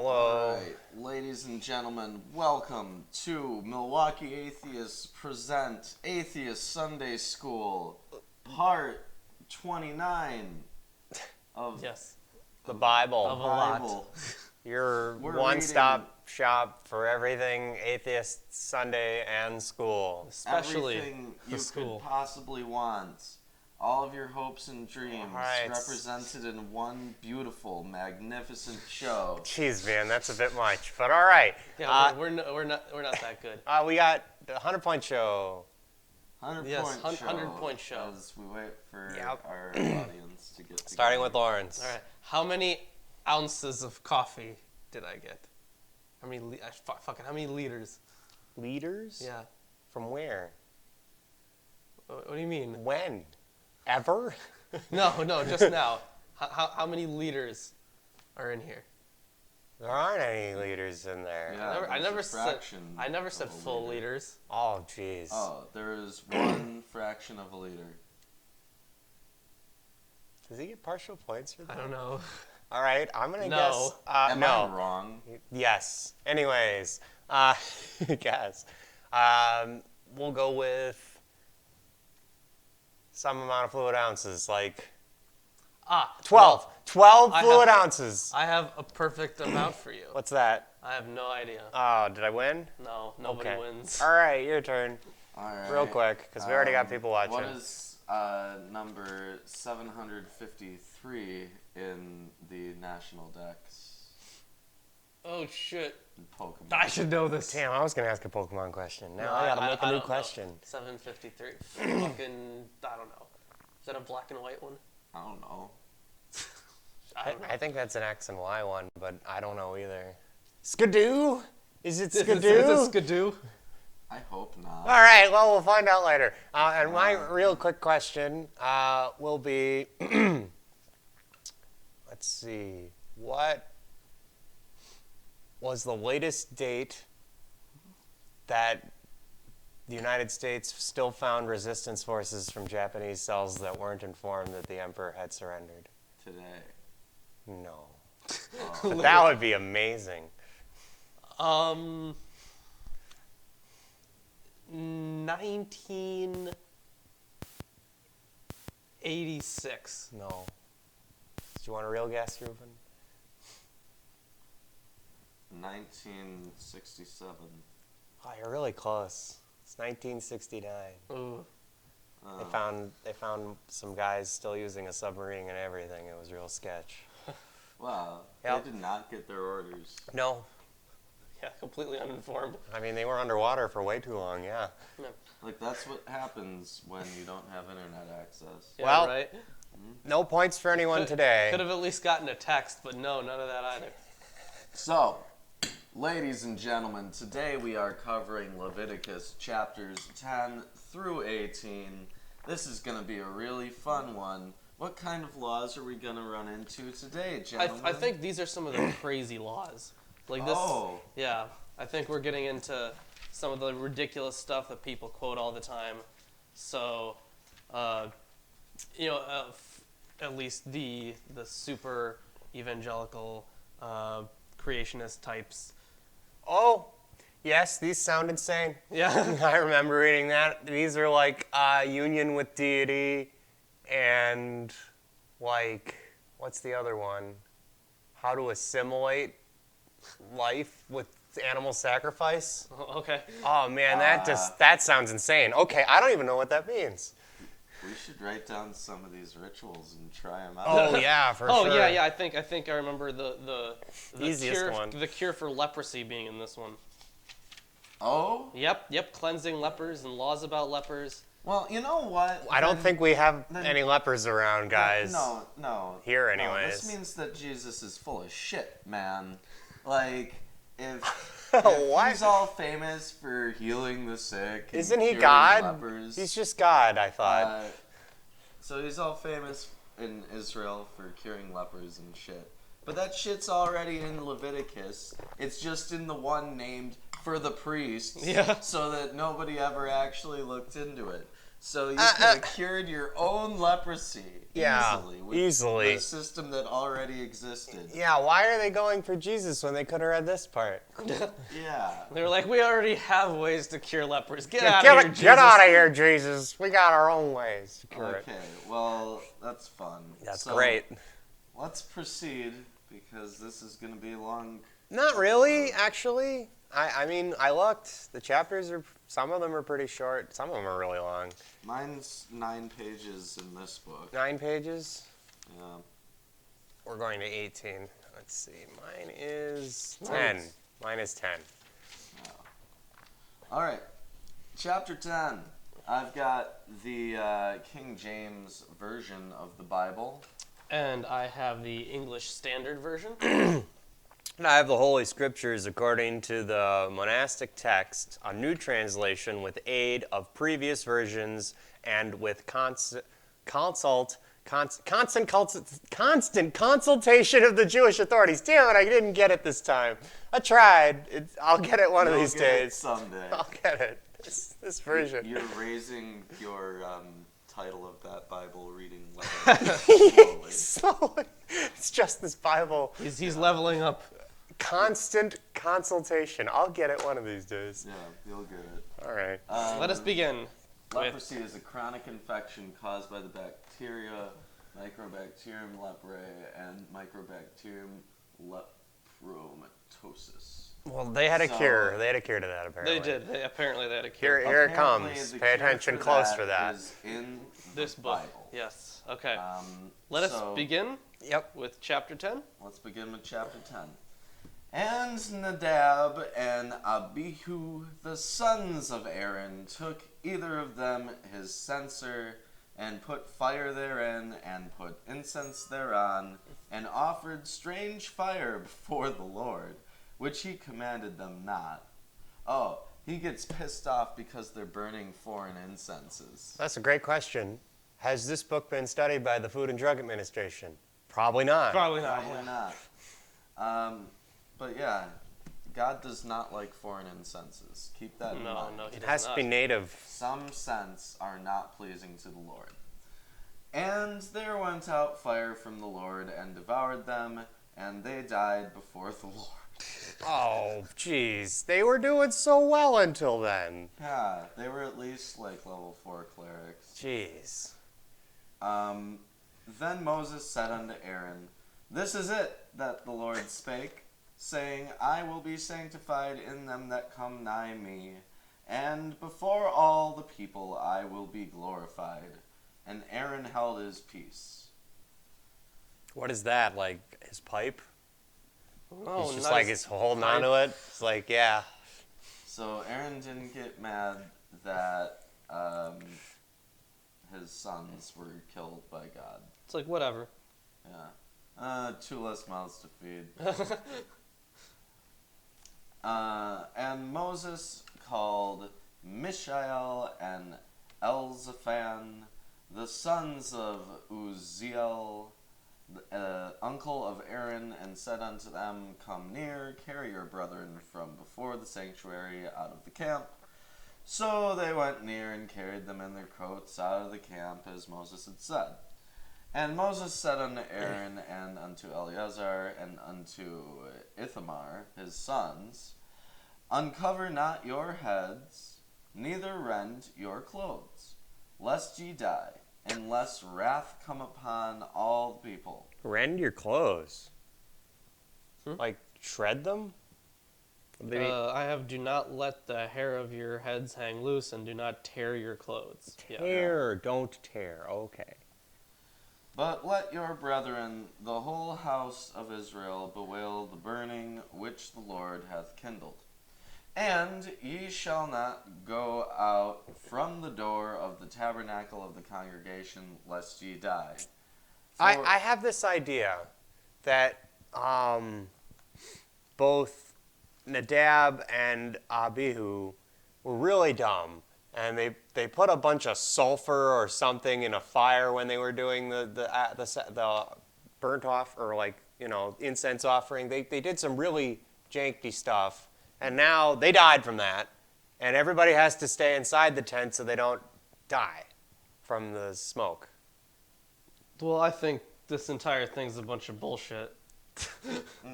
Hello. All right, ladies and gentlemen, welcome to Milwaukee Atheists present Atheist Sunday School, part 29 of The Bible. Of a lot. Your We're one-stop shop for everything Atheist Sunday and school. Especially everything the you school. could possibly want. All of your hopes and dreams Right. represented in one beautiful, magnificent show. Jeez, man, that's a bit much. But all right. Yeah, we're not that good. We got the 100-point show. 100 Yes, point show. 100-point show. As we wait for Yep. our audience to get together. Starting with Lawrence. All right. How many ounces of coffee did I get? How many? How many liters? Liters? Yeah. From where? What do you mean? When? Ever? No, just now. How many liters are in here? There aren't any liters in there. Yeah, I never there's a said. fraction I never said of a full liter. liters. Oh, jeez. Oh, there is one fraction of a liter. Does he get partial points for that? I don't know. All right, I'm going to No. guess. Am no. I wrong? Yes. Anyways, guess. We'll go with some amount of fluid ounces, like 12. 12 I fluid have- ounces. I have a perfect amount for you. What's that? I have no idea. Oh, did I win? No, nobody Okay. wins. All right, your turn. All right. Real quick, because we already got people watching. What is number 753 in the National Dex Oh shit! in Pokemon? I should know this. Damn, I was going to ask a Pokemon question. Now No, I got to make a I new don't know. question. 753. Fucking, I don't know. Is that a black and white one? I don't know. I don't know. I think that's an X and Y one, but I don't know either. Skidoo? Is it Is Skidoo? it Skidoo? I hope not. All right, well, we'll find out later. And my real quick question will be, let's see, what was the latest date that the United States still found resistance forces from Japanese cells that weren't informed that the emperor had surrendered? Today. No. Oh, But that would be amazing. 1986. No. Do you want a real guess, Ruben? 1967. Oh, you're really close. It's 1969. Ooh. They found some guys still using a submarine and everything. It was real sketch. Wow. Yep. They did not get their orders. No, Yeah, completely uninformed. I mean they were underwater for way too long. Yeah. Like, that's what happens when you don't have internet access. Yeah, Well, right? No points for anyone today. Could have at least gotten a text, but no, none of that either. So, ladies and gentlemen, today we are covering Leviticus chapters 10 through 18. This is going to be a really fun one. What kind of laws are we going to run into today, gentlemen? I think these are some of the crazy laws. Like this. Oh. Yeah, I think we're getting into some of the ridiculous stuff that people quote all the time. So, at least the super evangelical creationist types. Oh, yes, these sound insane. Yeah. I remember reading that. These are like union with deity and like, what's the other one? How to assimilate life with animal sacrifice. Okay. Oh man, that sounds insane. Okay, I don't even know what that means. We should write down some of these rituals and try them out. Oh yeah, for sure. Oh yeah. I think I remember the Easiest cure, one. the cure for leprosy being in this one. Oh? Yep. Cleansing lepers and laws about lepers. Well, you know what? I don't think we have then- any lepers around, guys. No. Here, No, anyways. this means that Jesus is full of shit, man. Like, if What? he's all famous for healing the sick, and Isn't he curing God? lepers, He's just God, I thought. so he's all famous in Israel for curing lepers and shit. But that shit's already in Leviticus. It's just in the one named for the priests, Yeah. so that nobody ever actually looked into it. So you could have cured your own leprosy easily with easily. the system that already existed. Yeah, why are they going for Jesus when they could have read this part? Yeah. They were like, we already have ways to cure lepers. Get out of here, Jesus. Get out of here, Jesus. We got our own ways to cure it. Okay, well, that's fun. That's So, great. Let's proceed, because this is going to be a long... Not really, actually. I mean, I looked. The chapters some of them are pretty short. Some of them are really long. Mine's 9 pages in this book. 9 pages? Yeah. We're going to 18. Let's see. Mine is 10. Mine is 10. All right. Chapter 10. I've got the King James version of the Bible. And I have the English Standard Version. And I have the Holy Scriptures according to the monastic text, a new translation with aid of previous versions and with constant consultation of the Jewish authorities. Damn it, I didn't get it this time. I tried. I'll get it one of these days. Someday. I'll get it. This version. You're raising your title of that Bible reading level slowly. Slowly. It's just this Bible. He's leveling up. Constant consultation. I'll get it one of these days. Yeah, you'll get it. All right. Let us begin. Leprosy is a chronic infection caused by the bacteria Microbacterium leprae and Microbacterium lepromatosis. Well, they had a cure. They had a cure to that, apparently. They did. Apparently they had a cure. Here it Apparently, comes. the Pay cure attention for close that for that. is in This the book. Bible. Yes. Okay. Um, Let us so begin Yep. with chapter 10. Let's begin with chapter 10. And Nadab and Abihu, the sons of Aaron, took either of them his censer, and put fire therein, and put incense thereon, and offered strange fire before the Lord, which he commanded them not. Oh, he gets pissed off because they're burning foreign incenses. That's a great question. Has this book been studied by the Food and Drug Administration? Probably not. Probably not. Probably not. But yeah, God does not like foreign incenses. Keep that in mind. No, he It does has not. to be native. Some scents are not pleasing to the Lord. And there went out fire from the Lord and devoured them, and they died before the Lord. Oh, jeez. They were doing so well until then. Yeah, they were at least like level 4 clerics. Jeez. Then Moses said unto Aaron, This is it that the Lord spake, saying, I will be sanctified in them that come nigh me, and before all the people I will be glorified. And Aaron held his peace. What is that? Like his pipe? Oh, He's just nice. like he's holding on to it. It's like, yeah. So Aaron didn't get mad that his sons were killed by God. It's like, whatever. Yeah. 2 less mouths to feed. And Moses called Mishael and Elzaphan, the sons of Uzziel, uncle of Aaron, and said unto them, Come near, carry your brethren from before the sanctuary out of the camp. So they went near and carried them in their coats out of the camp, as Moses had said. And Moses said unto Aaron and unto Eleazar and unto Ithamar, his sons, Uncover not your heads, neither rend your clothes, lest ye die, and lest wrath come upon all the people. Rend your clothes. Like shred them? I have, do not let the hair of your heads hang loose, and do not tear your clothes. Yeah. Tear, don't tear. Okay. But let your brethren, the whole house of Israel, bewail the burning which the Lord hath kindled. And ye shall not go out from the door of the tabernacle of the congregation, lest ye die. I have this idea that both Nadab and Abihu were really dumb, and they put a bunch of sulfur or something in a fire when they were doing the burnt off or incense offering. They did some really janky stuff, and now they died from that, and everybody has to stay inside the tent so they don't die. from the smoke. Well, I think this entire thing's a bunch of bullshit.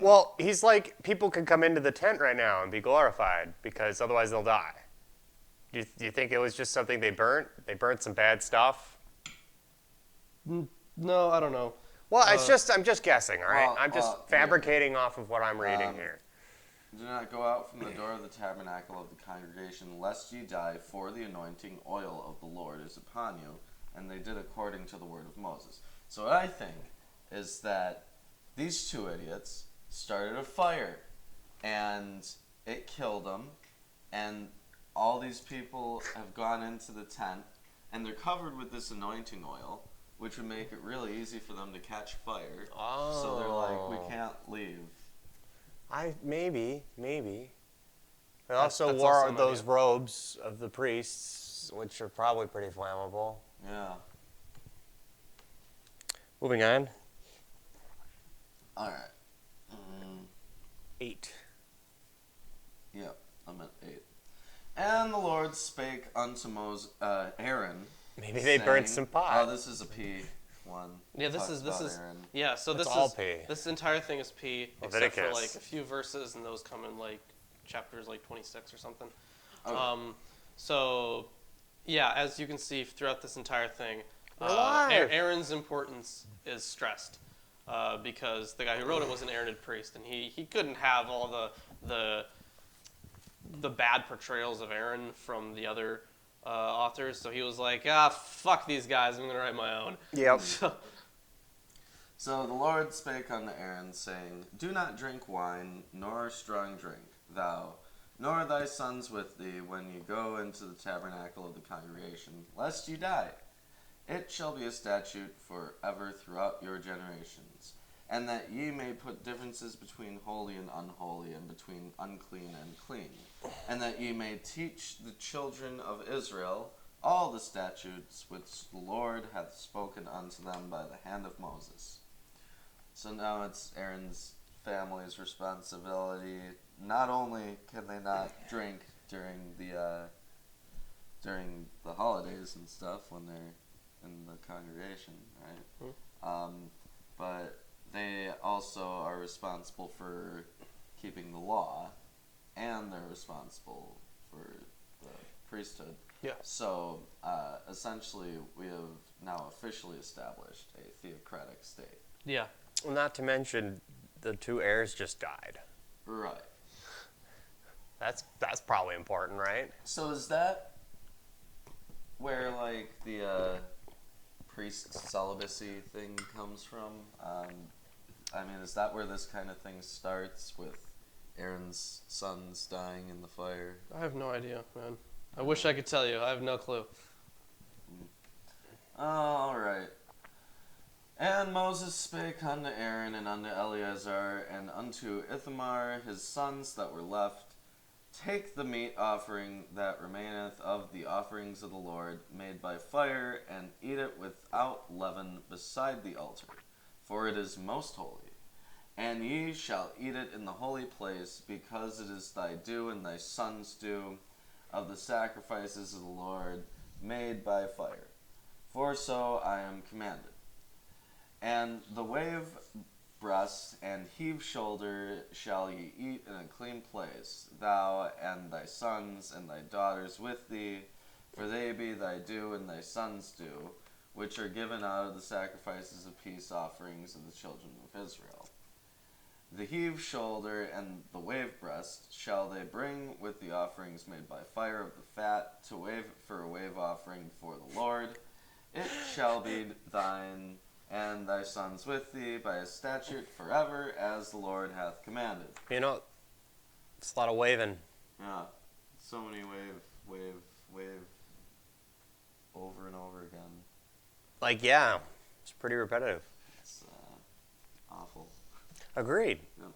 Well, he's like, people can come into the tent right now and be glorified because otherwise they'll die. Do you think it was just something they burnt? They burnt some bad stuff? No, I don't know. Well, I'm just guessing, all right? Well, I'm just fabricating off of what I'm reading here. Do not go out from the door of the tabernacle of the congregation, lest ye die, for the anointing oil of the Lord is upon you. And they did according to the word of Moses. So what I think is that these two idiots started a fire, and it killed them, and all these people have gone into the tent, and they're covered with this anointing oil, which would make it really easy for them to catch fire. Oh. So they're like, we can't leave. Maybe. They That's also also wore an those idea. robes of the priests, which are probably pretty flammable. Yeah. Moving on. All right. 8. Yep, I'm at 8. And the Lord spake unto Aaron. Maybe they burned saying- some pot. Oh, this is a P one. Yeah, this Talks is about Aaron. yeah. So It's this all is P. this entire thing is P, except for Leviticus. like a few verses, and those come in like chapters like 26 or something. Okay. So yeah, as you can see throughout this entire thing, We're alive. Aaron's importance is stressed because the guy who wrote it was an Aaronid priest, and he couldn't have all the bad portrayals of Aaron from the other authors, so he was like, fuck these guys, I'm gonna write my own. Yep. So the Lord spake unto Aaron, saying, Do not drink wine, nor strong drink, thou, nor thy sons with thee, when ye go into the tabernacle of the congregation, lest ye die. It shall be a statute forever throughout your generations, and that ye may put differences between holy and unholy, and between unclean and clean, and that ye may teach the children of Israel all the statutes which the Lord hath spoken unto them by the hand of Moses. So now it's Aaron's family's responsibility. Not only can they not drink during the holidays and stuff when they're in the congregation, right? But they also are responsible for keeping the law, and they're responsible for the priesthood. Yeah. So essentially, we have now officially established a theocratic state. Yeah. Well, not to mention, the 2 heirs just died. Right. That's probably important, right? So is that where like the priest celibacy thing comes from? I mean, is that where this kind of thing starts with Aaron's sons dying in the fire? I have no idea, man. I wish I could tell you. I have no clue. All right. And Moses spake unto Aaron and unto Eleazar and unto Ithamar his sons that were left, Take the meat offering that remaineth of the offerings of the Lord made by fire, and eat it without leaven beside the altar, for it is most holy. And ye shall eat it in the holy place, because it is thy due and thy sons' due of the sacrifices of the Lord made by fire. For so I am commanded. And the wave breast and heave shoulder shall ye eat in a clean place, thou and thy sons and thy daughters with thee, for they be thy due and thy sons' due, which are given out of the sacrifices of peace offerings of the children of Israel. The heave shoulder and the wave breast shall they bring with the offerings made by fire of the fat to wave for a wave offering before the Lord. It shall be thine and thy sons with thee by a statute forever, as the Lord hath commanded. You know, it's a lot of waving. Yeah, so many wave, over and over again. Like, yeah, it's pretty repetitive. It's awful. Agreed. Yeah.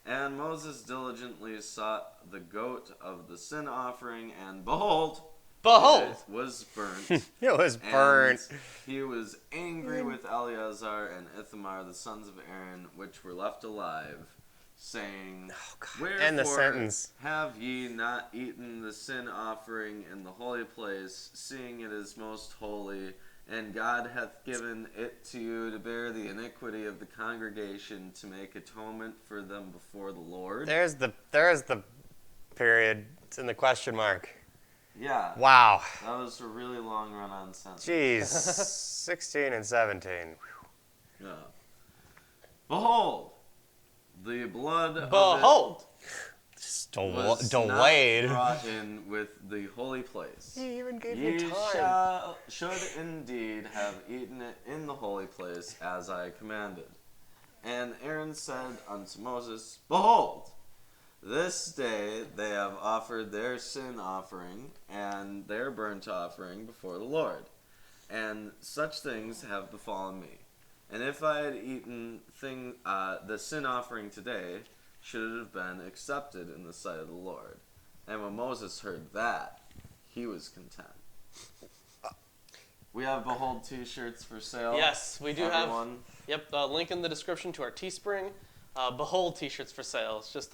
And Moses diligently sought the goat of the sin offering, and behold, Behold! it was burnt. It was burnt. And he was angry with Eleazar and Ithamar, the sons of Aaron, which were left alive, saying, Wherefore End the sentence. have ye not eaten the sin offering in the holy place, seeing it is most holy, And God hath given it to you to bear the iniquity of the congregation, to make atonement for them before the Lord. There's the period. It's in the question mark. Yeah. Wow. That was a really long run-on sentence. Jeez. 16 and 17. Yeah. Behold, the blood Behold. Just was delayed. not brought in with the holy place. He even gave Ye me time. should indeed have eaten it in the holy place, as I commanded. And Aaron said unto Moses, Behold, this day they have offered their sin offering and their burnt offering before the Lord, and such things have befallen me. And if I had eaten the sin offering today, should it have been accepted in the sight of the Lord. And when Moses heard that, he was content. We have Behold t-shirts for sale. Yes, we do Everyone. have. Yep, link in the description to our Teespring. Behold t-shirts for sale. It's just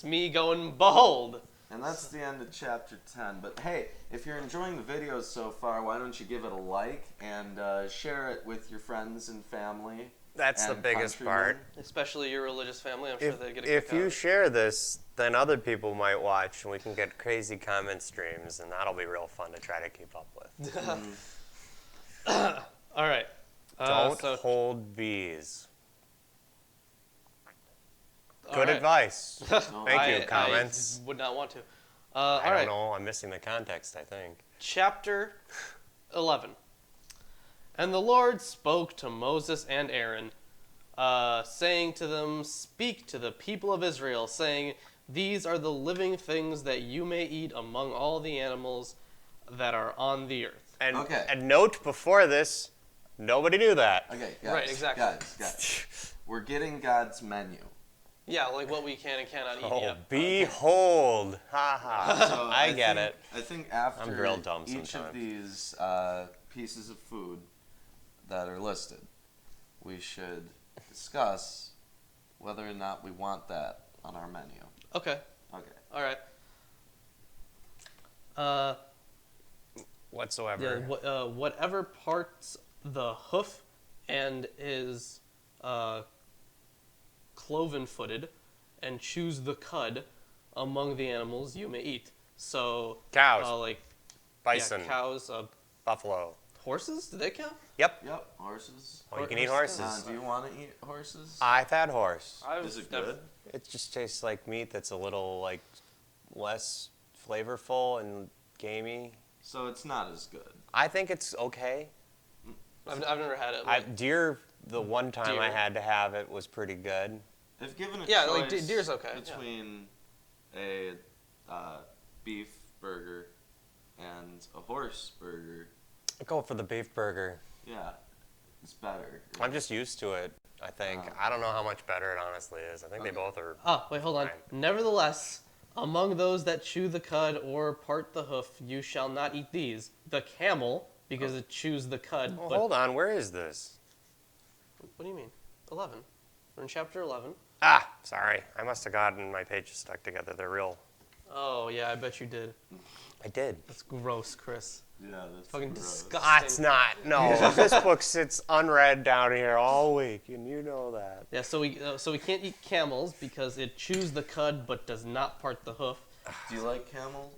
me going, Behold. And that's the end of chapter 10. But hey, if you're enjoying the videos so far, why don't you give it a like and share it with your friends and family. That's the and biggest countrymen. part. Especially your religious family. I'm sure they get a If kick out you of it. share this, then other people might watch, and we can get crazy comment streams, and that'll be real fun to try to keep up with. All right. Don't so- hold bees. all Good right. advice. No, Thank you. Comments? I would not want to. I All don't right. know. I'm missing the context, I think. Chapter 11. And the Lord spoke to Moses and Aaron, saying to them, Speak to the people of Israel, saying, These are the living things that you may eat among all the animals that are on the earth. And, Okay. and note before this, nobody knew that. Okay, guys. Right, exactly. Guys. We're getting God's menu. Yeah, like what we can and cannot eat. Oh, Yeah. behold. Ha ha. So I get think, it. I think after I'm real dumb each of sometimes. these pieces of food that are listed, we should discuss whether or not we want that on our menu. Okay. Okay. All right. Whatsoever. Yeah, whatever parts the hoof and is cloven-footed, and choose the cud among the animals you may eat. So Cows. like Bison. yeah, cows, Buffalo. horses. Do they count? Yep. Yep, horses. Oh, you can eat Horses. horses. Do you want to eat horses? I've had horse. Is it good? It just tastes like meat that's a little like less flavorful and gamey. So it's not as good. I think it's okay. I've never had it. Deer, the one time I Deer. had to have it was pretty good. If given a Yeah, choice like, deer's okay, yeah. between a beef burger and a horse burger, I go for the beef burger. yeah, it's better. I'm just used to it, I think. I don't know how much better it honestly is. I think they both are. Oh, wait, hold on. Fine. Nevertheless, among those that chew the cud or part the hoof, you shall not eat these. The camel, because it chews the cud. Well, but hold on. Where is this? What do you mean? 11. We're in chapter 11. Ah, sorry. I must have gotten my pages stuck together. They're real. Oh, yeah, I bet you did. I did. That's gross, Chris. Yeah, that's Fucking gross. disgusting. Ah, it's not. No, this book sits unread down here all week, and you know that. Yeah, so we can't eat camels because it chews the cud but does not part the hoof. Do you like camel?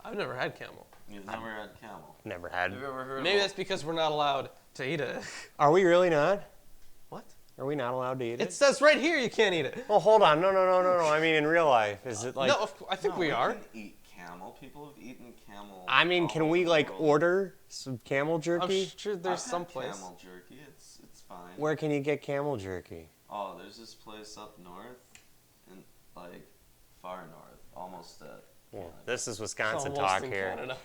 I've never had camel. You've never had camel. Never had. Have you ever heard Maybe of that's because we're not allowed to eat it. Are we really not? What? Are we not allowed to eat It it? says right here you can't eat it. Well, hold on. No. I mean, in real life, is it like? No, I think No, we are. can eat camel. People have eaten camel. I mean, all can over we the like world. order some camel I'm jerky? sure there's I've some had place. camel jerky. It's fine. Where can you get camel jerky? Oh, there's this place up north, in like far north, almost at. Well, this is Wisconsin Almost talk in here. Canada.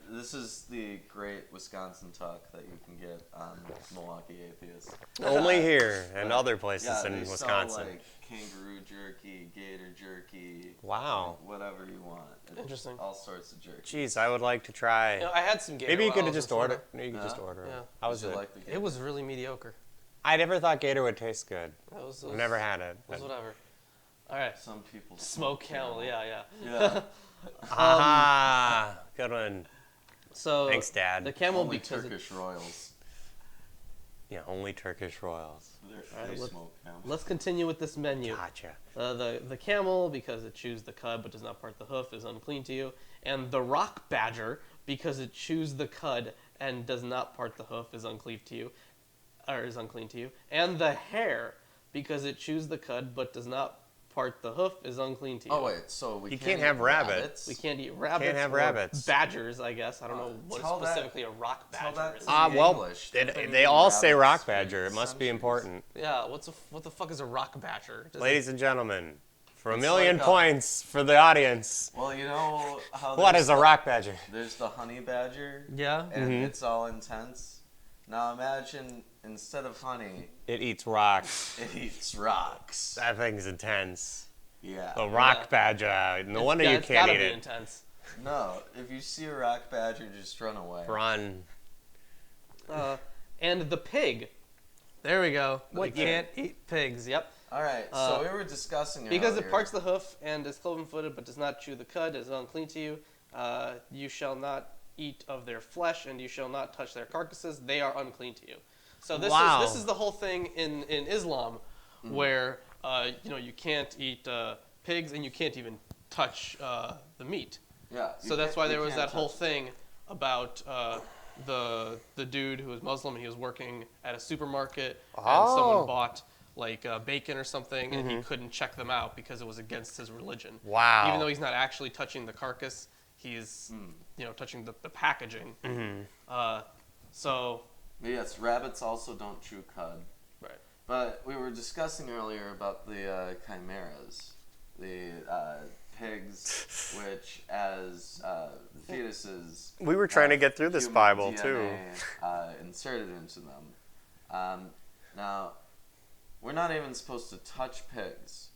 This is the great Wisconsin talk that you can get on Milwaukee Atheist. Only here and But, other places yeah, in they Wisconsin. Sell, like kangaroo jerky, gator jerky. Wow. Whatever you want. Interesting. All sorts of jerky. Jeez, I would like to try. You know, I had some gator. Maybe you while could I have was just in Florida. ordered. You could just order. Yeah. How was Did you it? like the gator? It was really mediocre. I never thought gator would taste good. It was I've never had it. It was but- whatever. All right. Some people Smoke camel. Yeah. Yeah. Ah, good one. So Thanks, Dad. The camel Only because Turkish royals. Yeah, only Turkish royals. They smoke camel. let's continue with this menu. Gotcha. The camel, because it chews the cud but does not part the hoof, is unclean to you. And the rock badger, because it chews the cud and does not part the hoof, is unclean to you. And the hare, because it chews the cud but does not part the hoof, is unclean to you. Oh wait, so we You can't can't have eat rabbits. We can't eat rabbits. Can't have or rabbits. Badgers, I guess. I don't know what tell that- specifically a rock tell badger that is. to Well, English. they all say rock badger. It must be important. Yeah, what the fuck is a rock badger? Ladies and gentlemen, for a It's million like a- points for the audience, Well, you know how what there's is a rock badger? There's the honey badger, Yeah. and it's all intense. Now imagine instead of honey, It eats rocks. it eats rocks. That thing's intense. Yeah. The rock Yeah. badger. No wonder you It's can't gotta eat be it. intense. No, if you see a rock badger, just run away. Run. And the pig. There we go. We pig. can't eat pigs. Yep. All right, so we were discussing Because earlier. it parts the hoof and is cloven-footed but does not chew the cud, is unclean to you. You shall not eat of their flesh, and you shall not touch their carcasses. They are unclean to you. So this is the whole thing in Islam, where you can't eat pigs and you can't even touch the meat. Yeah. So that's why there was that whole thing about the dude who was Muslim and he was working at a supermarket and someone bought like bacon or something and he couldn't check them out because it was against his religion. Wow. Even though he's not actually touching the carcass, he's touching the packaging. So But yes, rabbits also don't chew cud. right. But we were discussing earlier about the chimeras, the pigs, which as fetuses. We were trying to have get through this human Bible, DNA, too. Inserted into them. Now, we're not even supposed to touch pigs,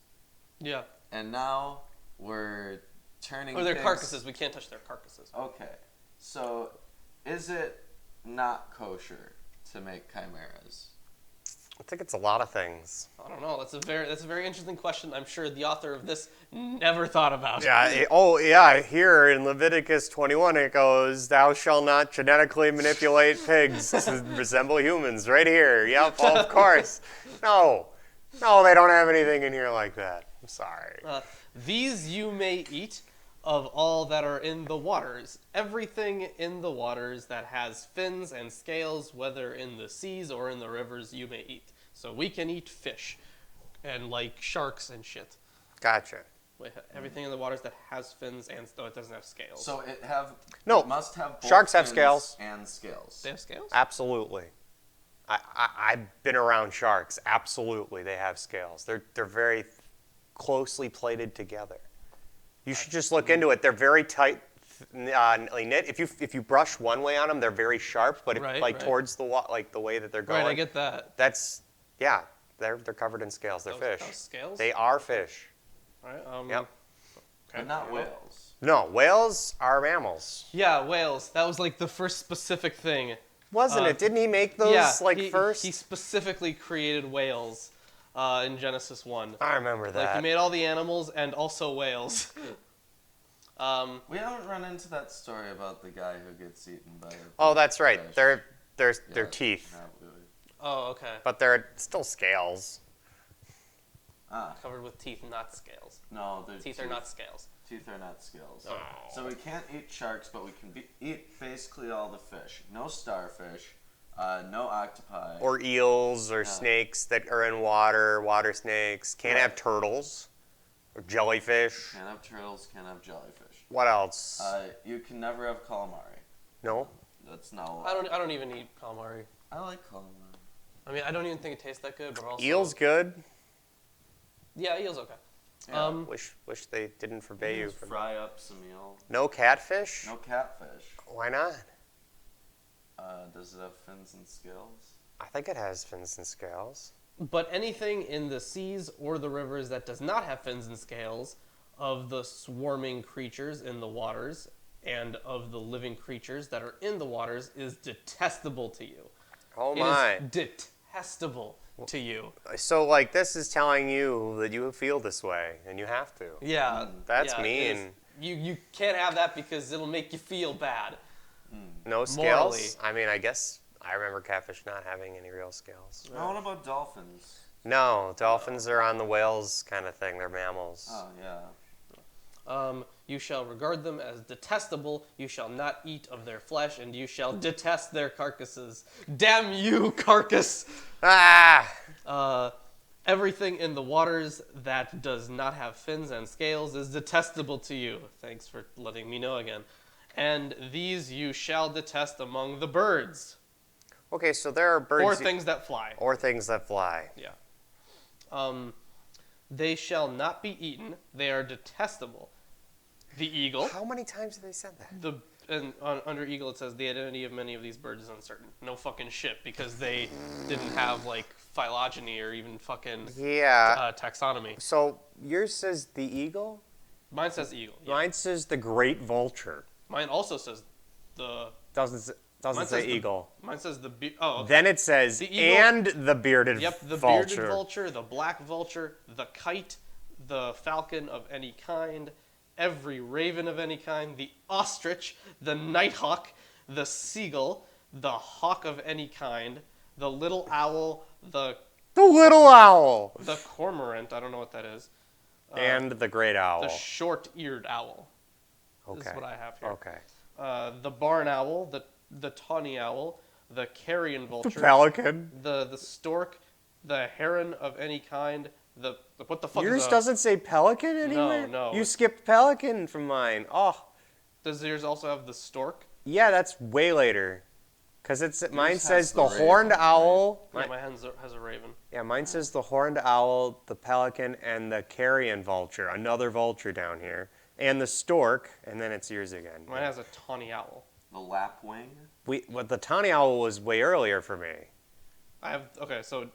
Yeah. and now we're turning. Or their pigs- carcasses. We can't touch their carcasses. Okay, so is it not kosher to make chimeras? I think it's a lot of things. I don't know. That's a very interesting question. I'm sure the author of this never thought about. Yeah. Here in Leviticus 21, it goes, "Thou shalt not genetically manipulate pigs to resemble humans." Right here. Yep. Of course. No, they don't have anything in here like that. I'm sorry. These you may eat of all that are in the waters. Everything in the waters that has fins and scales, whether in the seas or in the rivers, you may eat. So we can eat fish and like sharks and shit. Gotcha. Everything in the waters that has fins and it doesn't have scales. So it must have both Sharks have fins scales. and scales. They have scales? Absolutely. I've been around sharks. Absolutely, they have scales. They're very closely plated together. You should just look into it. They're very tight, knit. If you brush one way on them, they're very sharp. But Right. towards the the way that they're going, Right, I get that. they're covered in scales. They're Those fish. scales? They are fish. All right. Yep. Okay. But not whales. No, whales are mammals. Yeah, whales. That was like the first specific thing. Wasn't it? Didn't he make those first? He specifically created whales in Genesis 1. I remember that. Like he made all the animals and also whales. We haven't run into that story about the guy who gets eaten by. Oh, that's right. fish. They're Yeah, teeth, not really. Oh, okay. but they're still scales. Covered with teeth, not scales. No, they're Teeth are not scales. Teeth are not scales. Oh. So we can't eat sharks, but we can eat basically all the fish. No starfish, no octopi. Or eels or snakes that are in water, water snakes. Can't have turtles or jellyfish. Can't have turtles, can't have jellyfish. What else? You can never have calamari. No? That's not allowed. I don't even eat calamari. I like calamari. I mean, I don't even think it tastes that good, but also Eel's good. Yeah, eel's okay. Yeah. Wish they didn't forbid you Just from. fry up some eel. No catfish? No catfish. Why not? Does it have fins and scales? I think it has fins and scales. But anything in the seas or the rivers that does not have fins and scales, of the swarming creatures in the waters and of the living creatures that are in the waters, is detestable to you. Oh It my. is detestable to you. So this is telling you that you feel this way and you have to. Yeah. That's yeah, it mean. is. You can't have that because it'll make you feel bad. No morally. scales? I mean, I guess I remember catfish not having any real scales. Now, what about dolphins? No, dolphins are on the whales kind of thing. They're mammals. Oh, yeah. You shall regard them as detestable. You shall not eat of their flesh, and you shall detest their carcasses. Damn you, carcass! Ah! Everything in the waters that does not have fins and scales is detestable to you. Thanks for letting me know again. And these you shall detest among the birds. Okay, so there are birds... Or things that fly. Or things that fly. Yeah. They shall not be eaten. They are detestable. The eagle. How many times have they said that? Under eagle it says the identity of many of these birds is uncertain. No fucking shit, because they didn't have like phylogeny or even fucking taxonomy. So yours says the eagle? Mine says eagle. Yeah. Mine says the great vulture. Mine also says the. Doesn't say eagle. Mine says the. Then it says the eagle, and the bearded Yep, the vulture. bearded vulture, the black vulture, the kite, the falcon of any kind, every raven of any kind, the ostrich, the nighthawk, the seagull, the hawk of any kind, the little owl, the little owl, the cormorant, I don't know what that is, and the great owl. the short-eared owl. Okay. Is what I have here. Okay. The barn owl, the tawny owl, the carrion vulture, The pelican. the stork, the heron of any kind. What the fuck Yours is doesn't say pelican anywhere? No. You skipped pelican from mine. Oh. Does yours also have the stork? Yeah, that's way later. Because mine has says the the horned raven, owl. Yeah, mine has a raven. Yeah, mine says the horned owl, the pelican, and the carrion vulture. Another vulture down here. And the stork, and then it's yours again. Mine has a tawny owl. The lapwing? The tawny owl was way earlier for me. So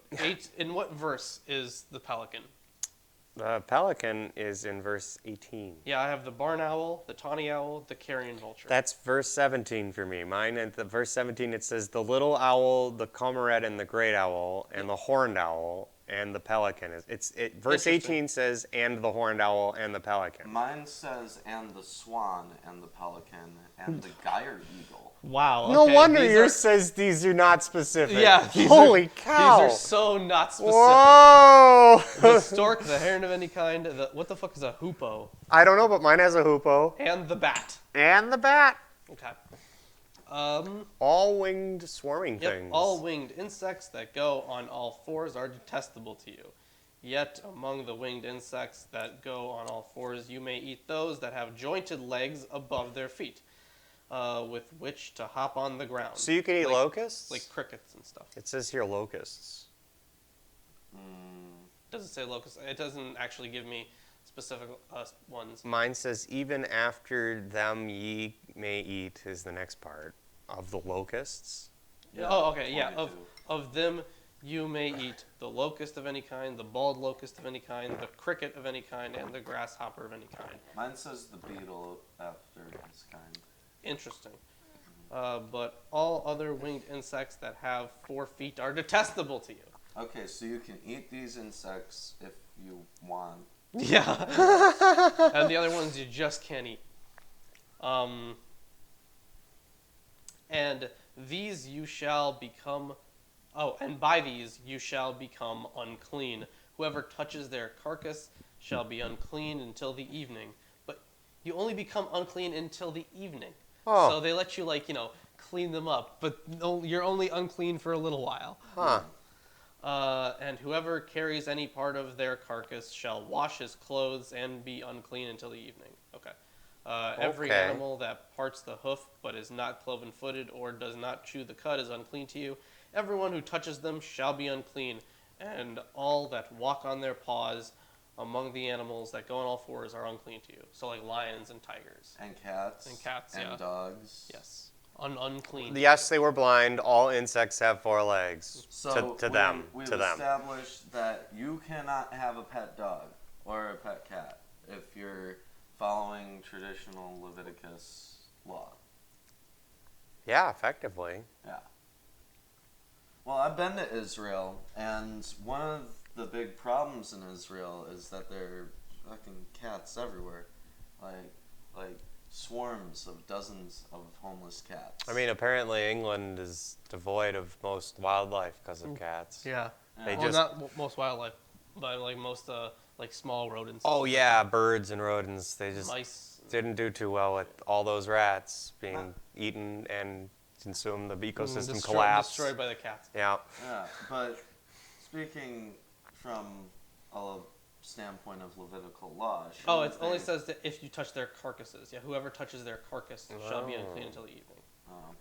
in what verse is the pelican? The pelican is in verse 18. Yeah, I have the barn owl, the tawny owl, the carrion vulture. That's verse 17 for me. Mine, at the verse 17, it says the little owl, the cormorant, and the great owl, and the horned owl, and the pelican. Verse 18 says, and the horned owl, and the pelican. Mine says, and the swan, and the pelican, and the gyre eagle. Wow. No okay, wonder these yours says these are not specific. Yeah. Holy cow. These are so not specific. Whoa. The stork, the heron of any kind, what the fuck is a hoopoe? I don't know, but mine has a hoopoe. And the bat. And the bat. Okay. All winged swarming things. All winged insects that go on all fours are detestable to you. Yet among the winged insects that go on all fours, you may eat those that have jointed legs above their feet, with which to hop on the ground. So you can eat locusts? Like crickets and stuff. It says here locusts. Does it say locusts? It doesn't actually give me specific ones. Mine says, even after them ye may eat is the next part of the locusts. Yeah, Oh, okay, yeah. 22. Of them you may eat the locust of any kind, the bald locust of any kind, the cricket of any kind, and the grasshopper of any kind. Mine says the beetle after his kind. Interesting. But all other winged insects that have 4 feet are detestable to you. Okay, so you can eat these insects if you want. Yeah. And the other ones you just can't eat. And these you shall become... Oh, and by these you shall become unclean. Whoever touches their carcass shall be unclean until the evening. But you only become unclean until the evening. Oh. So they let you, clean them up. But you're only unclean for a little while. Huh. And whoever carries any part of their carcass shall wash his clothes and be unclean until the evening. Okay. Every Okay. animal that parts the hoof but is not cloven-footed or does not chew the cud is unclean to you. Everyone who touches them shall be unclean, and all that walk on their paws among the animals that go on all fours are unclean to you. So like lions and tigers. And cats. And cats, and yeah. dogs. Yes. Unclean. Yes, they were blind. All insects have 4 legs. So to them. We've To them. established that you cannot have a pet dog or a pet cat if you're following traditional Leviticus law. Yeah, effectively. Yeah. Well, I've been to Israel, and one of the big problems in Israel is that there are fucking cats everywhere. Like swarms of dozens of homeless cats. I mean, apparently England is devoid of most wildlife because of cats. Yeah. They Well, just. not most wildlife, but like most like small rodents. Oh yeah, birds and rodents. They just Mice. didn't do too well with all those rats being eaten and consumed. The ecosystem collapsed. Destroyed by the cats. Yeah. Yeah, but speaking from a standpoint of Levitical law. Oh, it only says that if you touch their carcasses. Yeah, whoever touches their carcass shall be unclean until the evening.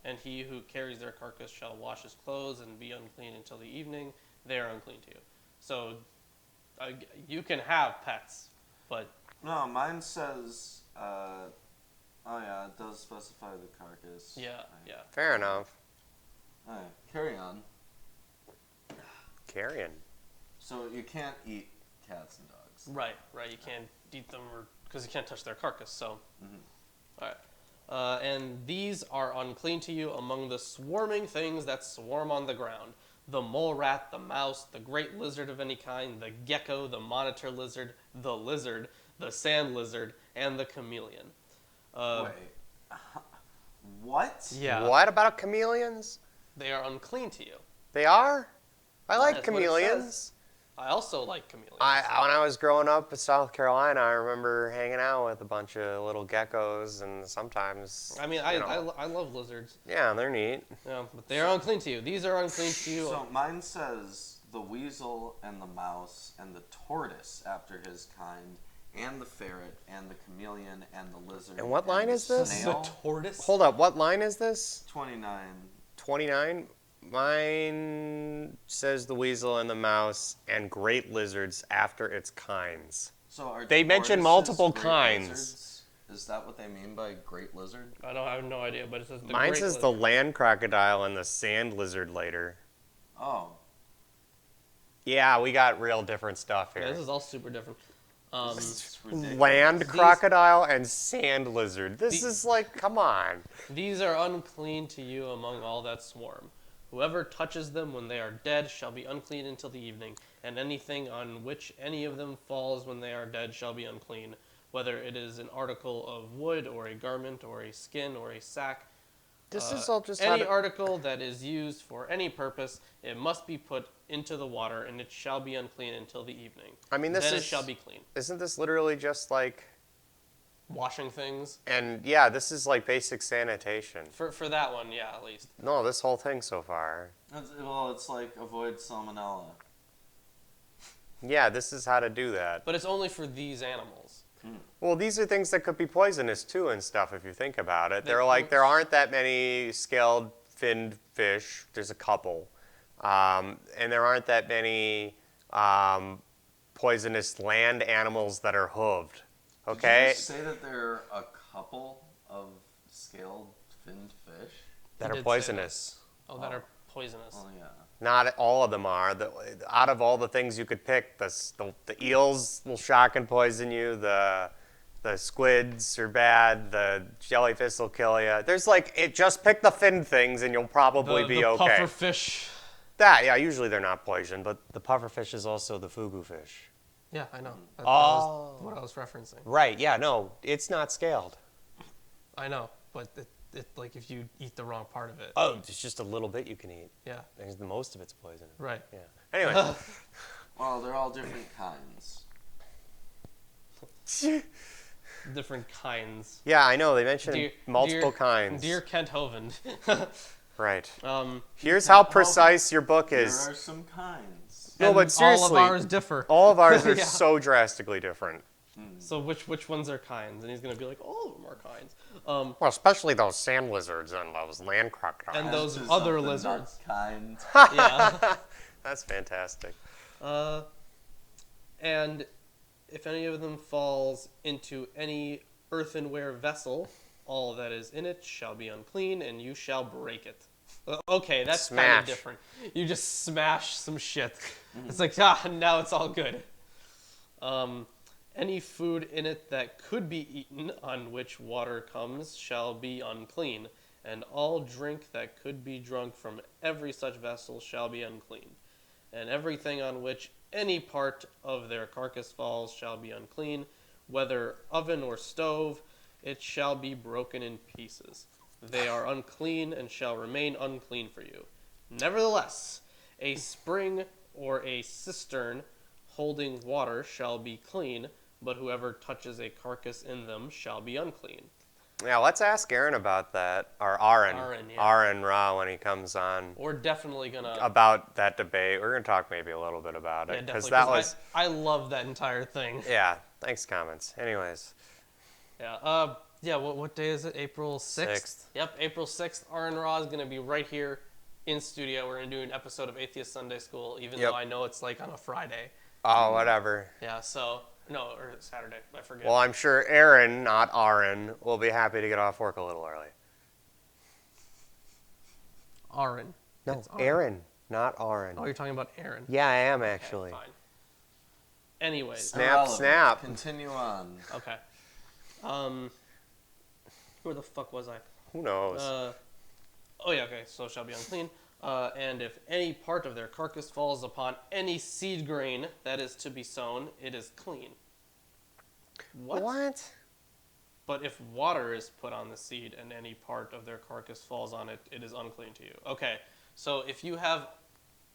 And he who carries their carcass shall wash his clothes and be unclean until the evening. They are unclean to you. So you can have pets, but No, mine says, oh yeah, it does specify the carcass. yeah. Fair enough. Alright, carry on. Carrion. So you can't eat cats and dogs. Right. You can't eat them because you can't touch their carcass. So, all right. And these are unclean to you among the swarming things that swarm on the ground: the mole rat, the mouse, the great lizard of any kind, the gecko, the monitor lizard, the sand lizard, and the chameleon. Wait. What? Yeah. What about chameleons? They are unclean to you. They are? I like That's what it chameleons. I also like chameleons. When I was growing up in South Carolina, I remember hanging out with a bunch of little geckos, and sometimes. I mean, I love lizards. Yeah, they're neat. Yeah, but they are unclean to you. These are unclean to you. So mine says the weasel and the mouse and the tortoise after his kind, and the ferret and the chameleon and the lizard. And what line the is this? snail. The tortoise. Hold up, what line is this? 29. 29? Mine says the weasel and the mouse and great lizards after its kinds. So are They mention tortoises multiple great kinds. lizards? Is that what they mean by great lizard? I have no idea, but it says the Mine great says lizard. the land crocodile and the sand lizard later. Oh. Yeah, we got real different stuff Yeah, here. this is all super different. It's ridiculous. Land crocodile and sand lizard. This is like, come on. These are unclean to you among all that swarm. Whoever touches them when they are dead shall be unclean until the evening, and anything on which any of them falls when they are dead shall be unclean, whether it is an article of wood or a garment or a skin or a sack. This is all just Any article that is used for any purpose, it must be put into the water, and it shall be unclean until the evening. I mean, this then is. it shall be clean. Isn't this literally just like. Washing things. And yeah, this is like basic sanitation. For that one, yeah, at least. No, this whole thing so far. It's like avoid salmonella. Yeah, this is how to do that. But it's only for these animals. Well, these are things that could be poisonous too and stuff if you think about it. They- They're like, there aren't that many scaled finned fish. There's a couple. And there aren't that many poisonous land animals that are hooved. Okay? Did you say that there are a couple of scaled finned fish? That You are did say poisonous. Oh, that are poisonous. Oh yeah. Not all of them are. Out of all the things you could pick, the eels will shock and poison you. The squids are bad. The jellyfish will kill you. There's just pick the fin things and you'll probably be the okay. puffer fish. Usually they're not poison, but the puffer fish is also the fugu fish. Yeah, I know. That Oh. was what I was referencing. Right, yeah, no, it's not scaled. I know, but it like if you eat the wrong part of it. Oh, it's just a little bit you can eat. Yeah, Because the most of it's poison. right. Yeah. Anyway. Well, they're all different kinds. Different kinds. Yeah, I know. They mentioned multiple kinds. Dear Kent Hovind. Right. Um, Here's how precise your book There is. are some kinds. No, and but seriously, all of ours differ. all of ours are Yeah. so drastically different. So which ones are kinds? And he's gonna be like, all of them are kinds. Well, especially those sand lizards and those land crocodiles. And those As is other of the lizards. nut kind. Yeah. That's fantastic. And if any of them falls into any earthenware vessel, all that is in it shall be unclean, and you shall break it. Okay, that's kind Smash. of different. You just smash some shit. It's like, now it's all good. Any food in it that could be eaten on which water comes shall be unclean, and all drink that could be drunk from every such vessel shall be unclean. And everything on which any part of their carcass falls shall be unclean, whether oven or stove, it shall be broken in pieces. They are unclean and shall remain unclean for you. Nevertheless, a spring or a cistern holding water shall be clean, but whoever touches a carcass in them shall be unclean. Yeah, let's ask Aaron about that, or Aaron. Aaron, yeah. Aaron Ra when he comes on. We're definitely gonna About that debate. We're gonna talk maybe a little bit about it. yeah, definitely. that 'Cause was I love that entire thing. yeah. Thanks, comments. Anyways, Yeah. Yeah. What day is it? April 6th? 6th. Yep. April 6th. Aaron Ra is gonna be right here in studio. We're gonna do an episode of Atheist Sunday School, even Yep. though I know it's like on a Friday. oh whatever. Yeah. So no, or Saturday. I forget. Well, I'm sure Aaron, not Aaron, will be happy to get off work a little early. Aaron. No, It's Aaron, not Aaron. Oh, you're talking about Aaron. Yeah, I am Okay, actually. fine. Anyways. Snap, Irrelevant. snap. Continue on. Okay. Where the fuck was I? Who knows? Oh yeah, okay. So shall be unclean. And if any part of their carcass falls upon any seed grain that is to be sown, it is clean. What? But if water is put on the seed and any part of their carcass falls on it, it is unclean to you. Okay. So if you have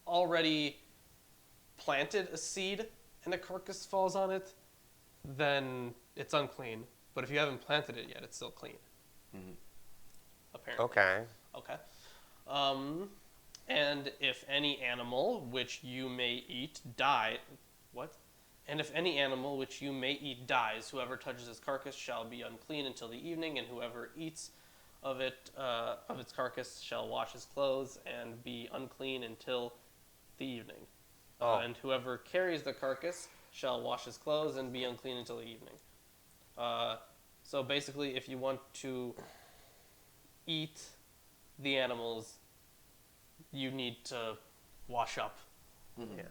already planted a seed and a carcass falls on it, then it's unclean. But if you haven't planted it yet, it's still clean. Mhm. Apparently. Okay. Okay. And if any animal which you may eat die, what? And if any animal which you may eat dies, whoever touches its carcass shall be unclean until the evening, and whoever eats of it, of its carcass, shall wash his clothes and be unclean until the evening. Oh. And whoever carries the carcass shall wash his clothes and be unclean until the evening. So basically, if you want to eat the animals, you need to wash up. Mhm. Yeah.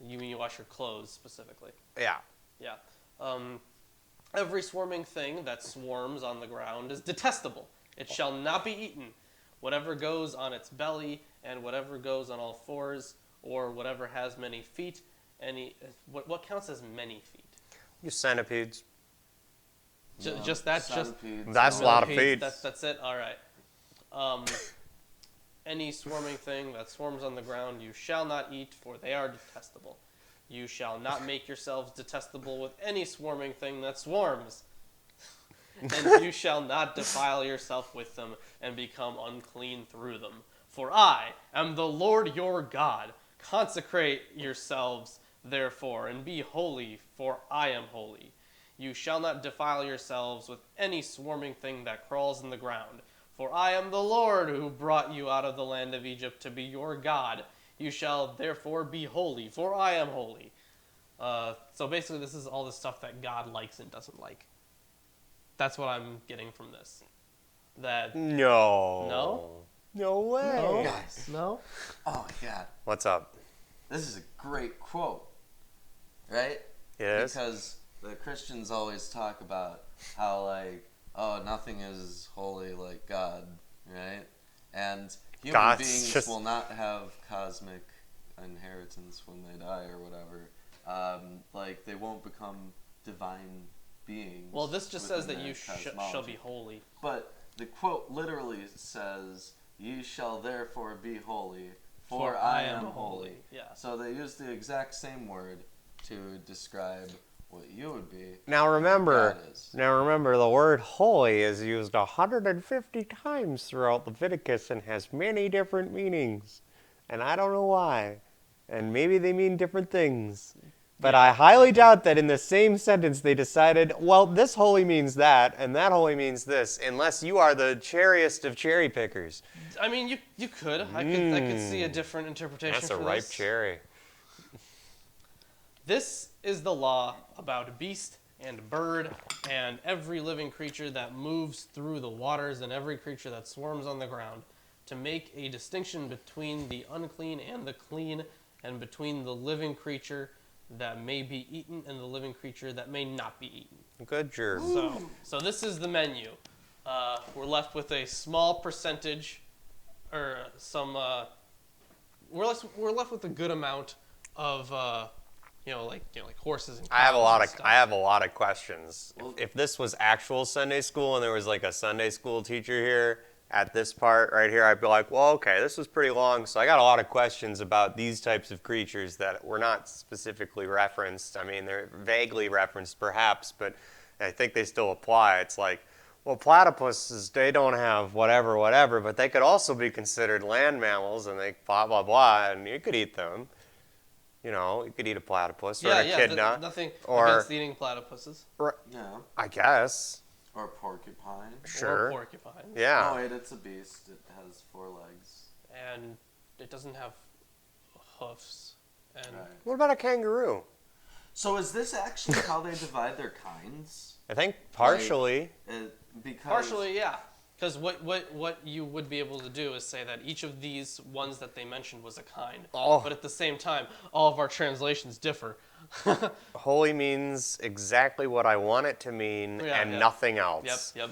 You mean you wash your clothes specifically? Yeah. Yeah. Every swarming thing that swarms on the ground is detestable. It shall not be eaten. Whatever goes on its belly, and whatever goes on all fours, or whatever has many feet. What counts as many feet? You centipedes. No, Just that. Just centipedes, That's a lot of millipedes, feet. That's it. All right. Any swarming thing that swarms on the ground you shall not eat, for they are detestable. You shall not make yourselves detestable with any swarming thing that swarms. And you shall not defile yourself with them and become unclean through them. For I am the Lord your God. Consecrate yourselves, therefore, and be holy, for I am holy. You shall not defile yourselves with any swarming thing that crawls in the ground. For I am the Lord who brought you out of the land of Egypt to be your God. You shall therefore be holy, for I am holy. So basically, this is all the stuff that God likes and doesn't like. That's what I'm getting from this. That No. No? No way. Guys. no? Oh my god. What's up? This is a great quote. Right? It is? Because the Christians always talk about how, like, oh, nothing is holy like God, right? And human God's beings just- will not have cosmic inheritance when they die or whatever. Like, they won't become divine beings. Well, this just says that within you their shall cosmology. be holy. But the quote literally says, "Ye shall therefore be holy, for I am holy." Yeah. So they use the exact same word to describe what you would be. Now remember, God is. the word holy is used 150 times throughout Leviticus and has many different meanings. And I don't know why. And maybe they mean different things. But I highly doubt that in the same sentence they decided, well, this holy means that, and that holy means this, unless you are the cherriest of cherry pickers. I mean, you could. I could see a different interpretation That's a for ripe this. cherry. This is the law about beast and bird and every living creature that moves through the waters and every creature that swarms on the ground, to make a distinction between the unclean and the clean, and between the living creature that may be eaten and the living creature that may not be eaten. Good jerk. So this is the menu. We're left with a small percentage, or some. We're left with a good amount of like horses and I have a cows lot and of stuff. I have a lot of questions. Well- If this was actual Sunday school and there was like a Sunday school teacher here at this part right here, I'd be like, well, okay, this was pretty long, so I got a lot of questions about these types of creatures that were not specifically referenced. I mean, they're vaguely referenced perhaps, but I think they still apply. It's like, well, platypuses, they don't have whatever, but they could also be considered land mammals, and they blah, blah, blah, and you could eat them. You could eat a platypus or an echidna. Nothing or, against eating platypuses Yeah. I guess. Or porcupine. Sure. or porcupines. Yeah. Oh wait, it's a beast. It has 4 legs. And it doesn't have hoofs. And Right. What about a kangaroo? So is this actually how they divide their kinds? I think partially. Because partially, yeah. Because what you would be able to do is say that each of these ones that they mentioned was a kind. Oh. But at the same time, all of our translations differ. Holy means exactly what I want it to mean Yeah, and yeah. nothing else. Yep.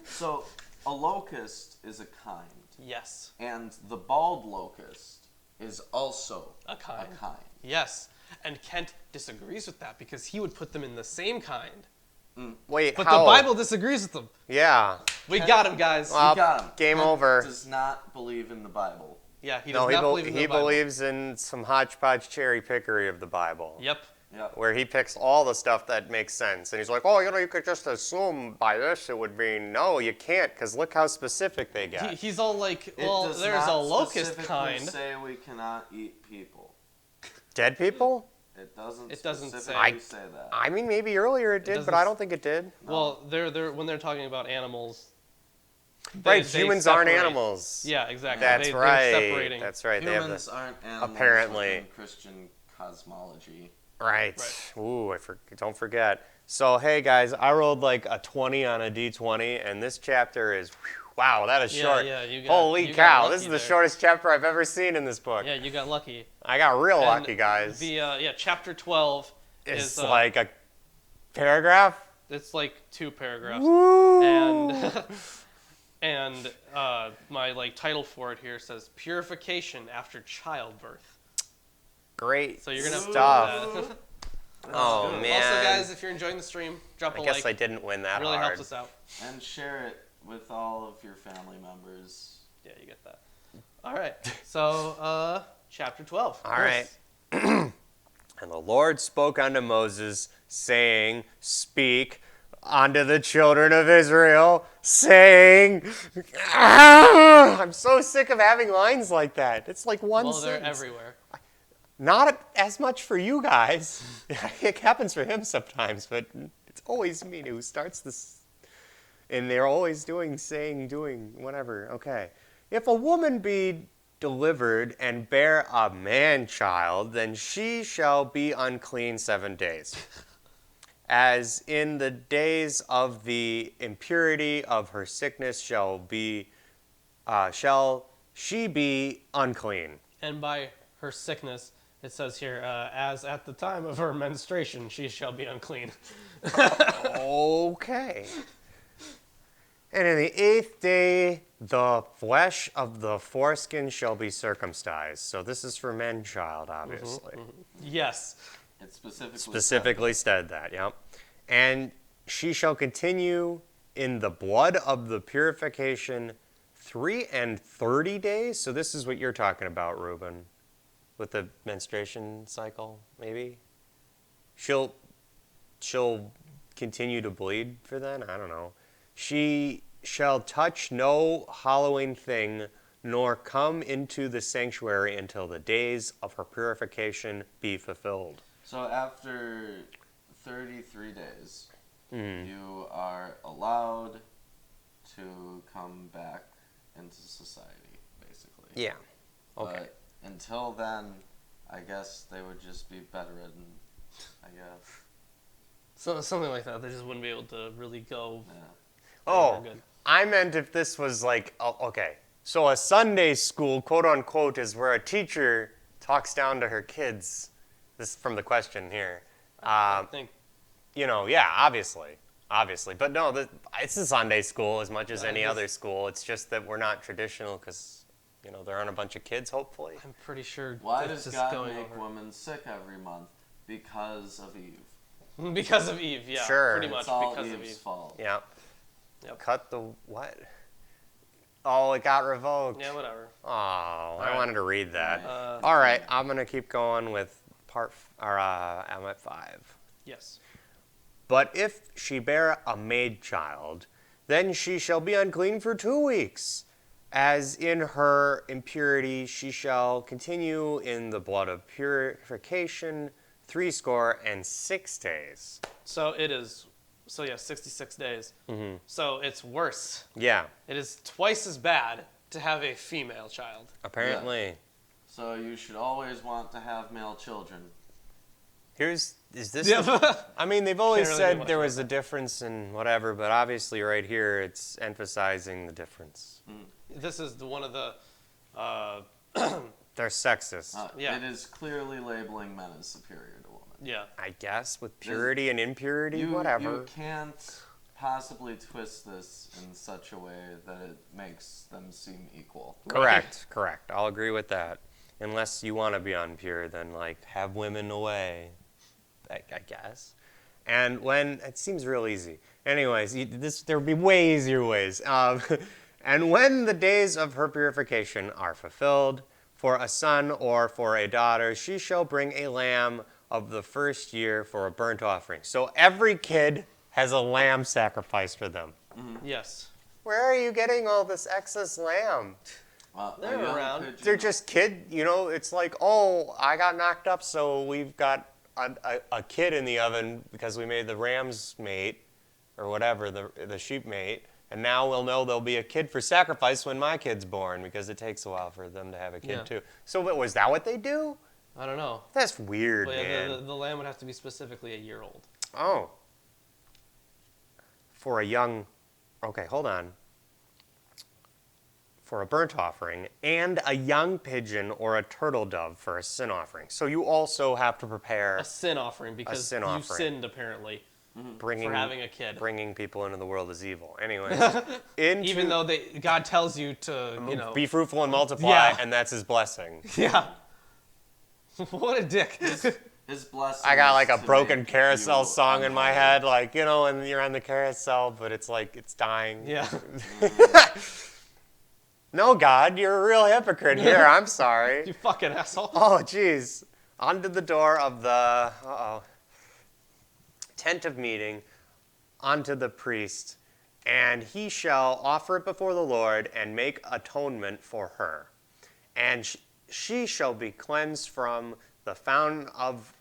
So a locust is a kind, Yes. and the bald locust is also A kind. A kind. Yes. And Kent disagrees with that because he would put them in the same kind. Wait, But how? the Bible disagrees with them. Yeah. We got him, guys. Well, You got him. game Kent over. Does not believe in the Bible. Yeah, he No, does not believe in the he Bible. believes in some hodgepodge cherry pickery of the Bible. Yep. Yep. Where he picks all the stuff that makes sense. And he's like, oh, you could just assume by this it would mean, no, you can't, because look how specific they got. He's all like, It well, does there's a not locust specifically kind. say we cannot eat people. Dead people? It doesn't. It doesn't specifically say. say that. I mean, maybe earlier it did, but doesn't I don't think it did. Well, they're when they're talking about animals. Right, they humans aren't separate. animals. Yeah, exactly. That's They're right. separating. That's right. They have Humans aren't animals apparently. within Christian cosmology. Right. Right. Ooh, don't forget. So, hey guys, I rolled like a 20 on a d20, and this chapter is, wow, that is Yeah, short. yeah, you got- Holy you got cow, lucky this is the there. shortest chapter I've ever seen in this book. Yeah, you got lucky. I got real And lucky, guys. The chapter 12 It's is like a paragraph. it's like 2 paragraphs. Woo! And my title for it here says purification after childbirth. Great So you're gonna have to stuff. read that. Oh, Also, man. guys, if you're enjoying the stream, drop a I guess like. I didn't win that Really hard. helps us out. And share it with all of your family members. Yeah, you get that. All right. So, chapter 12. All right. And the Lord spoke unto Moses, saying, Speak unto the children of Israel, saying, I'm so sick of having lines like that. It's like one Well, they're sentence. everywhere. Not as much for you guys. It happens for him sometimes, but it's always me who starts this. And they're always doing, saying, doing, whatever. Okay. If a woman be delivered and bear a man-child, then she shall be unclean 7 days. As in the days of the impurity of her sickness shall she be unclean. And by her sickness, it says here, as at the time of her menstruation, she shall be unclean. Okay. And in the 8th day, the flesh of the foreskin shall be circumcised. So this is for man-child, obviously. Yes. It specifically Specifically said that, yep. And she shall continue in the blood of the purification 3 and 30 days. So this is what you're talking about, Reuben, with the menstruation cycle, maybe? She'll continue to bleed for then? I don't know. She shall touch no hallowing thing, nor come into the sanctuary until the days of her purification be fulfilled. So after 33 days, you are allowed to come back into society, basically. Yeah. Okay. But until then, I guess they would just be bedridden, I guess. So something like that. They just wouldn't be able to really go. Yeah. Oh, Good. I meant if this was like, okay. So a Sunday school, quote unquote, is where a teacher talks down to her kids. This is from the question here. I think. Yeah, obviously. But no, it's a Sunday school as much as Yeah, any this- other school. It's just that we're not traditional because There aren't a bunch of kids, hopefully. I'm pretty sure. Why this does is God going make over. women sick every month? Because of Eve. Because of Eve, yeah. Sure. Pretty much It's all because of Eve's Eve. fault. Yeah. Yep. Cut the what? Oh, it got revoked. Yeah, whatever. Oh, I right. wanted to read that. Right. All right, I'm gonna keep going with I'm at 5. Yes. But if she bear a maid child, then she shall be unclean for 2 weeks. As in her impurity she shall continue in the blood of purification 66 days. So it is. So yeah, 66 days. Mm-hmm. So it's worse. Yeah, It is twice as bad to have a female child. apparently. So you should always want to have male children. Is this? Yeah. I mean, they've always Can't really do said much there about was a difference in whatever, but obviously right here it's emphasizing the difference. This is one of the. They're sexist, Yeah. It is clearly labeling men as superior to women. Yeah. I guess, with purity and impurity, whatever. You can't possibly twist this in such a way that it makes them seem equal. Correct. I'll agree with that. Unless you want to be unpure, then have women away, I guess. And when it seems real easy. Anyways, there would be way easier ways. And when the days of her purification are fulfilled, for a son or for a daughter, she shall bring a lamb of the first year for a burnt offering. So every kid has a lamb sacrificed for them. Yes. Where are you getting all this excess lamb? They're a young around. pigeon- They're just it's like, oh, I got knocked up, so we've got a kid in the oven because we made the ram's mate, or whatever, the sheep mate, and now we'll know there'll be a kid for sacrifice when my kid's born, because it takes a while for them to have a kid Yeah. too. So was that what they do? I don't know. That's weird, But yeah, man. the lamb would have to be specifically a year old. Oh. For a young, okay, hold on. For a burnt offering, and a young pigeon or a turtle dove for a sin offering. So you also have to prepare A sin offering because sin you offering. sinned apparently bringing for having a kid. bringing people into the world is evil. Anyways, Even though God tells you to, be fruitful and multiply, Yeah. and that's his blessing. Yeah. What a dick. His blessing. I got is a to broken make carousel you song in my unholy. head, and you're on the carousel, but it's it's dying. Yeah. No, God, you're a real hypocrite here. I'm sorry. You fucking asshole. Oh, jeez. Onto the door of the tent of meeting, unto the priest, and he shall offer it before the Lord and make atonement for her. And she shall be cleansed from the fountain of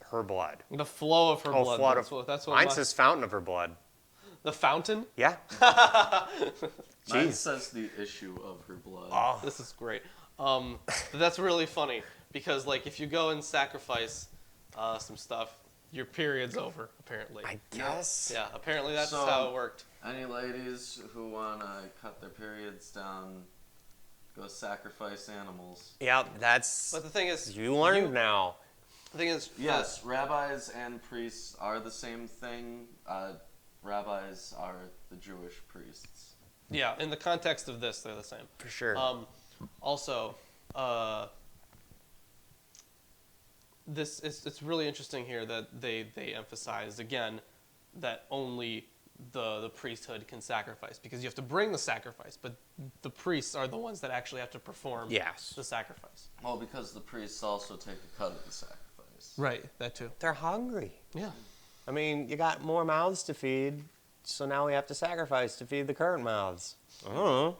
her blood. The flow of her blood. Flood That's what mine my- says fountain of her blood. The fountain? Yeah. Mine Jeez. says the issue of her blood. Oh. This is great. But that's really funny because, if you go and sacrifice some stuff, your period's over, apparently. I guess. Yeah, apparently that's So- how it worked. Any ladies who want to cut their periods down, go sacrifice animals. Yeah, that's. But the thing is, You learned now. The thing is, Yes, rabbis and priests are the same thing. Rabbis are the Jewish priests. yeah, in the context of this, they're the same. For sure. Also, it's really interesting here that they emphasize again that only the priesthood can sacrifice because you have to bring the sacrifice, but the priests are the ones that actually have to perform Yes. the sacrifice. Well, because the priests also take a cut of the sacrifice. Right, that too. They're hungry. Yeah. I mean, you got more mouths to feed, so now we have to sacrifice to feed the current mouths. Oh,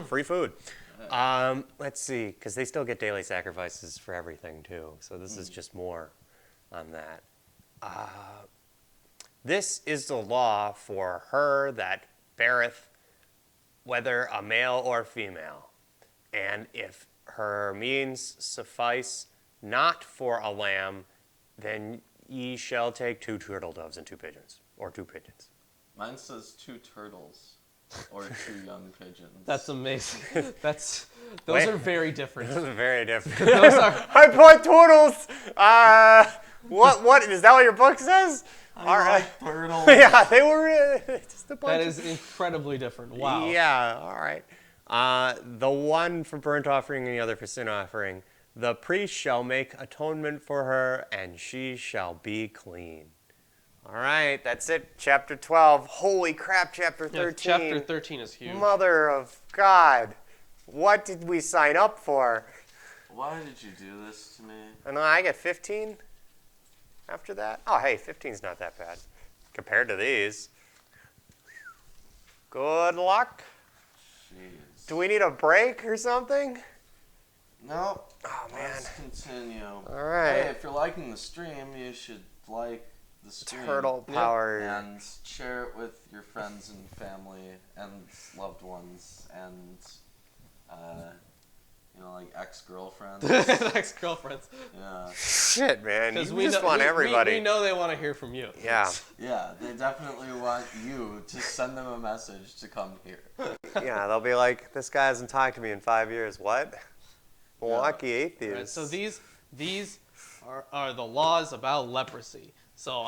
free food. Let's see, because they still get daily sacrifices for everything too. So this is just more on that. This is the law for her that beareth, whether a male or female. And if her means suffice not for a lamb, then ye shall take 2 turtle doves and 2 pigeons, or 2 pigeons. Mine says 2 turtles or 2 young pigeons. That's amazing. Those Wait. are very different. This is very different. Those are I put turtles. What is that? What your book says? All right. Turtles. Yeah, they were just a bunch. that is incredibly different. Wow. Yeah. All right. The one for burnt offering and the other for sin offering. The priest shall make atonement for her, and she shall be clean. All right, that's it. Chapter 12. Holy crap, chapter 13. Yeah, chapter 13 is huge. Mother of God. What did we sign up for? Why did you do this to me? And I get 15 after that? Oh, hey, 15's not that bad compared to these. Good luck. Jeez. Do we need a break or something? Nope. Oh, man. Let's continue. All right. Hey, if you're liking the stream, you should like the stream. Turtle power. And share it with your friends and family and loved ones and, like ex-girlfriends. Ex-girlfriends. Yeah. Shit, man. You we just know, want everybody. We know they want to hear from you. Yeah. Yeah, they definitely want you to send them a message to come here. Yeah, they'll be like, this guy hasn't talked to me in 5 years. What? Milwaukee Atheist. Right, so these are the laws about leprosy. So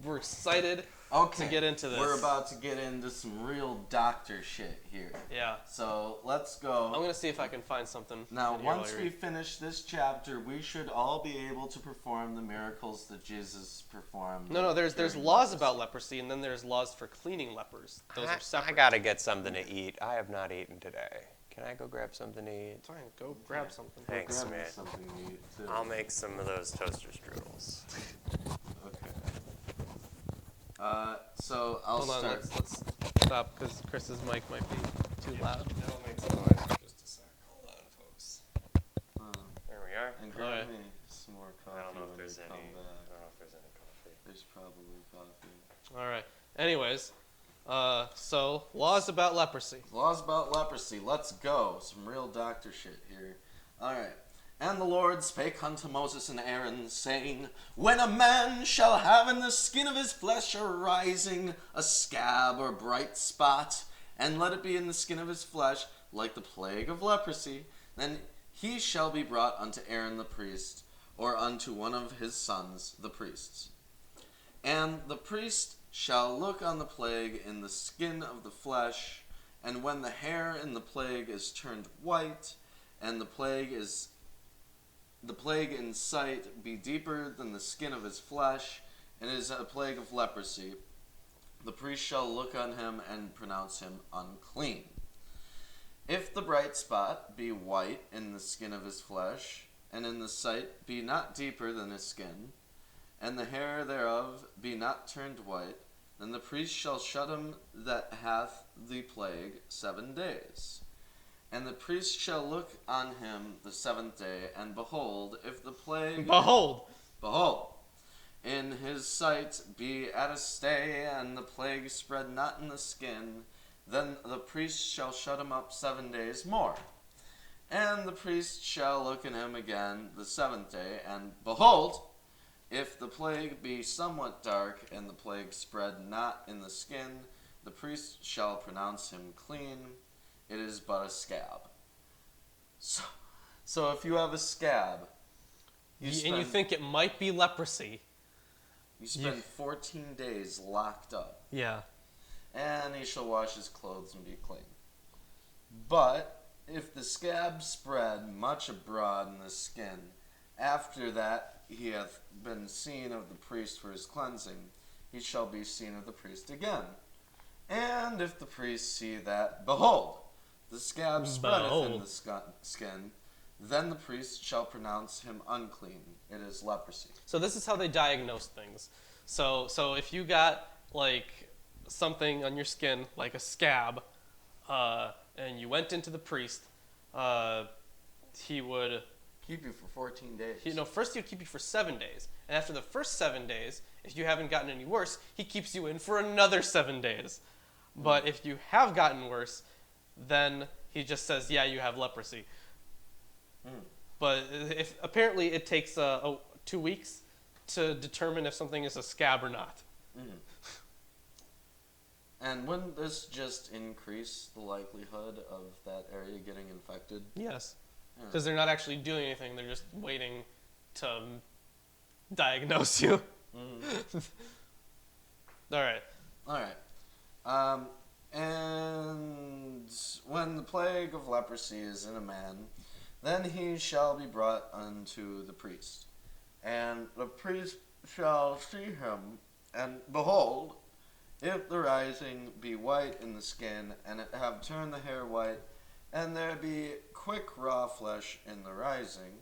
we're excited to get into this. We're about to get into some real doctor shit here. Yeah. So let's go. I'm gonna see if I can find something. Now, in here once while we you're- finish this chapter, we should all be able to perform the miracles that Jesus performed. No, there's during laws leprosy. about leprosy, and then there's laws for cleaning lepers. Those are separate. I gotta get something to eat. I have not eaten today. Can I go grab something to eat? Fine, go grab something. Thanks, Grab me man. something to eat, too. I'll make some of those toaster strudels. Okay. So I'll Hold on, start. let's stop because Chris's mic might be too loud. That'll make some noise for just a sec. Hold on, folks. There we are. And grab Alright. me some more coffee. I don't know if when there's we any. come I back. don't know if there's any coffee. There's probably coffee. All right. Anyways, so laws about leprosy. Laws about leprosy. Let's go. Some real doctor shit here. Alright. And the Lord spake unto Moses and Aaron, saying, When a man shall have in the skin of his flesh arising a scab or bright spot, and let it be in the skin of his flesh, like the plague of leprosy, then he shall be brought unto Aaron the priest, or unto one of his sons, the priests. And the priest shall look on the plague in the skin of the flesh, and when the hair in the plague is turned white, and the plague in sight be deeper than the skin of his flesh, and is a plague of leprosy, the priest shall look on him and pronounce him unclean. If the bright spot be white in the skin of his flesh, and in the sight be not deeper than his skin, and the hair thereof be not turned white, then the priest shall shut him that hath the plague 7 days. And the priest shall look on him the 7th day, and behold, if the plague... Behold, in his sight be at a stay, and the plague spread not in the skin, then the priest shall shut him up 7 days more. And the priest shall look on him again the 7th day, and behold, if the plague be somewhat dark, and the plague spread not in the skin, the priest shall pronounce him clean. It is but a scab. So if you have a scab, And you think it might be leprosy. you spend 14 days locked up, Yeah. and he shall wash his clothes and be clean. But if the scab spread much abroad in the skin, after that he hath been seen of the priest for his cleansing, he shall be seen of the priest again. And if the priest see that, behold, the scab spreadeth in the skin, then the priest shall pronounce him unclean. It is leprosy. So this is how they diagnose things. So if you got like something on your skin, like a scab, and you went into the priest, he would Keep you for 14 days. First he'd keep you for 7 days, and after the first 7 days, if you haven't gotten any worse, he keeps you in for another 7 days. But if you have gotten worse, then he just says, yeah, you have leprosy. But apparently it takes 2 weeks to determine if something is a scab or not. And wouldn't this just increase the likelihood of that area getting infected? Yes. Because they're not actually doing anything, they're just waiting to diagnose you. All right. And when the plague of leprosy is in a man, then he shall be brought unto the priest. And the priest shall see him, and behold, if the rising be white in the skin, and it have turned the hair white, and there be quick raw flesh in the rising,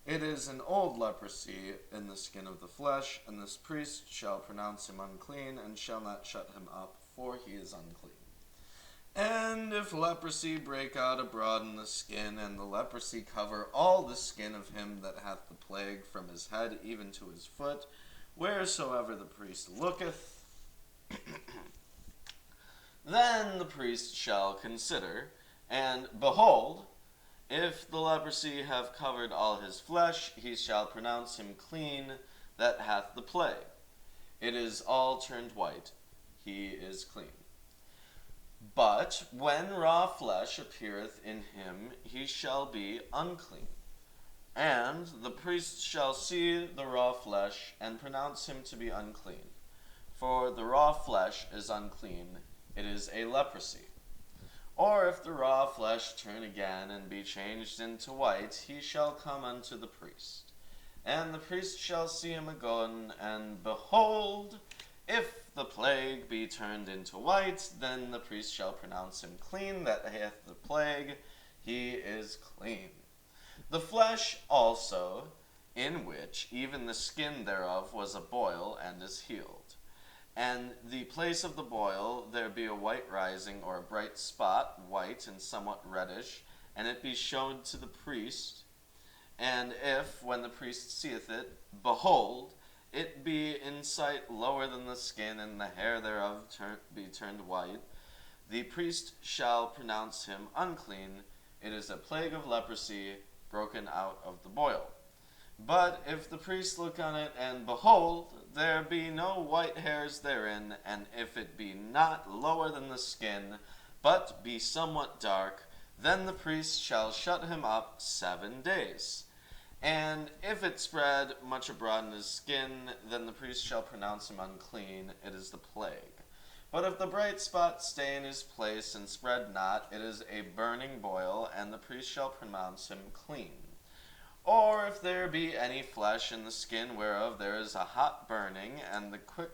it is an old leprosy in the skin of the flesh, and this priest shall pronounce him unclean, and shall not shut him up, for he is unclean. And if leprosy break out abroad in the skin, and the leprosy cover all the skin of him that hath the plague from his head even to his foot, wheresoever the priest looketh, then the priest shall consider, and behold, if the leprosy have covered all his flesh, he shall pronounce him clean that hath the plague. It is all turned white, he is clean. But when raw flesh appeareth in him, he shall be unclean. And the priest shall see the raw flesh, and pronounce him to be unclean. For the raw flesh is unclean, it is a leprosy. Or if the raw flesh turn again, and be changed into white, he shall come unto the priest. And the priest shall see him again, and behold, if the plague be turned into white, then the priest shall pronounce him clean that hath the plague, he is clean. The flesh also, in which even the skin thereof was a boil, and is healed. And the place of the boil, there be a white rising, or a bright spot, white and somewhat reddish, and it be shown to the priest. And if, when the priest seeth it, behold, it be in sight lower than the skin, and the hair thereof be turned white, the priest shall pronounce him unclean. It is a plague of leprosy broken out of the boil. But if the priest look on it, and behold, there be no white hairs therein, and if it be not lower than the skin, but be somewhat dark, then the priest shall shut him up 7 days. And if it spread much abroad in his skin, then the priest shall pronounce him unclean, it is the plague. But if the bright spot stay in his place, and spread not, it is a burning boil, and the priest shall pronounce him clean. Or if there be any flesh in the skin whereof there is a hot burning, and the quick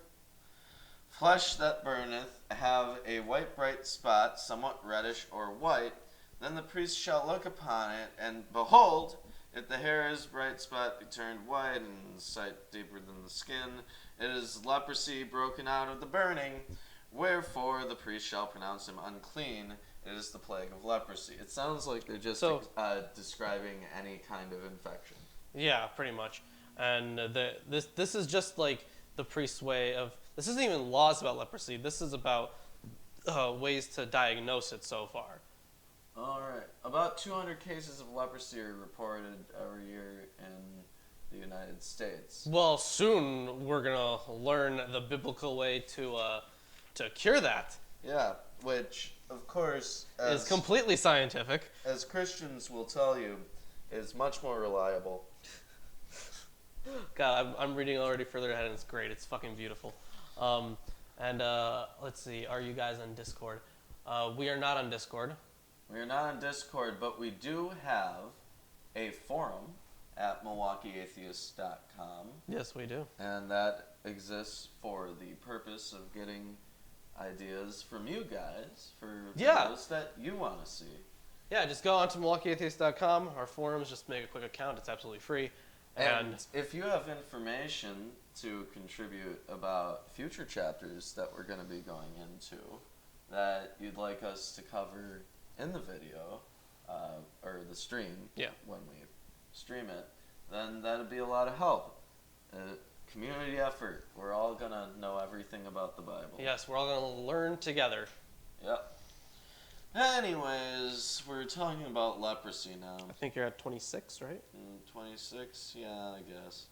flesh that burneth have a white bright spot, somewhat reddish or white, then the priest shall look upon it, and behold, if the hair is bright spot be turned white, and sight deeper than the skin, it is leprosy broken out of the burning, wherefore the priest shall pronounce him unclean. It is the plague of leprosy. It sounds like they're just describing any kind of infection. Yeah, pretty much. And this is just like the priest's way of... This isn't even laws about leprosy. This is about ways to diagnose it so far. All right. About 200 cases of leprosy are reported every year in the United States. Well, soon we're going to learn the biblical way to cure that. Yeah, which, of course, is completely scientific. As Christians will tell you, is much more reliable. God, I'm reading already further ahead, and it's great. It's fucking beautiful. Let's see. Are you guys on Discord? We are not on Discord. We are not on Discord, but we do have a forum at MilwaukeeAtheist.com. Yes, we do. And that exists for the purpose of getting ideas from you guys for videos that you want to see. Yeah, just go on to MilwaukeeAtheist.com. Our forums, just make a quick account. It's absolutely free. And if you have information to contribute about future chapters that we're going to be going into that you'd like us to cover in the video or the stream when we stream it, then that'd be a lot of help. Community effort. We're all going to know everything about the Bible. Yes, we're all going to learn together. Yep. Anyways, we're talking about leprosy now. I think you're at 26, right? 26? Yeah, I guess.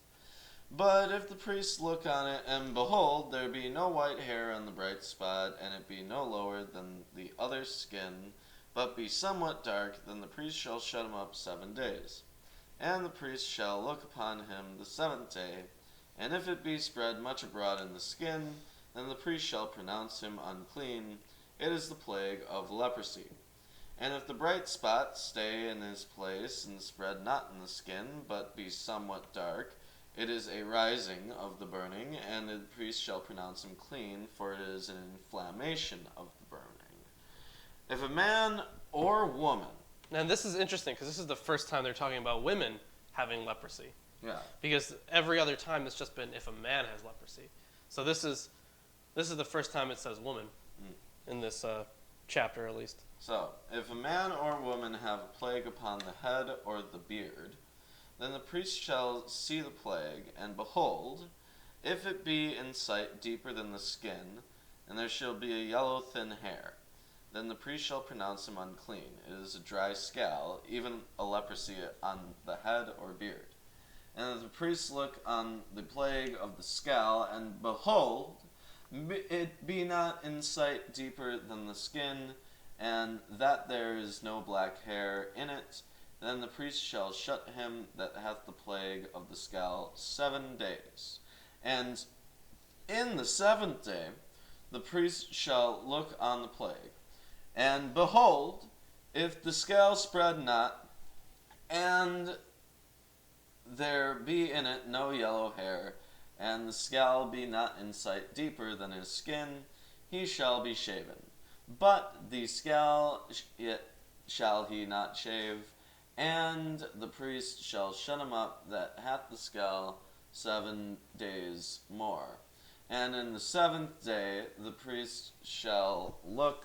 But if the priest look on it, and behold, there be no white hair on the bright spot, and it be no lower than the other skin, but be somewhat dark, then the priest shall shut him up 7 days. And the priest shall look upon him the 7th day, and if it be spread much abroad in the skin, then the priest shall pronounce him unclean. It is the plague of leprosy. And if the bright spot stay in his place and spread not in the skin, but be somewhat dark, it is a rising of the burning, and the priest shall pronounce him clean, for it is an inflammation of the burning. If a man or woman... And this is interesting, because this is the first time they're talking about women having leprosy. Yeah. Because every other time it's just been if a man has leprosy. So this is the first time it says woman in this chapter, at least. So, if a man or woman have a plague upon the head or the beard, then the priest shall see the plague, and behold, if it be in sight deeper than the skin, and there shall be a yellow thin hair, then the priest shall pronounce him unclean. It is a dry scale, even a leprosy on the head or beard. And if the priest look on the plague of the scale, and behold, it be not in sight deeper than the skin, and that there is no black hair in it, then the priest shall shut him that hath the plague of the scale 7 days. And in the 7th day the priest shall look on the plague, and behold, if the scale spread not, and there be in it no yellow hair, and the scale be not in sight deeper than his skin, he shall be shaven. But the scale shall he not shave, and the priest shall shut him up that hath the scale 7 days more. And in the 7th day the priest shall look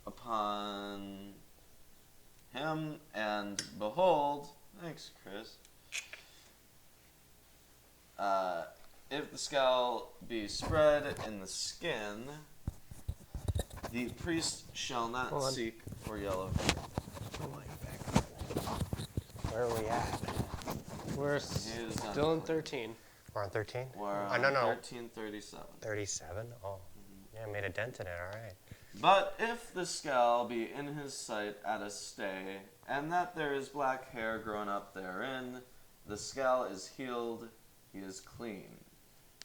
upon him, and behold, thanks, Chris. If the scale be spread in the skin, the priest shall not seek for yellow hair. Where are we at? We're still in 13. We're on 13? We're on 1337. 37? Oh. Yeah, I made a dent in it, all right. But if the scale be in his sight at a stay, and that there is black hair grown up therein, the scale is healed, he is clean.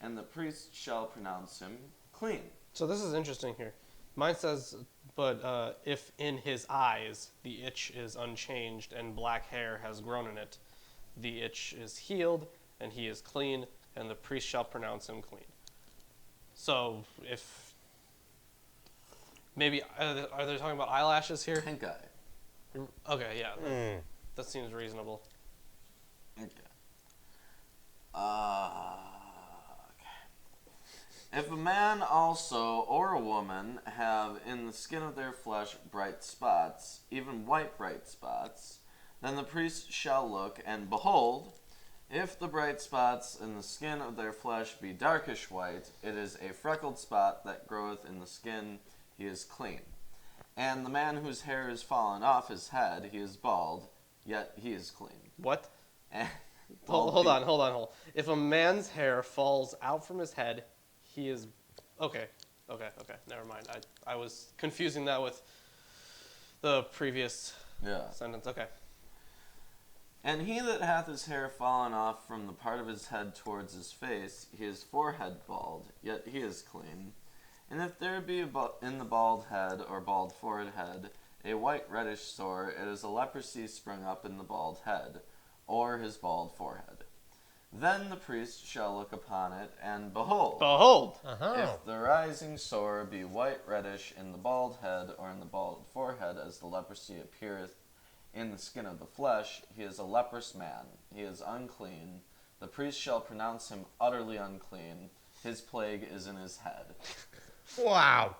And the priest shall pronounce him clean. So this is interesting here. Mine says, but if in his eyes the itch is unchanged and black hair has grown in it, the itch is healed and he is clean, and the priest shall pronounce him clean. So if maybe are they talking about eyelashes here? Pink eye. Okay, yeah, that seems reasonable. Okay. If a man also or a woman have in the skin of their flesh bright spots, even white bright spots, then the priest shall look, and behold, if the bright spots in the skin of their flesh be darkish white, it is a freckled spot that groweth in the skin, he is clean. And the man whose hair is fallen off his head, he is bald, yet he is clean. What? And Hold on. If a man's hair falls out from his head, he is... Okay. Never mind. I was confusing that with the previous sentence. Okay. And he that hath his hair fallen off from the part of his head towards his face, his forehead bald, yet he is clean. And if there be in the bald head or bald forehead a white reddish sore, it is a leprosy sprung up in the bald head, or his bald forehead. Then the priest shall look upon it, and behold, if the rising sore be white reddish in the bald head or in the bald forehead, as the leprosy appeareth in the skin of the flesh, he is a leprous man, he is unclean. The priest shall pronounce him utterly unclean. His plague is in his head. Wow.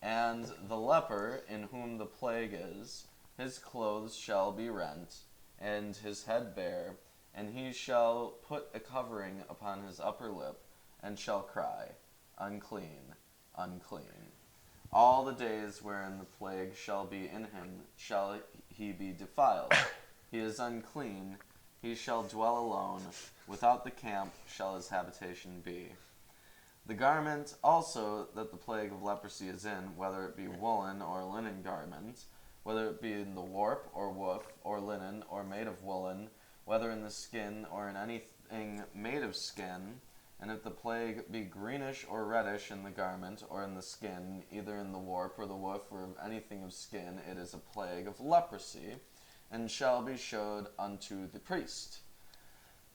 And the leper in whom the plague is, his clothes shall be rent, and his head bare, and he shall put a covering upon his upper lip, and shall cry, Unclean, unclean. All the days wherein the plague shall be in him shall he be defiled. He is unclean, he shall dwell alone, without the camp shall his habitation be. The garment also that the plague of leprosy is in, whether it be woolen or linen garment, whether it be in the warp or woof or linen or made of woolen, whether in the skin or in anything made of skin, And if the plague be greenish or reddish in the garment or in the skin, either in the warp or the woof or of anything of skin, it is a plague of leprosy, and shall be showed unto the priest.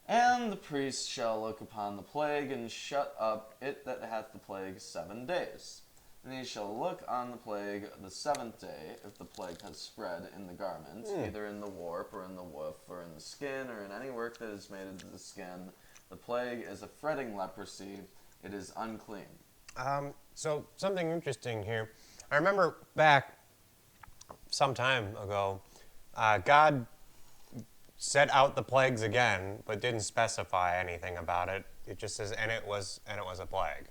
And the priest shall look upon the plague, and shut up it that hath the plague 7 days. And he shall look on the plague the 7th day, if the plague has spread in the garment, either in the warp or in the woof or in the skin or in any work that is made into the skin. The plague is a fretting leprosy. It is unclean. So something interesting here. I remember back some time ago, God set out the plagues again, but didn't specify anything about it. It just says, and it was a plague.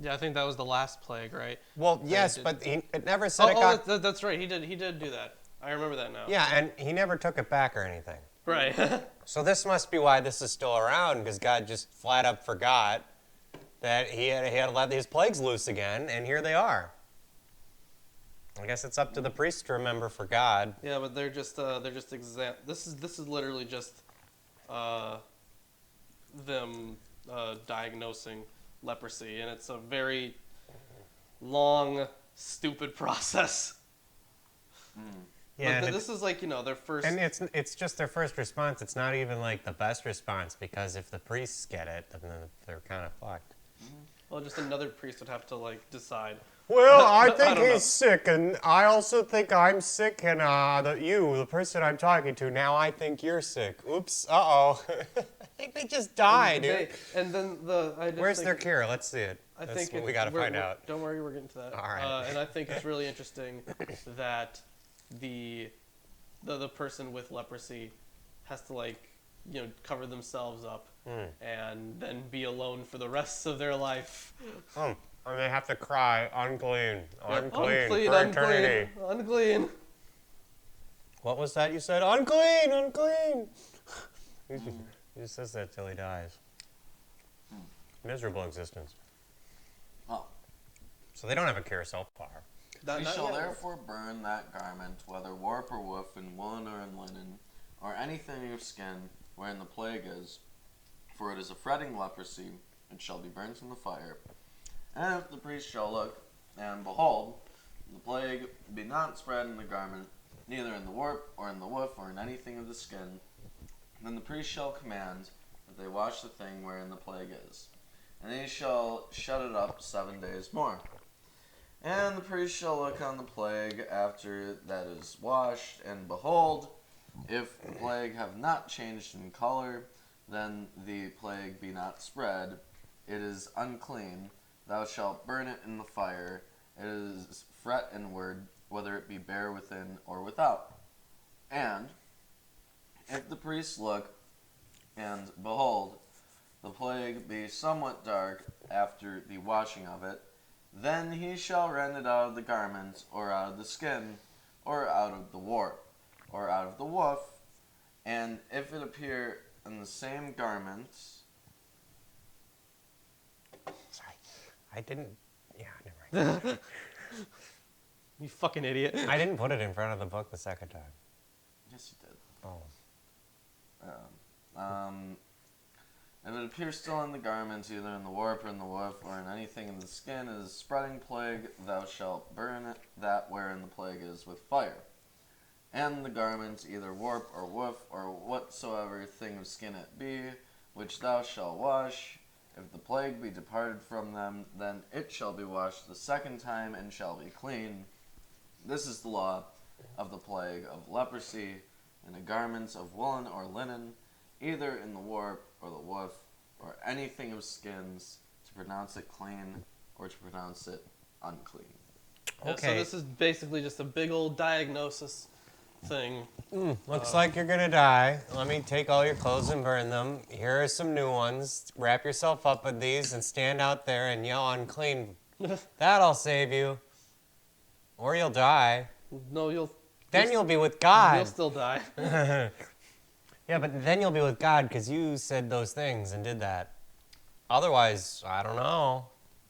Yeah, I think that was the last plague, right? Well, yes, but it never said it got... That's right. He did do that. I remember that now. Yeah, and he never took it back or anything. Right. So this must be why this is still around, because God just flat up forgot that he had let these plagues loose again, and here they are. I guess it's up to the priest to remember for God. Yeah, but they're just This is literally just them diagnosing leprosy, and it's a very long, stupid process. Yeah, but this is like, their first... And it's just their first response. It's not even like the best response, because if the priests get it, then they're kind of fucked. Well, just another priest would have to, like, decide. Well, I I think don't know. he's sick, and I also think I'm sick, and the person I'm talking to, now I think you're sick. Oops, uh-oh. I think they just died, dude. And then Where's their cure? Let's see it. I That's think what we got to find out. Don't worry, we're getting to that. All right. And I think it's really interesting that the person with leprosy has to, like, cover themselves up and then be alone for the rest of their life. And they have to cry, unclean, unclean, Unclean, for eternity. unclean. What was that you said? Unclean, unclean. He just says that till he dies. Miserable existence. Oh. So they don't have a cure so far. We shall therefore burn that garment, whether warp or woof, in woolen or in linen, or anything of skin, wherein the plague is, for it is a fretting leprosy, and shall be burnt in the fire. And if the priest shall look, and behold, the plague be not spread in the garment, neither in the warp, or in the woof, or in anything of the skin, then the priest shall command that they wash the thing wherein the plague is, and he shall shut it up 7 days more. And the priest shall look on the plague after that is washed, and behold, if the plague have not changed in color, then the plague be not spread, it is unclean, thou shalt burn it in the fire, it is fret inward, whether it be bare within or without. And if the priest look, and behold, the plague be somewhat dark after the washing of it, then he shall rend it out of the garment, or out of the skin, or out of the warp, or out of the woof, and if it appear in the same garment... Sorry, I didn't... Yeah, never mind. You fucking idiot. I didn't put it in front of the book the second time. Yes, you did. Oh. If it appears still in the garment, either in the warp or in the woof, or in anything in the skin, it is a spreading plague, thou shalt burn it, that wherein the plague is, with fire. And the garment, either warp or woof, or whatsoever thing of skin it be, which thou shalt wash, if the plague be departed from them, then it shall be washed the second time, and shall be clean. This is the law of the plague of leprosy, in the garments of woolen or linen, either in the warp or the woof, or anything of skins, to pronounce it clean, or to pronounce it unclean. Yeah, so this is basically just a big old diagnosis thing. Looks like you're gonna die. Let me take all your clothes and burn them. Here are some new ones. Wrap yourself up with these and stand out there and yell unclean. That'll save you. Or you'll die. No, you'll be with God. You'll still die. Yeah, but then you'll be with God because you said those things and did that. Otherwise, I don't know.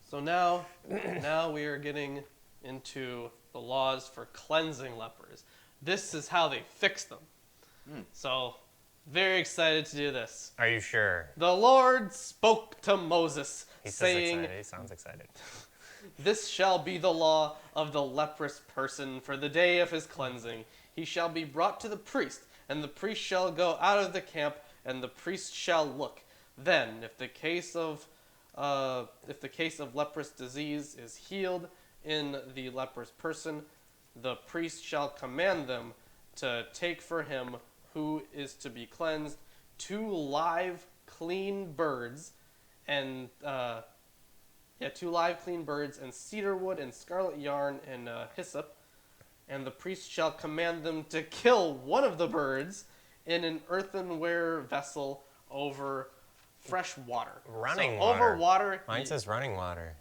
So now we are getting into the laws for cleansing lepers. This is how they fix them. So Very excited to do this. Are you sure? The Lord spoke to Moses, saying, He sounds excited. "This shall be the law of the leprous person for the day of his cleansing. He shall be brought to the priest, and the priest shall go out of the camp, and the priest shall look. Then, if the case of leprous disease is healed in the leprous person, the priest shall command them to take for him who is to be cleansed 2 live clean birds and 2 live clean birds and cedar wood and scarlet yarn and hyssop, and the priest shall command them to kill one of the birds in an earthenware vessel over fresh water. Running so water. Over water. Mine says running water.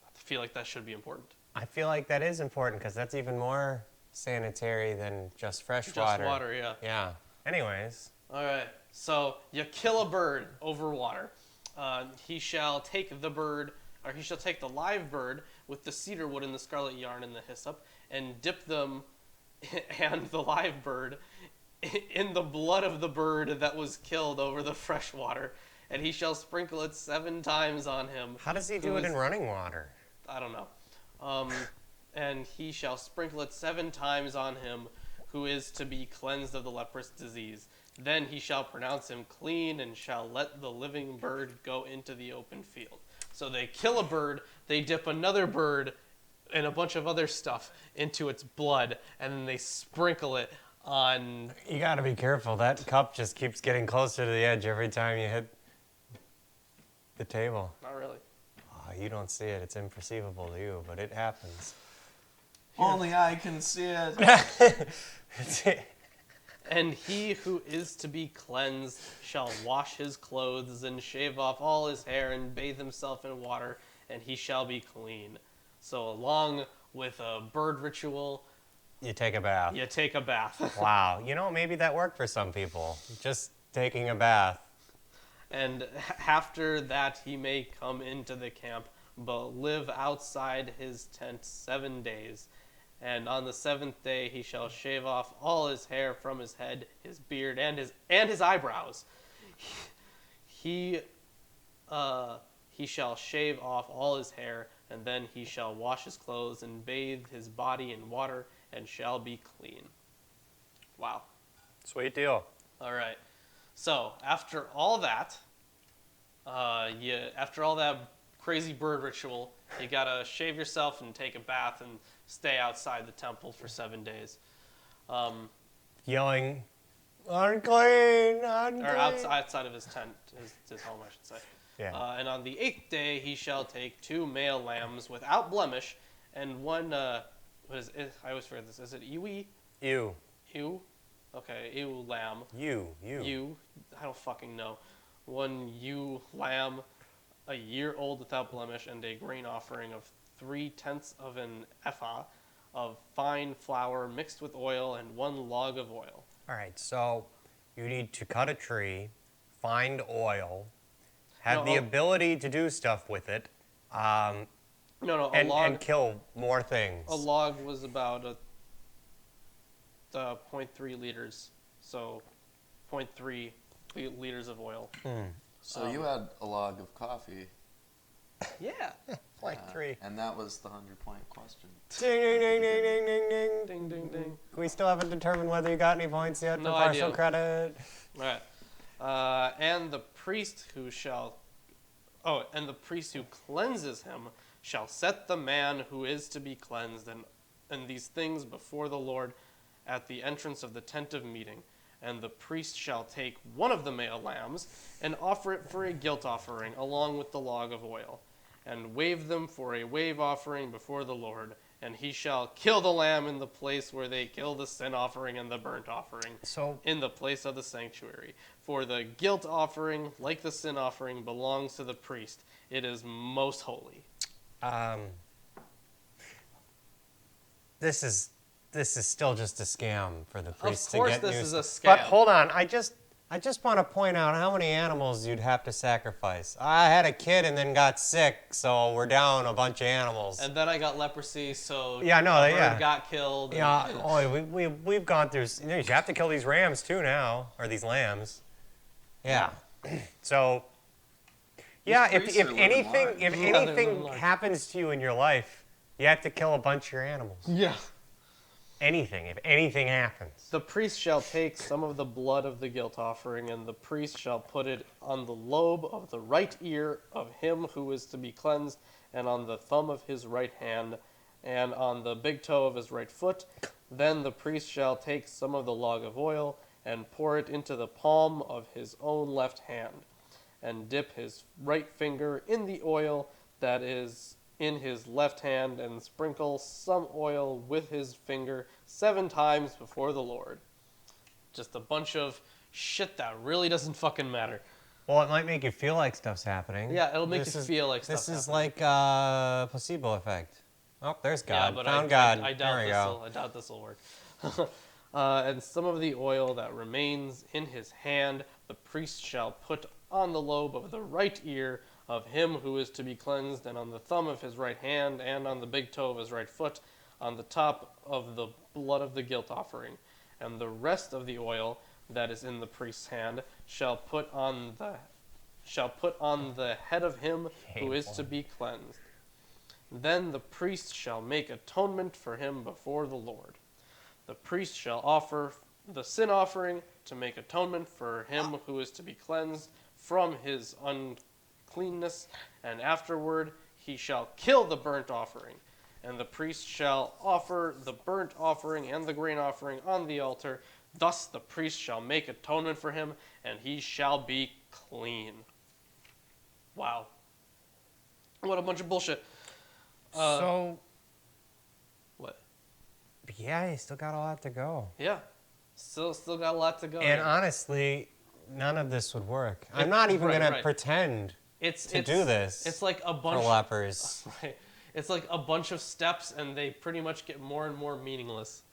I feel like that should be important. I feel like that is important because that's even more sanitary than just fresh water. Just water, yeah. Yeah. Anyways. All right. So you kill a bird over water. He shall take the bird, or he shall take the live bird with the cedar wood and the scarlet yarn and the hyssop, and dip them and the live bird in the blood of the bird that was killed over the fresh water, and he shall sprinkle it 7 times on him. How does he do it in running water? I don't know. And he shall sprinkle it 7 times on him who is to be cleansed of the leprous disease. Then he shall pronounce him clean and shall let the living bird go into the open field. So they kill a bird, they dip another bird and a bunch of other stuff into its blood, and then they sprinkle it on... You gotta be careful. That cup just keeps getting closer to the edge every time you hit the table. Not really. Oh, you don't see it. It's imperceivable to you, but it happens. Only I can see it. And he who is to be cleansed shall wash his clothes and shave off all his hair and bathe himself in water, and he shall be clean. So along with a bird ritual, You take a bath. you take a bath. Wow. You know, maybe that worked for some people. Just taking a bath. And after that he may come into the camp, but live outside his tent 7 days. And on the 7th day he shall shave off all his hair from his head, his beard, and his eyebrows. He shall shave off all his hair, and then he shall wash his clothes and bathe his body in water, and shall be clean. Wow. Sweet deal. All right. So after all that, after all that crazy bird ritual, you gotta shave yourself and take a bath and stay outside the temple for 7 days. Yelling, unclean, unclean. Or outside of his tent, his home, I should say. Yeah. And on the 8th day he shall take 2 male lambs without blemish, and one, what is it? I always forget this. Is it ewe? You. Ewe? Okay, ewe lamb. You. Ewe? I don't fucking know. 1 ewe lamb, a year old without blemish, and a grain offering of 3/10 of an ephah of fine flour mixed with oil, and 1 log of oil. All right, so you need to cut a tree, find oil, have the ability to do stuff with it, No, a and log. kill more things. A log was about 0.3 liters, so 0.3 liters of oil. So you had a log of coffee. Yeah. Like 3. And that was the 100-point question. Ding, ding, ding, ding, ding, ding, ding. Ding, ding, ding. We still haven't determined whether you got any points yet No for partial idea. credit. All right. And the priest who cleanses him shall set the man who is to be cleansed and these things before the Lord at the entrance of the tent of meeting. And the priest shall take 1 of the male lambs and offer it for a guilt offering along with the log of oil, and wave them for a wave offering before the Lord. And he shall kill the lamb in the place where they kill the sin offering and the burnt offering, So, in the place of the sanctuary. For the guilt offering, like the sin offering, belongs to the priest. It is most holy. this is still just a scam for the priest to course get this news. is a scam. But hold on, I just want to point out how many animals you'd have to sacrifice. I had a kid and then got sick, so we're down a bunch of animals. And then I got leprosy, so Yeah, no, a bird yeah. got killed. Yeah, we've gone through. You have to kill these rams too now, or these lambs. Yeah. So, yeah, if priests are living anything large. if Yeah, they're living anything large. happens to you in your life, you have to kill a bunch of your animals. Yeah. Anything, if anything happens. The priest shall take some of the blood of the guilt offering, and the priest shall put it on the lobe of the right ear of him who is to be cleansed, and on the thumb of his right hand, and on the big toe of his right foot. Then the priest shall take some of the log of oil, and pour it into the palm of his own left hand, and dip his right finger in the oil that is in his left hand, and sprinkle some oil with his finger 7 times before the Lord. Just a bunch of shit that really doesn't fucking matter. Well, it might make you feel like stuff's happening. Yeah, it'll make you feel like This stuff's is happening. like a placebo effect. Oh, there's God. Yeah, but Found God. I there we go. doubt this will work. And some of the oil that remains in his hand, the priest shall put on the lobe of the right ear of him who is to be cleansed, and on the thumb of his right hand, and on the big toe of his right foot, on the top of the blood of the guilt offering. And the rest of the oil that is in the priest's hand shall put on the head of him who is to be cleansed. Then the priest shall make atonement for him before the Lord. The priest shall offer the sin offering to make atonement for him who is to be cleansed from his uncleanness, and afterward he shall kill the burnt offering. And the priest shall offer the burnt offering and the grain offering on the altar. Thus the priest shall make atonement for him, and he shall be clean. Wow. What a bunch of bullshit. So, What? yeah, you still got a lot to go. Yeah. Still got a lot to go. And honestly, none of this would work. I'm not even right, going to right. pretend to do this It's like a for bunch. lepers. Right. It's like a bunch of steps, and they pretty much get more and more meaningless.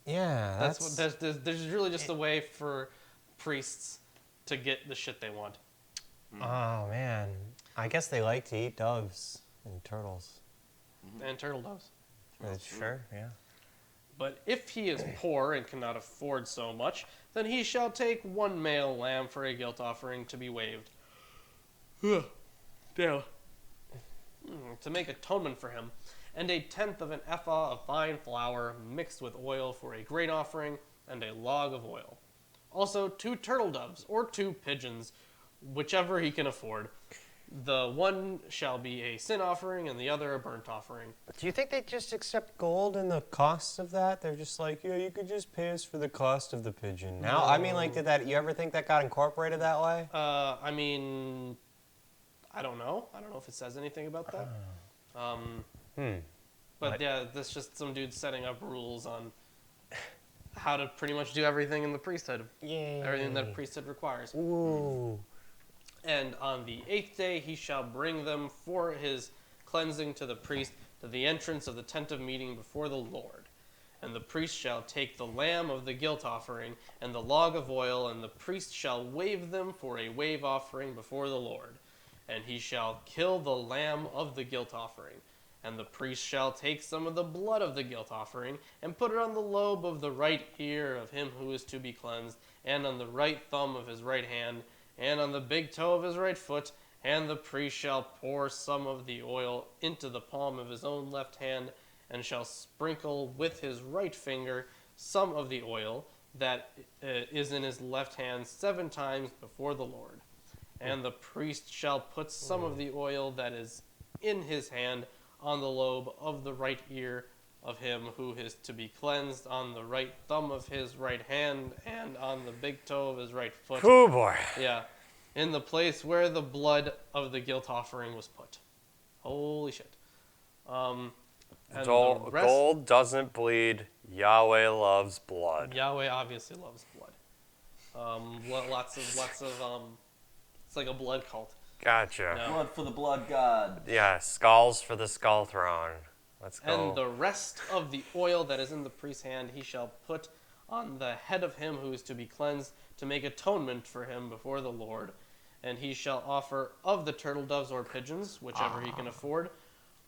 Yeah, That's what. There's really just a way for priests to get the shit they want. Oh, man. I guess they like to eat doves and turtles. And turtle doves. Sure, yeah. But if he is poor and cannot afford so much, then he shall take 1 male lamb for a guilt offering to be waived. Damn. To make atonement for him, and 1/10 of an ephah of fine flour mixed with oil for a grain offering, and a log of oil. Also 2 turtle doves or 2 pigeons, whichever he can afford. The one shall be a sin offering, and the other a burnt offering. Do you think they just accept gold and the cost of that? They're just like, yeah, you could just pay us for the cost of the pigeon. Now, I mean, like, you ever think that got incorporated that way? I mean, I don't know. I don't know if it says anything about that. But What? yeah, that's just some dude setting up rules on how to pretty much do everything in the priesthood. Yay. Everything that a priesthood requires. Ooh. And on the 8th day he shall bring them for his cleansing to the priest to the entrance of the tent of meeting before the Lord. And the priest shall take the lamb of the guilt offering and the log of oil, and the priest shall wave them for a wave offering before the Lord. And he shall kill the lamb of the guilt offering. And the priest shall take some of the blood of the guilt offering, and put it on the lobe of the right ear of him who is to be cleansed, and on the right thumb of his right hand, and on the big toe of his right foot. And the priest shall pour some of the oil into the palm of his own left hand, and shall sprinkle with his right finger some of the oil that is in his left hand 7 times before the Lord. And the priest shall put some of the oil that is in his hand on the lobe of the right ear of him who is to be cleansed, on the right thumb of his right hand, and on the big toe of his right foot. Oh, boy. Yeah, in the place where the blood of the guilt offering was put. Holy shit. And the rest- Gold doesn't bleed. Yahweh loves blood. Yahweh obviously loves blood. Lots of it's like a blood cult. Gotcha. No. Blood for the blood god. Yeah, skulls for the skull throne. Let's go. And the rest of the oil that is in the priest's hand he shall put on the head of him who is to be cleansed, to make atonement for him before the Lord. And he shall offer of the turtle doves or pigeons, whichever he can afford,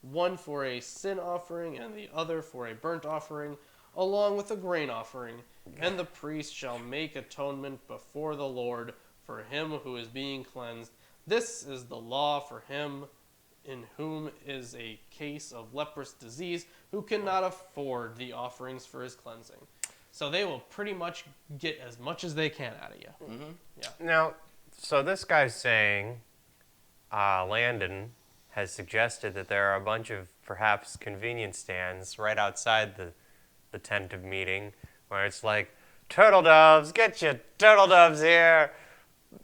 one for a sin offering and the other for a burnt offering, along with a grain offering. And the priest shall make atonement before the Lord for him who is being cleansed. This is the law for him in whom is a case of leprous disease, who cannot afford the offerings for his cleansing. So they will pretty much get as much as they can out of you. Mm-hmm. Yeah. Now, so this guy's saying, Landon has suggested that there are a bunch of perhaps convenience stands right outside the tent of meeting where it's like, turtle doves, get your turtle doves here.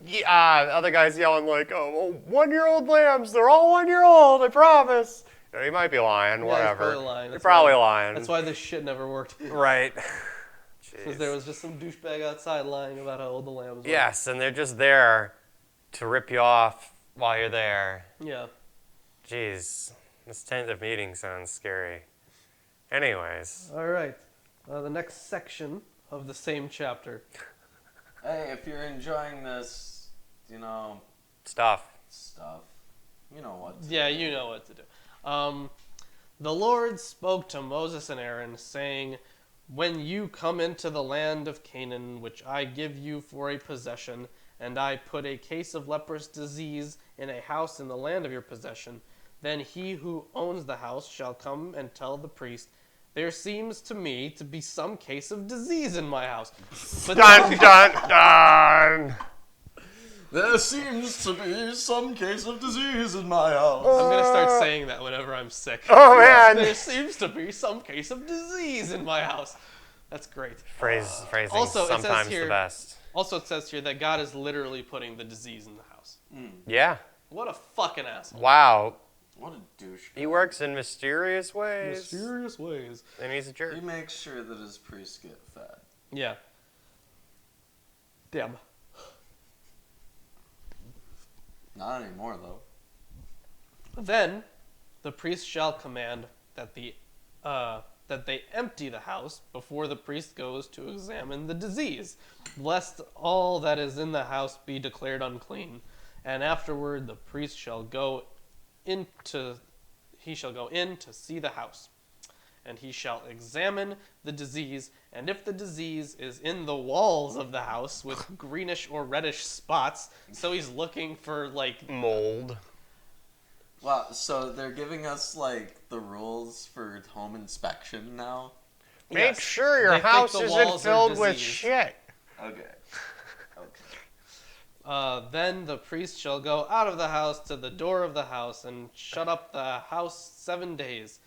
Yeah, other guys yelling like, oh, 1-year-old lambs, they're all 1-year-old, I promise. You know, he might be lying, whatever. He's probably lying. He's probably lying. That's why this shit never worked. Right. Because there was just some douchebag outside lying about how old the lambs were. Yes, and they're just there to rip you off while you're there. Yeah. Jeez, this tent of meeting sounds scary. Anyways. All right. The next section of the same chapter. Hey, if you're enjoying this, Stuff. you know what to Yeah, do. you know what to do. The Lord spoke to Moses and Aaron, saying, when you come into the land of Canaan, which I give you for a possession, and I put a case of leprous disease in a house in the land of your possession, then he who owns the house shall come and tell the priest, there seems to me to be some case of disease in my house. But Dun, dun, dun! There seems to be some case of diseese in my house. I'm going to start saying that whenever I'm sick. Oh, man! There seems to be some case of disease in my house. That's great. Phrasing Also, it says sometimes here- the best. Also, it says here that God is literally putting the disease in the house. Yeah. What a fucking asshole. Wow. What a douche. He works in mysterious ways. Mysterious ways. And he's a jerk. He makes sure that his priests get fed. Yeah. Damn. Not anymore, though. Then the priest shall command that they empty the house before the priest goes to examine the disease, lest all that is in the house be declared unclean. And afterward the priest shall go in to see the house. And he shall examine the disease, and if the disease is in the walls of the house with greenish or reddish spots, so he's looking for like Mold. Wow, so they're giving us, the rules for home inspection now? Make Yes. sure your They think house the isn't walls are filled with diseased. shit. Okay. Then the priest shall go out of the house to the door of the house and shut up the house 7 days.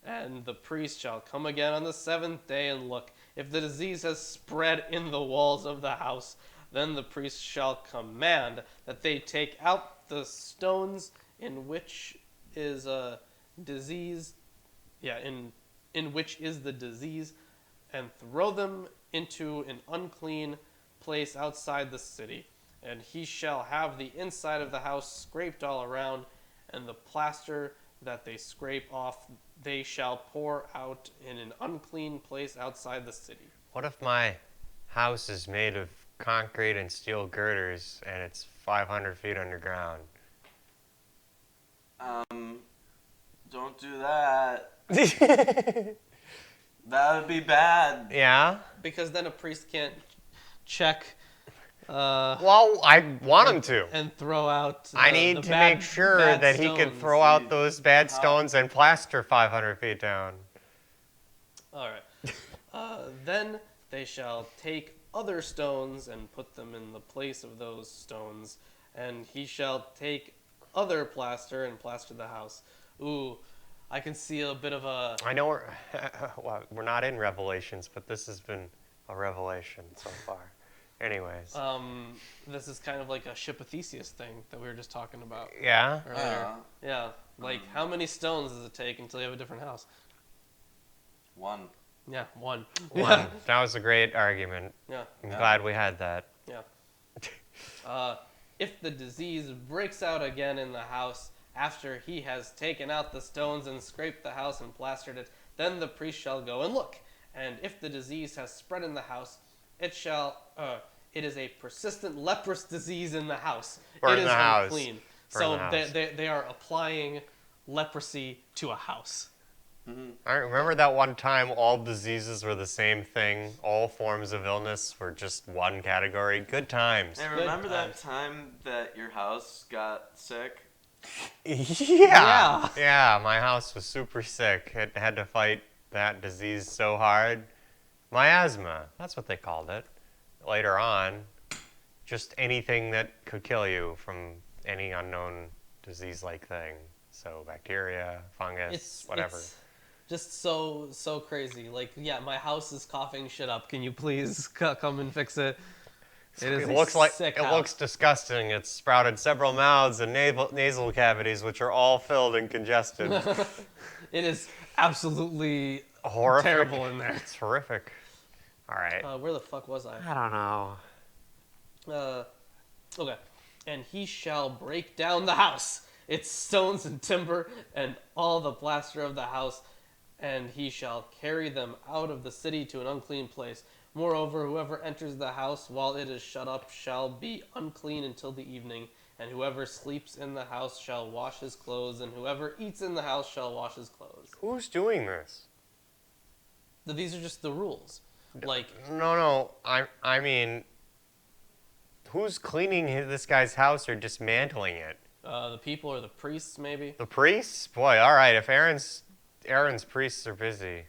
And the priest shall come again on the 7th day and look. If the disease has spread in the walls of the house, then the priest shall command that they take out the stones in which is a disease, in which is the disease, and throw them into an unclean place outside the city. And he shall have the inside of the house scraped all around, and the plaster that they scrape off they shall pour out in an unclean place outside the city. What if my house is made of concrete and steel girders and it's 500 feet underground? Don't do that. That would be bad. Yeah? Because then a priest can't check Well, I want him to. and throw out I the need to bad- make sure bad that he can stones. throw out those bad stones and plaster 500 feet down. All right. Then they shall take other stones and put them in the place of those stones, and he shall take other plaster and plaster the house. Ooh, I can see a bit of a... I know we're not in Revelations, but this has been a revelation so far. Anyways. This is kind of like a ship of Theseus thing that we were just talking about Yeah? earlier. Yeah, like how many stones does it take until you have a different house? One. Yeah, one. One. That was a great argument. Yeah. I'm glad we had that. Yeah. If the disease breaks out again in the house after he has taken out the stones and scraped the house and plastered it, then the priest shall go and look. And if the disease has spread in the house, it is a persistent leprous disease in the house. Burn it is the house. unclean. Burn So the house. they are applying leprosy to a house. I remember that one time all diseases were the same thing. All forms of illness were just one category. Good times. Hey, Good remember that times. time that your house got sick? Yeah. Yeah, my house was super sick. It had to fight that disease so hard. Miasma, that's what they called it. Later on, just anything that could kill you from any unknown disease-like thing. So bacteria, fungus, whatever. It's just so crazy. Like, yeah, my house is coughing shit up. Can you please come and fix it? It is It looks like sick it house. looks disgusting. It's sprouted several mouths and nasal cavities, which are all filled and congested. It is absolutely Horrific. terrible in there. It's horrific. All right. Where the fuck was I? I don't know. Okay. And he shall break down the house, its stones and timber, and all the plaster of the house, and he shall carry them out of the city to an unclean place. Moreover, whoever enters the house while it is shut up shall be unclean until the evening, and whoever sleeps in the house shall wash his clothes, and whoever eats in the house shall wash his clothes. Who's doing this? These are just the rules. Like, No. I mean, who's cleaning this guy's house or dismantling it? the people or the priests, maybe? The priests? Boy, all right. If Aaron's priests are busy,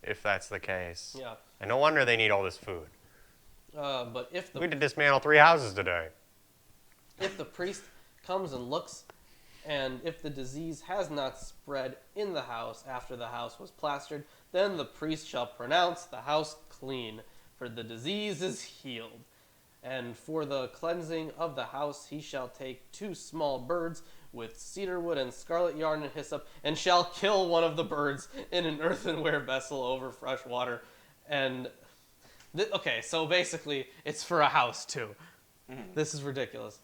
if that's the case. Yeah. And no wonder they need all this food. But if We the had to dismantle 3 houses today. If the priest comes and looks, and if the disease has not spread in the house after the house was plastered, then the priest shall pronounce the house clean, for the disease is healed. And for the cleansing of the house he shall take 2 small birds with cedar wood and scarlet yarn and hyssop, and shall kill one of the birds in an earthenware vessel over fresh water. And okay, so basically it's for a house too. This is ridiculous.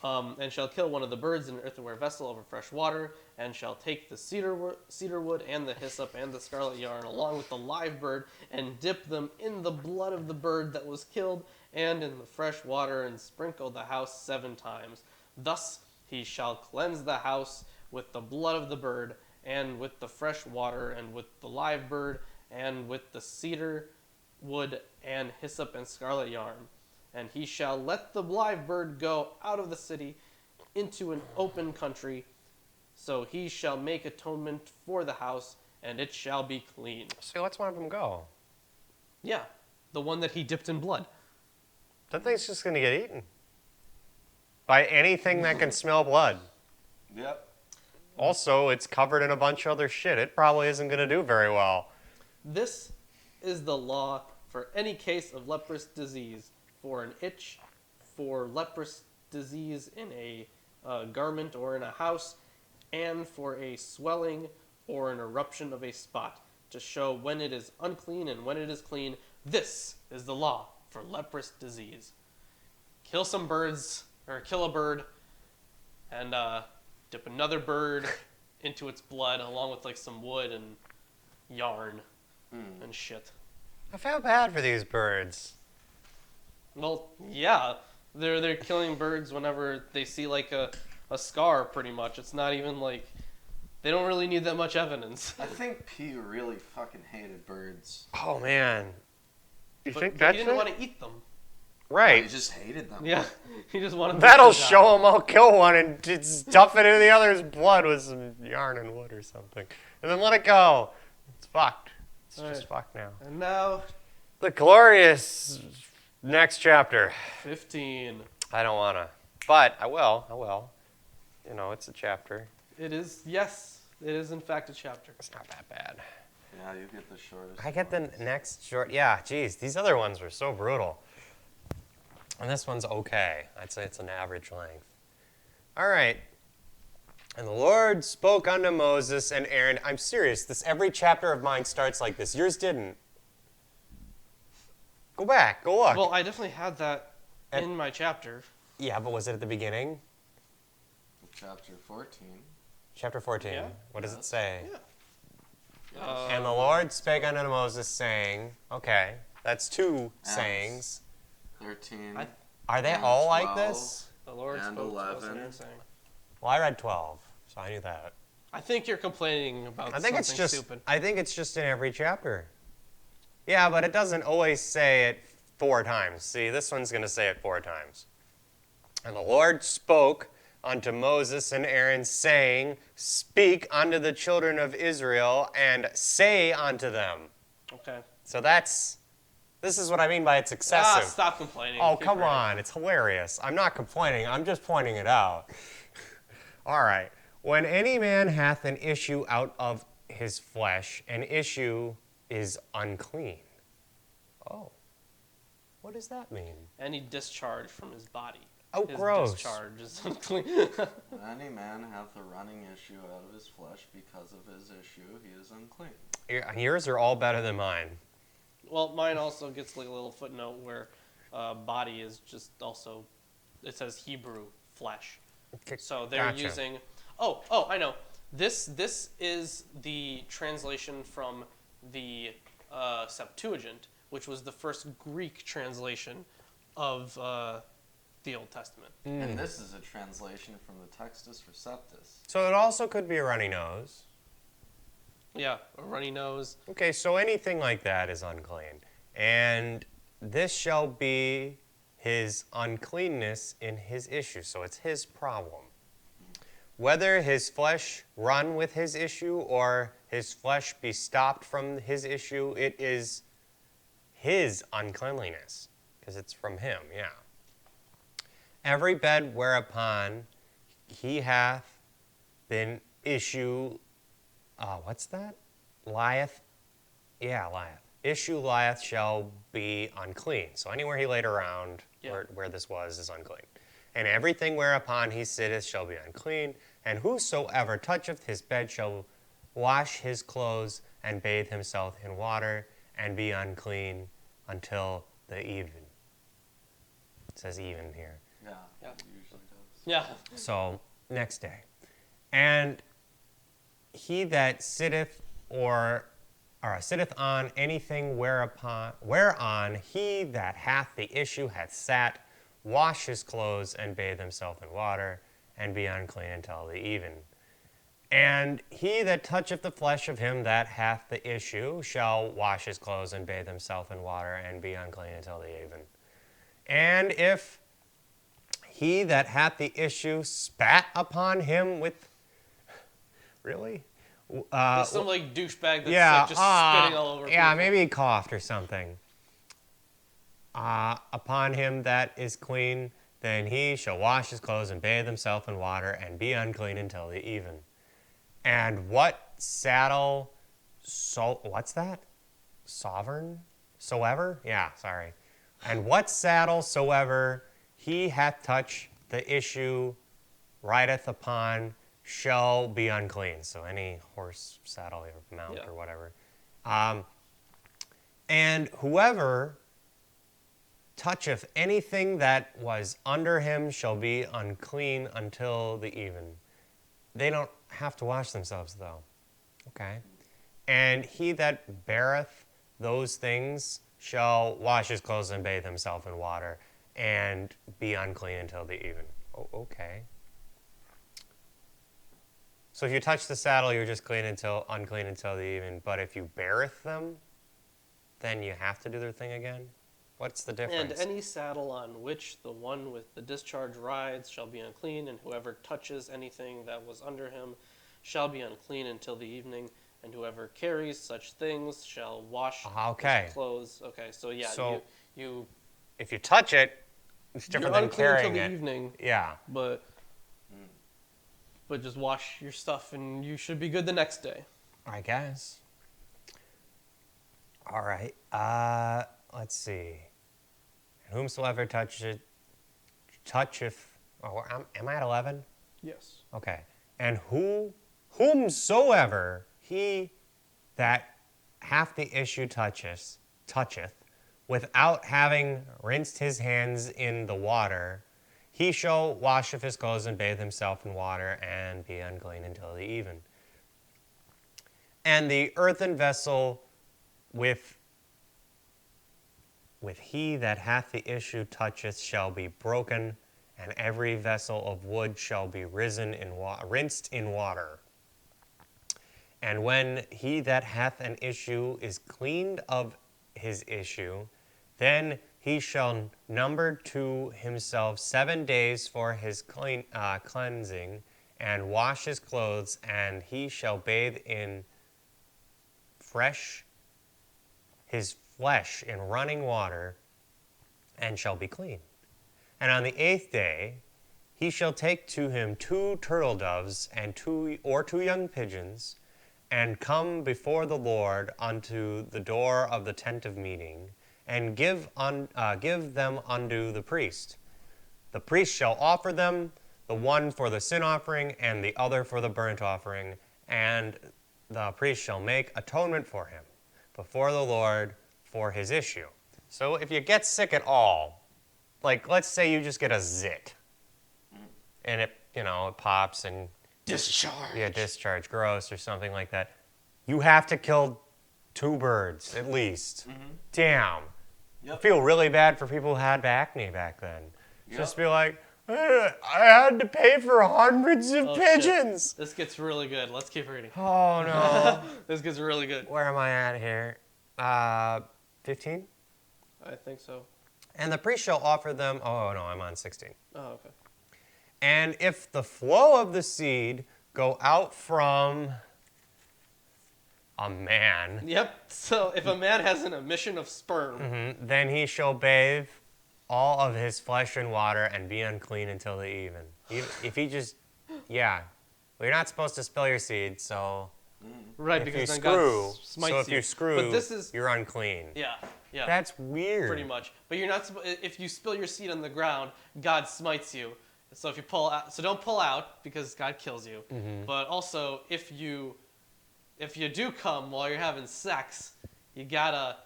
And shall kill one of the birds in an earthenware vessel over fresh water, and shall take the cedar wood and the hyssop and the scarlet yarn along with the live bird, and dip them in the blood of the bird that was killed, and in the fresh water, and sprinkle the house 7 times. Thus he shall cleanse the house with the blood of the bird, and with the fresh water, and with the live bird, and with the cedar wood and hyssop and scarlet yarn. And he shall let the live bird go out of the city into an open country. So he shall make atonement for the house, and it shall be clean. So let's one of them go. Yeah, the one that he dipped in blood. That thing's just going to get eaten. By anything that can smell blood. Yep. Also, it's covered in a bunch of other shit. It probably isn't going to do very well. This is the law for any case of leprous disease, for an itch, for leprous disease in a garment or in a house, and for a swelling or an eruption of a spot, to show when it is unclean and when it is clean. This is the law for leprous disease. Kill some birds, or kill a bird, and dip another bird into its blood, along with like some wood and yarn and shit. I feel bad for these birds. Well, yeah, they're killing birds whenever they see like a scar. Pretty much, it's not even like they don't really need that much evidence. I think P really fucking hated birds. Oh, man. You But think he that's didn't it? want to eat them. He Right. just hated them. Yeah, he just wanted. them That'll to die. show him I'll kill one and just stuff it into the other's blood with some yarn and wood or something. And then let it go. It's fucked. It's All just right. fucked now. And now, The glorious next chapter. 15. I don't want to. But I will. You know, it's a chapter. It is, yes, it is in fact a chapter. It's not that bad. Yeah, you get the shortest. I get the next short. Yeah, geez, these other ones were so brutal. And this one's okay. I'd say it's an average length. All right. And the Lord spoke unto Moses and Aaron. I'm serious. Every chapter of mine starts like this. Yours didn't. Go back. Go look. Well, I definitely had that in my chapter. Yeah, but was it at the beginning? Chapter 14. Chapter 14. Yeah. What does it say? Yeah. And the Lord spake unto Moses, saying, okay, that's two And sayings. 13. Are they and all like 12. this? The Lord And spoke to us 11. and saying. Well, I read 12, so I knew that. I think you're complaining about I think something stupid. I think it's just in every chapter. Yeah, but it doesn't always say it 4 times. See, this one's going to say it 4 times. And the Lord spoke unto Moses and Aaron, saying, speak unto the children of Israel, and say unto them. Okay. So this is what I mean by it's excessive. Stop complaining. Oh, Keep come reading. on. It's hilarious. I'm not complaining. I'm just pointing it out. All right. When any man hath an issue out of his flesh, an issue is unclean. Oh. What does that mean? Any discharge from his body. Oh, his gross. discharge is unclean. Any man hath a running issue out of his flesh because of his issue, he is unclean. Yours are all better than mine. Well, mine also gets like a little footnote where body is just also, it says Hebrew flesh. So they're Gotcha. using, oh, I know. This is the translation from the Septuagint, which was the first Greek translation of the Old Testament. And this is a translation from the Textus Receptus. So it also could be a runny nose. Yeah, a runny nose. Okay, so anything like that is unclean. And this shall be his uncleanness in his issue. So it's his problem. Whether his flesh run with his issue or his flesh be stopped from his issue, it is his uncleanliness. Because it's from him, yeah. Every bed whereupon he hath been issue, what's that? Lieth? Yeah, lieth. Issue lieth shall be unclean. So anywhere he laid around where this was is unclean. And everything whereupon he sitteth shall be unclean. And whosoever toucheth his bed shall wash his clothes and bathe himself in water and be unclean until the even. It says even here. Yeah, it usually does. Yeah. So, next day. And he that sitteth or sitteth on anything whereon he that hath the issue hath sat, wash his clothes and bathe himself in water, and be unclean until the even. And he that toucheth the flesh of him that hath the issue shall wash his clothes and bathe himself in water, and be unclean until the even. And if he that hath the issue spat upon him with... Really? There's some like douchebag that's like just spitting all over yeah, people. maybe he coughed or something. Upon him that is clean, then he shall wash his clothes and bathe himself in water, and be unclean until the even. And what saddle, what's that? Sovereign? Soever? Yeah, sorry. And what saddle soever he hath touched the issue rideth upon shall be unclean. So any horse, saddle, or mount, or whatever. And whoever toucheth anything that was under him shall be unclean until the even. They don't have to wash themselves, though. Okay? And he that beareth those things shall wash his clothes and bathe himself in water, and be unclean until the even. Oh, okay. So if you touch the saddle, you're just unclean until the even. But if you beareth them, then you have to do their thing again? What's the difference? And any saddle on which the one with the discharge rides shall be unclean, and whoever touches anything that was under him shall be unclean until the evening, and whoever carries such things shall wash his clothes. Okay, so yeah, So you if you touch it, it's different than carrying until it. the evening. Yeah. But just wash your stuff, and you should be good the next day. I guess. All right. Let's see. Whomsoever toucheth. Oh, am I at 11? Yes. Okay. And whomsoever he that hath the issue toucheth, without having rinsed his hands in the water, he shall wash of his clothes and bathe himself in water, and be unclean until the even. And the earthen vessel with he that hath the issue toucheth shall be broken, and every vessel of wood shall be rinsed in water. And when he that hath an issue is cleaned of his issue, then he shall number to himself 7 days for his cleansing, and wash his clothes, and he shall bathe in his flesh in running water, and shall be clean. And on the 8th day he shall take to him 2 turtle doves and 2 young pigeons, and come before the Lord unto the door of the tent of meeting, and give them unto the priest. The priest shall offer them, the one for the sin offering, and the other for the burnt offering, and the priest shall make atonement for him before the Lord for his issue. So if you get sick at all, like let's say you just get a zit, and it pops and Discharge. Yeah, discharge, gross, or something like that. You have to kill 2 birds at least. Damn. Yep. I feel really bad for people who had acne back then. Yep. Just be like, I had to pay for hundreds of Oh, pigeons. shit. This gets really good. Let's keep reading. Oh no. This gets really good. Where am I at here? 15? I think so. And the priest shall offer them. Oh no, I'm on 16. Oh, okay. And if the flow of the seed go out from a man, Yep. So if a man has an emission of sperm, then he shall bathe all of his flesh in water and be unclean until the even. If he just, yeah. Well, you're not supposed to spill your seed, so right? if you Because then screw, God smites so if you screw, but this is you're unclean. yeah. That's weird. Pretty much. But you're not if you spill your seed on the ground, God smites you. So if you pull out, so don't pull out because God kills you. But also if you do come while you're having sex, you gotta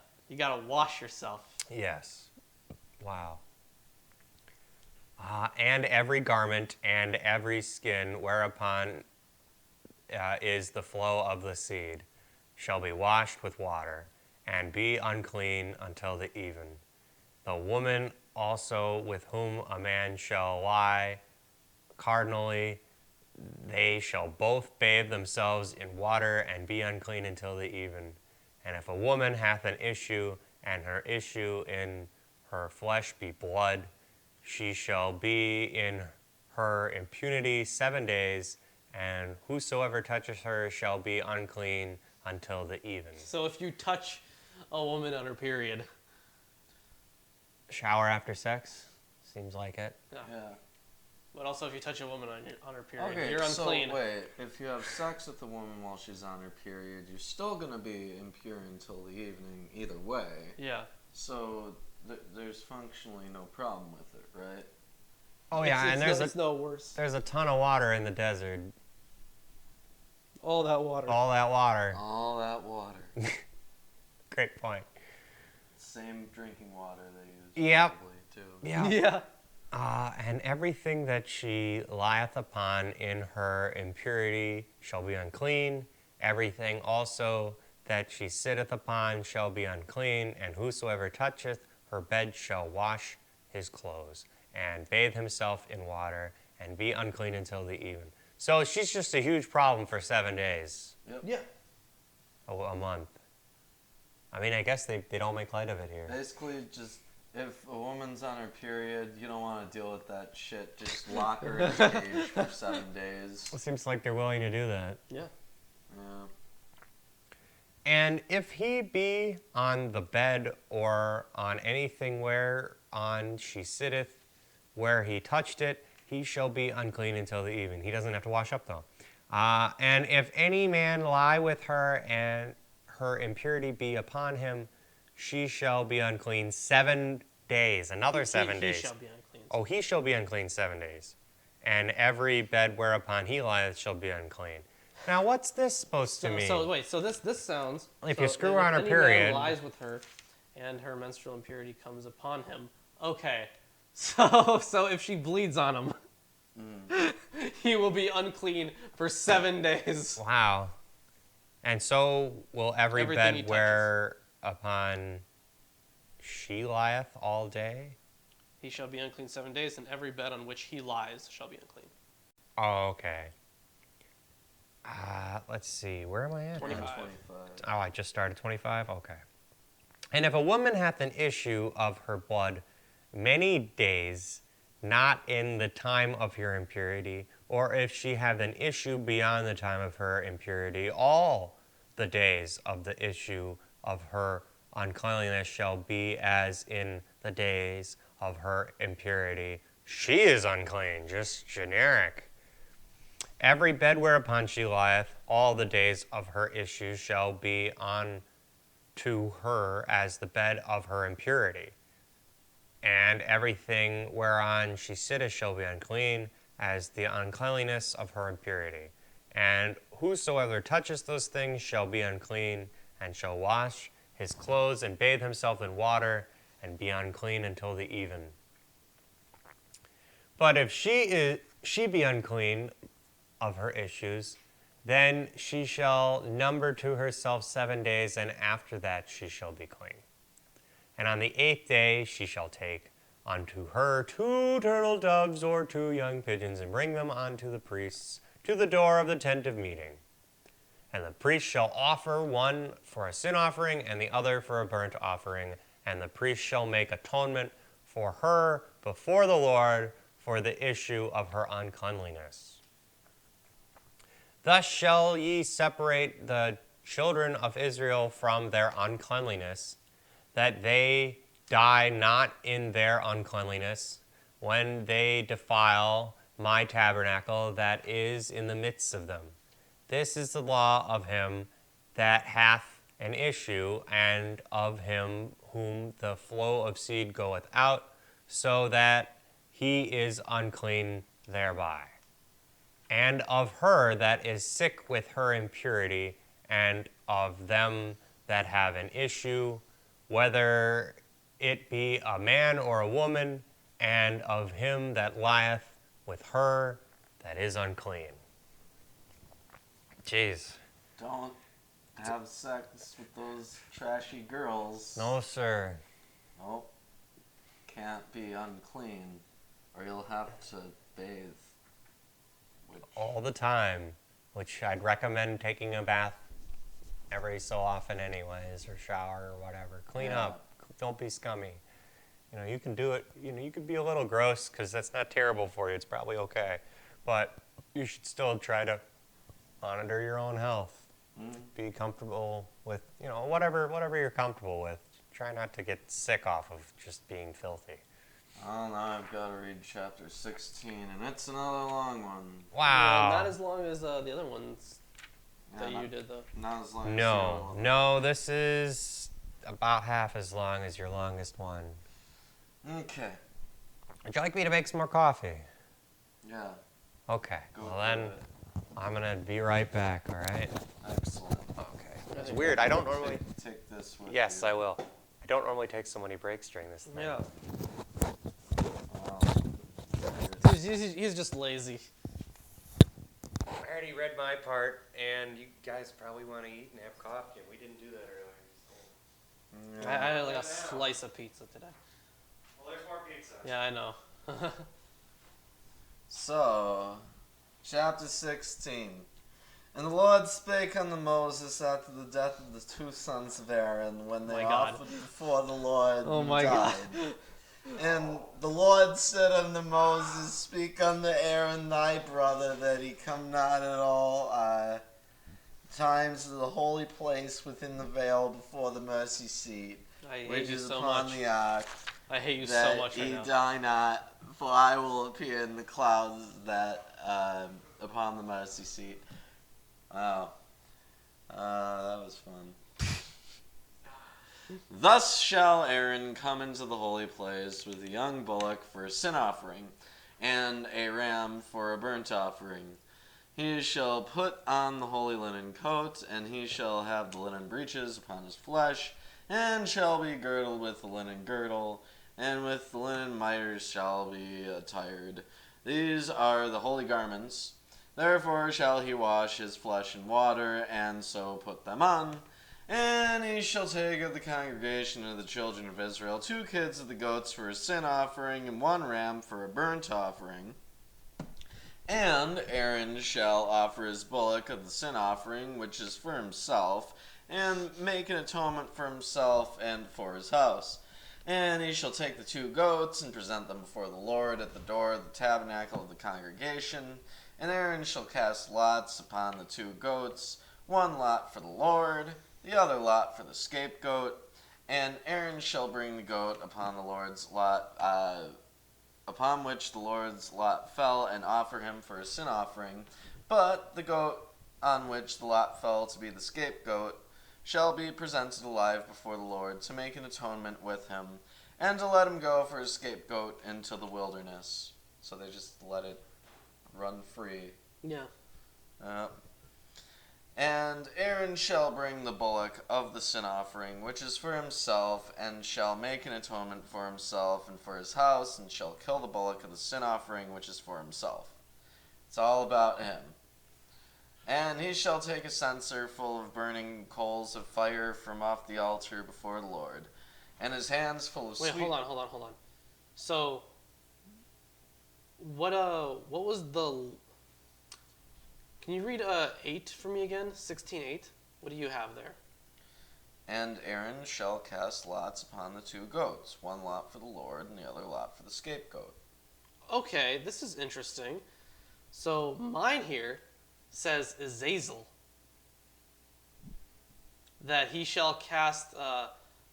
wash yourself. Yes. Wow. And every garment and every skin whereupon is the flow of the seed shall be washed with water, and be unclean until the even. The woman also with whom a man shall lie carnally, they shall both bathe themselves in water and be unclean until the even. And if a woman hath an issue, and her issue in her flesh be blood, she shall be in her impunity 7 days, and whosoever touches her shall be unclean until the even. So if you touch a woman on her period, Shower after sex? Seems like it. yeah. Yeah. But also if you touch a woman on her period, Okay, you're unclean. so wait, if you have sex with a woman while she's on her period, you're still gonna be impure until the evening either way. Yeah. So there's functionally no problem with it, right? Oh yeah, and it's no worse. there's a ton of water in the desert. All that water. All that water. All that water. Great point. Same drinking water they use. Yep. Probably, too. Yeah. Yeah. And everything that she lieth upon in her impurity shall be unclean. Everything also that she sitteth upon shall be unclean. And whosoever toucheth her bed shall wash his clothes, and bathe himself in water, and be unclean until the even. So she's just a huge problem for 7 days, Yep. Yeah. a month. I mean, I guess they don't make light of it here. Basically, just if a woman's on her period, you don't want to deal with that shit. Just lock her in a cage for 7 days. It seems like they're willing to do that. Yeah. Yeah. And if he be on the bed or on anything whereon she sitteth, where he touched it, he shall be unclean until the even. He doesn't have to wash up, though. And if any man lie with her, and her impurity be upon him, she shall be unclean 7 days. Another 7 days. He shall be unclean. Oh, he shall be unclean 7 days. And every bed whereupon he lieth shall be unclean. Now, what's this supposed to mean? So wait, so this sounds. If so you screw her on her any period- man lies with her, and her menstrual impurity comes upon him. Okay, so if she bleeds on him, he will be unclean for 7 days. Wow. And so will every Everything he bed touches. where upon she lieth all day. He shall be unclean 7 days, and every bed on which he lies shall be unclean. Oh, okay. Let's see. Where am I at? 25. 25. Oh, I just started 25? Okay. And if a woman hath an issue of her blood many days, not in the time of her impurity, or if she have an issue beyond the time of her impurity, all the days of the issue of her uncleanliness shall be as in the days of her impurity. She is unclean, just generic. Every bed whereupon she lieth, all the days of her issue shall be unto her as the bed of her impurity. And everything whereon she sitteth shall be unclean, as the uncleanliness of her impurity. And whosoever toucheth those things shall be unclean, and shall wash his clothes and bathe himself in water, and be unclean until the even. But if she be unclean of her issues, then she shall number to herself 7 days, and after that she shall be clean. And on the 8th day she shall take unto her 2 turtle doves or 2 young pigeons, and bring them unto the priests to the door of the tent of meeting. And the priest shall offer one for a sin offering, and the other for a burnt offering. And the priest shall make atonement for her before the Lord for the issue of her uncleanliness. Thus shall ye separate the children of Israel from their uncleanliness, that they die not in their uncleanliness, when they defile my tabernacle that is in the midst of them. This is the law of him that hath an issue, and of him whom the flow of seed goeth out, so that he is unclean thereby. And of her that is sick with her impurity, and of them that have an issue, whether it be a man or a woman, and of him that lieth with her that is unclean. Jeez. Don't have sex with those trashy girls. No, sir. Nope. Can't be unclean, or you'll have to bathe. All the time, which I'd recommend taking a bath every so often anyways, or shower or whatever. Clean up. Don't be scummy. You know, you can do it. You know, you could be a little gross because that's not terrible for you. It's probably okay. But you should still try to monitor your own health. Be comfortable with, you know, whatever you're comfortable with. Try not to get sick off of just being filthy. Oh, now I've got to read chapter 16, and it's another long one. Wow. Not as long as the other ones that you did, though. Not as long as the other one. No, this is about half as long as your longest one. Okay. Would you like me to make some more coffee? Yeah. Okay. Go Well for then, it. I'm gonna be right back. All right. Excellent. Okay. It's weird. I don't normally. Take this with Yes, you. I will. I don't normally take so many breaks during this thing. Yeah. Wow. He's just lazy. I already read my part, and you guys probably want to eat and have coffee, and we didn't do that earlier. I had like a slice of pizza today. Well, there's more pizza. Yeah, I know. So, chapter 16. And the Lord spake unto Moses after the death of the 2 sons of Aaron, when they My God. offered before the Lord Oh and my died. God. And the Lord said unto Moses, Speak unto Aaron thy brother, that he come not at all times to the holy place within the veil before the mercy seat, I hate which you is so upon much. the ark, I hate you that so much right he now. die not, for I will appear in the clouds that upon the mercy seat. Wow. That was fun. Thus shall Aaron come into the holy place with a young bullock for a sin offering, and a ram for a burnt offering. He shall put on the holy linen coat, and he shall have the linen breeches upon his flesh, and shall be girdled with the linen girdle, and with the linen mitres shall be attired. These are the holy garments Therefore shall he wash his flesh in water, and so put them on. And he shall take of the congregation of the children of Israel 2 kids of the goats for a sin offering, and 1 ram for a burnt offering. And Aaron shall offer his bullock of the sin offering, which is for himself, and make an atonement for himself and for his house. And he shall take the 2 goats and present them before the Lord at the door of the tabernacle of the congregation. And Aaron shall cast lots upon the 2 goats, 1 lot for the Lord, the other lot for the scapegoat. And Aaron shall bring the goat upon the Lord's lot, upon which the Lord's lot fell, and offer him for a sin offering. But the goat on which the lot fell to be the scapegoat shall be presented alive before the Lord to make an atonement with him, and to let him go for a scapegoat into the wilderness. So they just let it run free. Yeah. And Aaron shall bring the bullock of the sin offering, which is for himself, and shall make an atonement for himself and for his house, and shall kill the bullock of the sin offering, which is for himself. It's all about him. And he shall take a censer full of burning coals of fire from off the altar before the Lord, and his hands full of Wait, sweet... hold on. So, what was the... Can you read 8 for me again? 16:8? What do you have there? And Aaron shall cast lots upon the 2 goats, 1 lot for the Lord, and the other lot for the scapegoat. Okay, this is interesting. So, mine here says Azazel. That he shall cast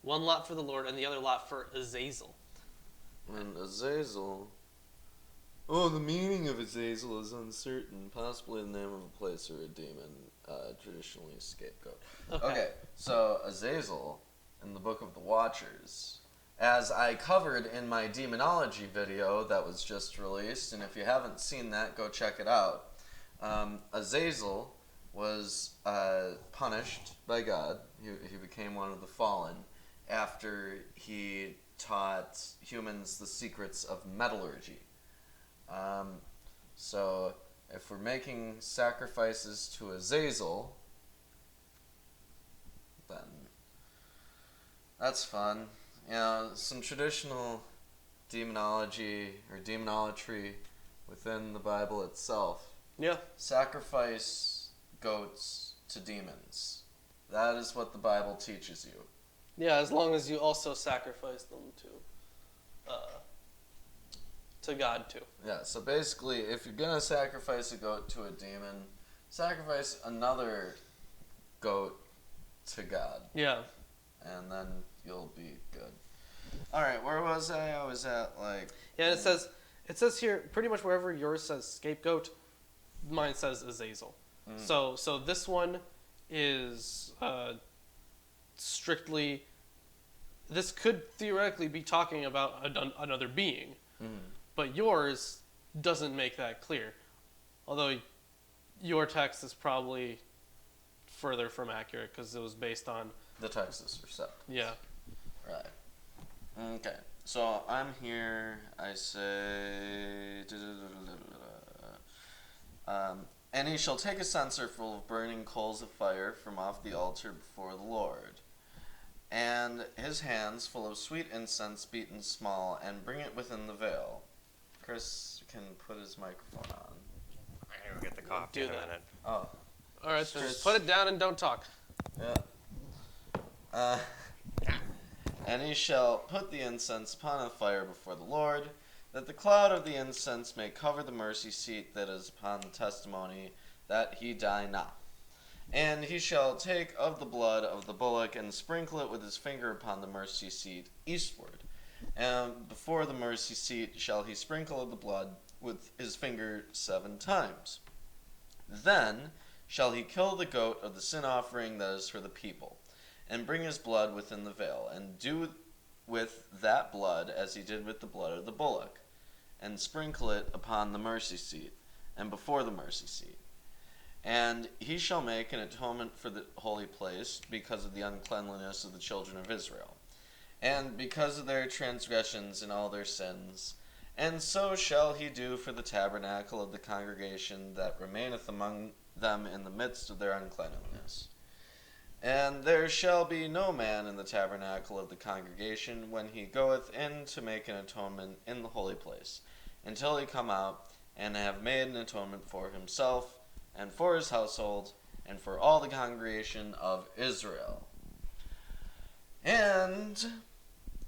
1 lot for the Lord and the other lot for Azazel. And Azazel... Oh, the meaning of Azazel is uncertain. Possibly the name of a place or a demon, traditionally a scapegoat. Okay, so Azazel, in the Book of the Watchers, as I covered in my demonology video that was just released, and if you haven't seen that, go check it out. Azazel was punished by God. He became one of the fallen after he taught humans the secrets of metallurgy. So if we're making sacrifices to Azazel, then that's fun. You know, some traditional demonology or demonolatry within the Bible itself. Yeah. Sacrifice goats to demons. That is what the Bible teaches you. Yeah, as long as you also sacrifice them to God too. Yeah, so basically, if you're going to sacrifice a goat to a demon, sacrifice another goat to God. Yeah. And then you'll be good. Alright, where was I? I was at, like... Yeah, it says here, pretty much wherever yours says scapegoat, mine says Azazel. So this one is strictly... This could theoretically be talking about another being. But yours doesn't make that clear. Although your text is probably further from accurate because it was based on... The text is receptive. Yeah. Right. Okay. So I'm here. I say... And he shall take a censer full of burning coals of fire from off the altar before the Lord, and his hands full of sweet incense beaten small, and bring it within the veil. Chris can put his microphone on. I'm gonna go get the coffee Do in a that. minute. Oh. All right, so just put it down and don't talk. Yeah. And he shall put the incense upon a fire before the Lord, that the cloud of the incense may cover the mercy seat that is upon the testimony, that he die not. And he shall take of the blood of the bullock and sprinkle it with his finger upon the mercy seat eastward. And before the mercy seat shall he sprinkle of the blood with his finger 7 times. Then shall he kill the goat of the sin offering that is for the people, and bring his blood within the veil, and do with that blood as he did with the blood of the bullock, and sprinkle it upon the mercy seat, and before the mercy seat. And he shall make an atonement for the holy place because of the uncleanliness of the children of Israel, and because of their transgressions and all their sins, And so shall he do for the tabernacle of the congregation that remaineth among them in the midst of their uncleanliness. And there shall be no man in the tabernacle of the congregation when he goeth in to make an atonement in the holy place, until he come out and have made an atonement for himself, and for his household, and for all the congregation of Israel. And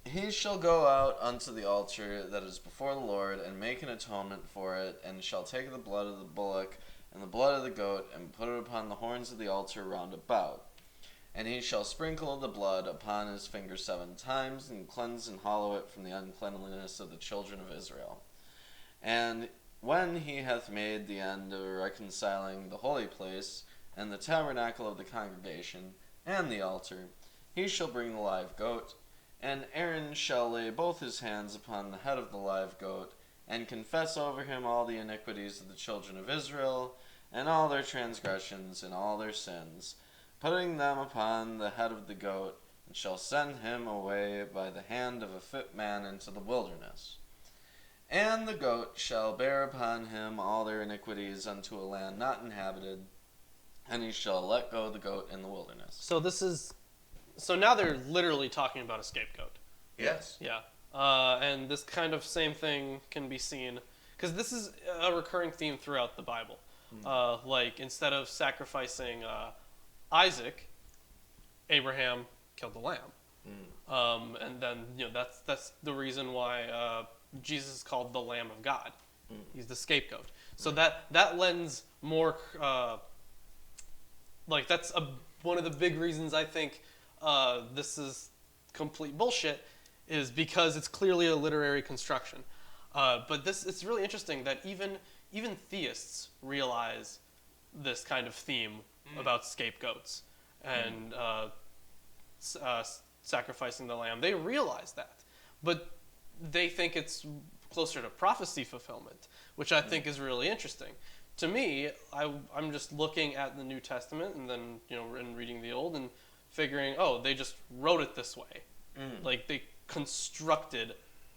he shall go out unto the altar that is before the Lord, and make an atonement for it, and shall take the blood of the bullock and the blood of the goat, and put it upon the horns of the altar round about. And he shall sprinkle the blood upon his finger 7 times, and cleanse and hallow it from the uncleanliness of the children of Israel. And when he hath made the end of reconciling the holy place, and the tabernacle of the congregation, and the altar, he shall bring the live goat, and Aaron shall lay both his hands upon the head of the live goat, and confess over him all the iniquities of the children of Israel, and all their transgressions, and all their sins, putting them upon the head of the goat, and shall send him away by the hand of a fit man into the wilderness. And the goat shall bear upon him all their iniquities unto a land not inhabited, and he shall let go the goat in the wilderness. So now they're literally talking about a scapegoat. Yes. Yeah. And this kind of same thing can be seen, because this is a recurring theme throughout the Bible. Like, instead of sacrificing Isaac, Abraham killed the lamb. And then, that's the reason why Jesus is called the Lamb of God. He's the scapegoat. So that lends more, that's one of the big reasons I think this is complete bullshit, is because it's clearly a literary construction. But it's really interesting that even theists realize this kind of theme about scapegoats and sacrificing the lamb. They realize that, but they think it's closer to prophecy fulfillment, which I think is really interesting. To me, I'm just looking at the New Testament and then and reading the Old and figuring, oh, they just wrote it this way, like they constructed.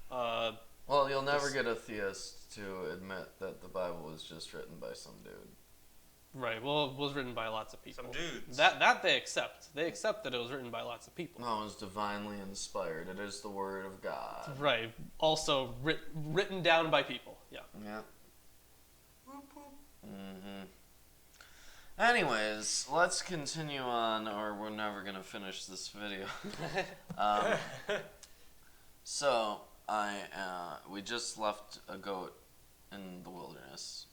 Well, you'll never get a theist to admit that the Bible was just written by some dude. Right. Well, it was written by lots of people. Some dudes. That they accept. They accept that it was written by lots of people. No, it was divinely inspired. It is the word of God. Right. Also written down by people. Yeah. Yeah. Anyways, let's continue on, or we're never gonna finish this video. So we just left a goat in the wilderness.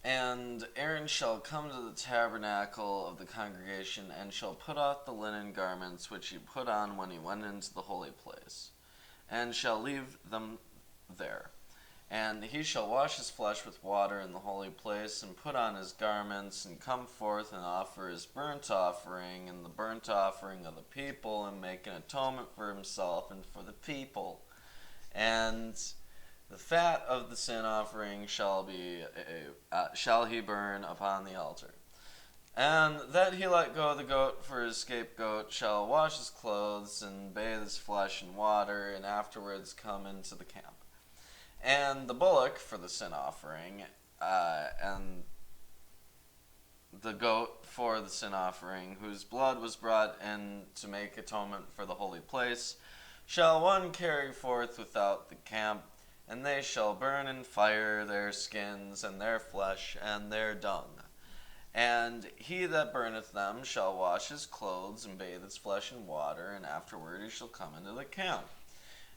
And Aaron shall come to the tabernacle of the congregation, and shall put off the linen garments which he put on when he went into the holy place, and shall leave them there. And he shall wash his flesh with water in the holy place, and put on his garments, and come forth and offer his burnt offering, and the burnt offering of the people, and make an atonement for himself and for the people. And the fat of the sin offering shall he burn upon the altar. And that he let go the goat for his scapegoat shall wash his clothes, and bathe his flesh in water, and afterwards come into the camp. And the bullock for the sin offering, and the goat for the sin offering, whose blood was brought in to make atonement for the holy place, shall one carry forth without the camp, and they shall burn in fire their skins, and their flesh, and their dung. And he that burneth them shall wash his clothes, and bathe his flesh in water, and afterward he shall come into the camp.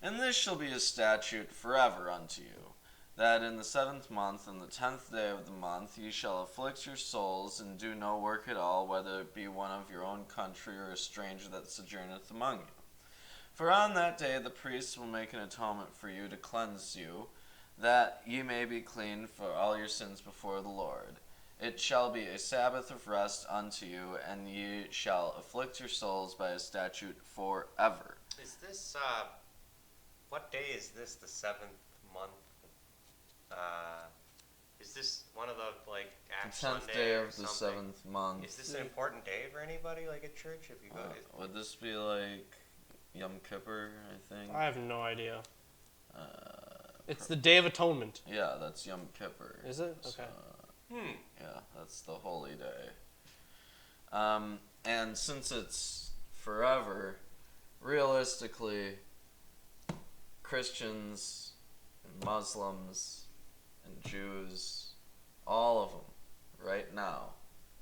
And this shall be a statute forever unto you, that in the 7th month and the 10th day of the month ye shall afflict your souls, and do no work at all, whether it be one of your own country, or a stranger that sojourneth among you. For on that day the priests will make an atonement for you to cleanse you, that ye may be clean for all your sins before the Lord. It shall be a Sabbath of rest unto you, and ye shall afflict your souls by a statute forever. Is this, what day is this, the 7th month? Is this one of the, Ash The 10th Sunday day or of the something? 7th month. Is this an important day for anybody, at church, if you go Would this be like Yom Kippur, I think? I have no idea. It's the Day of Atonement. Yeah, that's Yom Kippur. Is it? Okay. Yeah, that's the holy day. And since it's forever, realistically, Christians and Muslims and Jews, all of them, right now,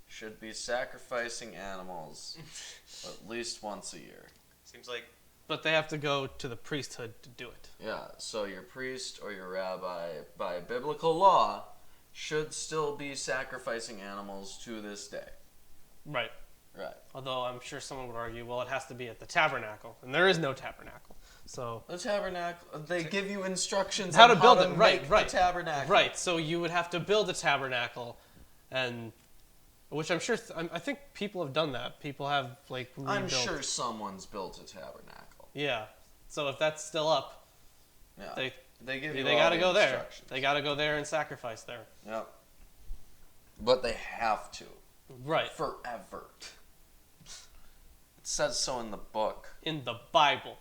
should be sacrificing animals at least once a year. Seems like But they have to go to the priesthood to do it. Yeah, so your priest or your rabbi, by biblical law, should still be sacrificing animals to this day. Right. Right. Although I'm sure someone would argue, well, it has to be at the tabernacle, and there is no tabernacle. So The tabernacle, they give you instructions how on to build it. make Right. the tabernacle. Right. So you would have to build a tabernacle, and which I'm sure I think people have done that. People have like rebuilt. I'm sure someone's built a tabernacle. Yeah. So if that's still up, Yeah. they give you they all got to the go there. instructions. They got to go there and sacrifice there. Yep. But they have to. Right. Forever. It says so in the book. In the Bible.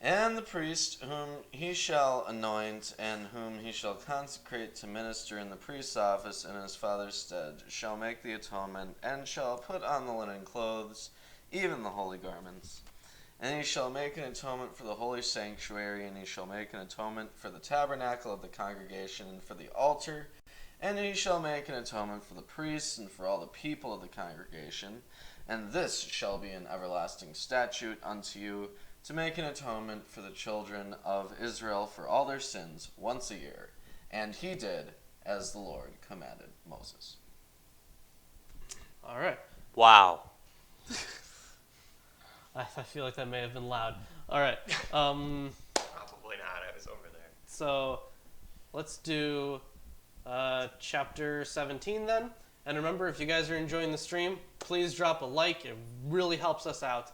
And the priest whom he shall anoint, and whom he shall consecrate to minister in the priest's office in his father's stead, shall make the atonement, and shall put on the linen clothes, even the holy garments. And he shall make an atonement for the holy sanctuary, and he shall make an atonement for the tabernacle of the congregation, and for the altar. And he shall make an atonement for the priests, and for all the people of the congregation. And this shall be an everlasting statute unto you, to make an atonement for the children of Israel for all their sins once a year. And he did as the Lord commanded Moses. All right. wow. I feel like that may have been loud. All right. Probably not. I was over there. So let's do chapter 17 then. And remember, if you guys are enjoying the stream, please drop a like. It really helps us out.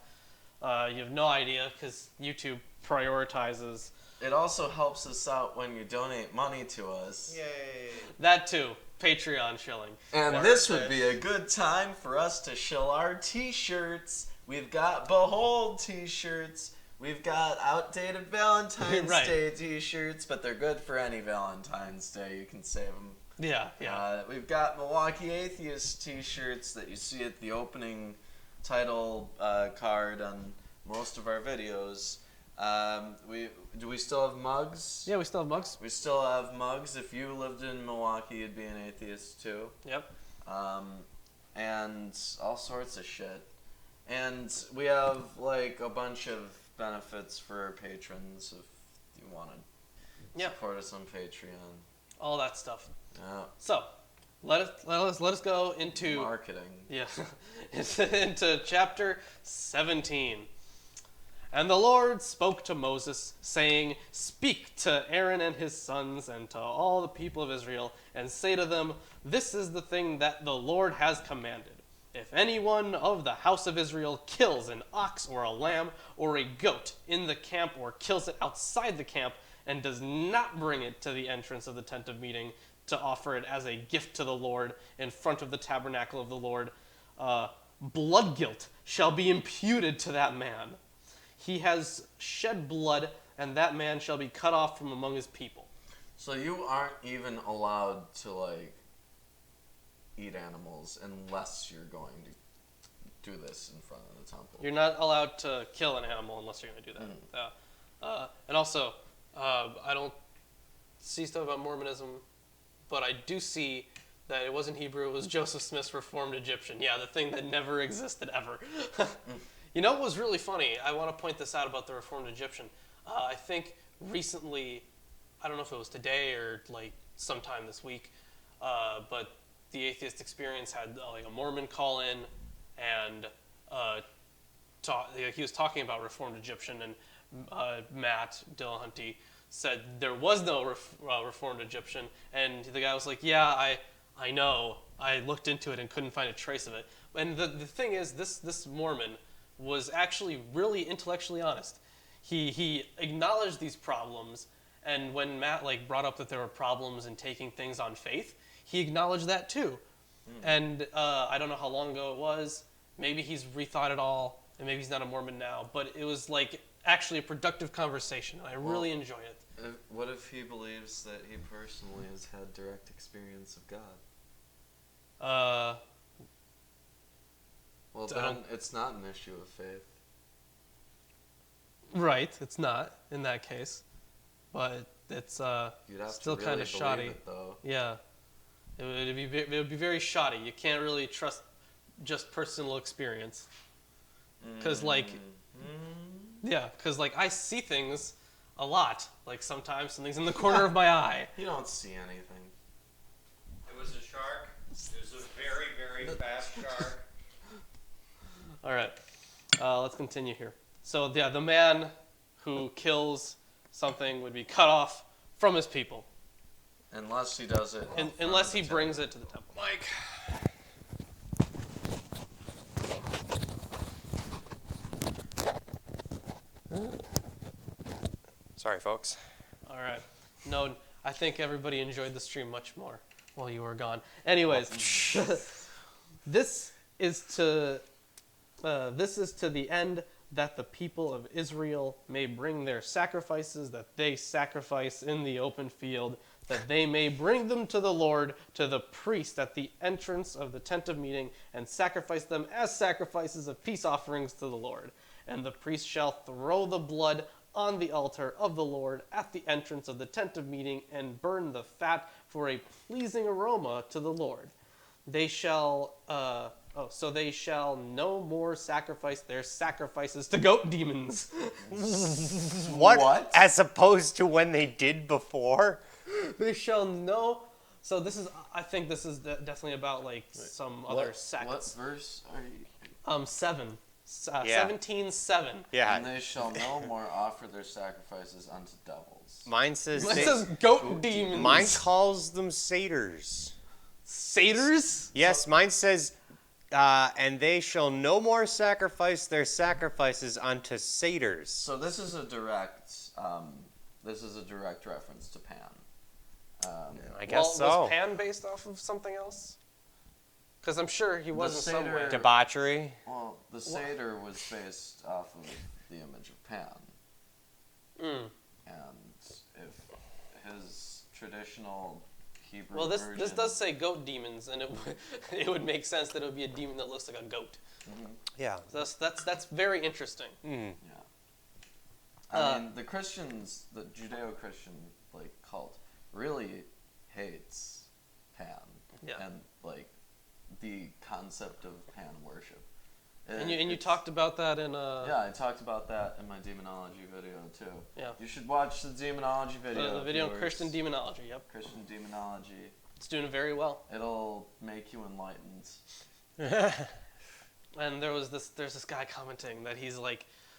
You have no idea because YouTube prioritizes It also helps us out when you donate money to us. Yay. that too. Patreon shilling. And this would be a good time for us to shill our t-shirts. We've got Behold t-shirts. We've got outdated Valentine's Right. Day t-shirts, but they're good for any Valentine's Day. You can save them. Yeah, yeah. We've got Milwaukee Atheist t-shirts that you see at the opening title card on most of our videos. Do we still have mugs? Yeah, we still have mugs. We still have mugs. If you lived in Milwaukee, you'd be an atheist too. Yep. And all sorts of shit. And we have like a bunch of benefits for our patrons if you want to Yeah. support us on Patreon. All that stuff. Yeah. So let us go into Marketing. Yeah, into chapter 17. And the Lord spoke to Moses, saying, Speak to Aaron and his sons and to all the people of Israel, and say to them, This is the thing that the Lord has commanded. If anyone of the house of Israel kills an ox or a lamb or a goat in the camp, or kills it outside the camp, and does not bring it to the entrance of the tent of meeting to offer it as a gift to the Lord in front of the tabernacle of the Lord, blood guilt shall be imputed to that man. He has shed blood, and that man shall be cut off from among his people. So you aren't even allowed to like eat animals unless you're going to do this in front of the temple. You're not allowed to kill an animal unless you're going to do that. And also, I don't see stuff about Mormonism, but I do see that it wasn't Hebrew, it was Joseph Smith's Reformed Egyptian. Yeah, the thing that never existed ever. You know what was really funny? I want to point this out about the Reformed Egyptian. I think recently, I don't know if it was today or like sometime this week, but the Atheist Experience had like a Mormon call in, and he was talking about Reformed Egyptian, and Matt Dillahunty said there was no Reformed Egyptian, and the guy was like, yeah, I know. I looked into it and couldn't find a trace of it. And the thing is, this Mormon was actually really intellectually honest. He acknowledged these problems, and when Matt like brought up that there were problems in taking things on faith, he acknowledged that too. And I don't know how long ago it was. Maybe he's rethought it all, and maybe he's not a Mormon now. But it was like actually a productive conversation, and I really enjoyed it. What if he believes that he personally has had direct experience of God? Well, then it's not an issue of faith. Right, it's not in that case, but it's You'd have still to kind really of shoddy. believe it, though. Yeah, it would be very shoddy. You can't really trust just personal experience, because I see things a lot. Like sometimes something's in the corner of my eye. You don't see anything. It was a shark. It was a very, very fast shark. All right, let's continue here. So yeah, the man who kills something would be cut off from his people, Unless he does it. unless he brings it to the temple. Mike. Sorry, folks. All right. No, I think everybody enjoyed the stream much more while you were gone. Anyways, this is to the end that the people of Israel may bring their sacrifices that they sacrifice in the open field, that they may bring them to the Lord, to the priest at the entrance of the tent of meeting, and sacrifice them as sacrifices of peace offerings to the Lord. And the priest shall throw the blood on the altar of the Lord at the entrance of the tent of meeting, and burn the fat for a pleasing aroma to the Lord. They shall so they shall no more sacrifice their sacrifices to goat demons. What? As opposed to when they did before? They shall no. So this is, I think this is definitely about like some other sects. What verse are you? 17:7. Yeah. And they shall no more offer their sacrifices unto devils. Mine says It says goat demons. Mine calls them satyrs. Satyrs? Yes, mine says, and they shall no more sacrifice their sacrifices unto satyrs. So this is a direct reference to Pan. I guess so. Was Pan based off of something else? Because I'm sure he was in some way. satyr- Debauchery. Well, the satyr was based off of the image of Pan. And if his traditional Hebrew Well, this version, does say goat demons, and it would make sense that it would be a demon that looks like a goat. Yeah. So that's very interesting. Yeah. I mean, the Christians, the Judeo-Christian cult, really hates Pan. Yeah. And the concept of Pan worship. And you talked about that in Yeah, I talked about that in my demonology video too. Yeah. You should watch the demonology video. the video on viewers. Christian demonology. Yep. Christian demonology. It's doing very well. It'll make you enlightened. And there's this guy commenting that he's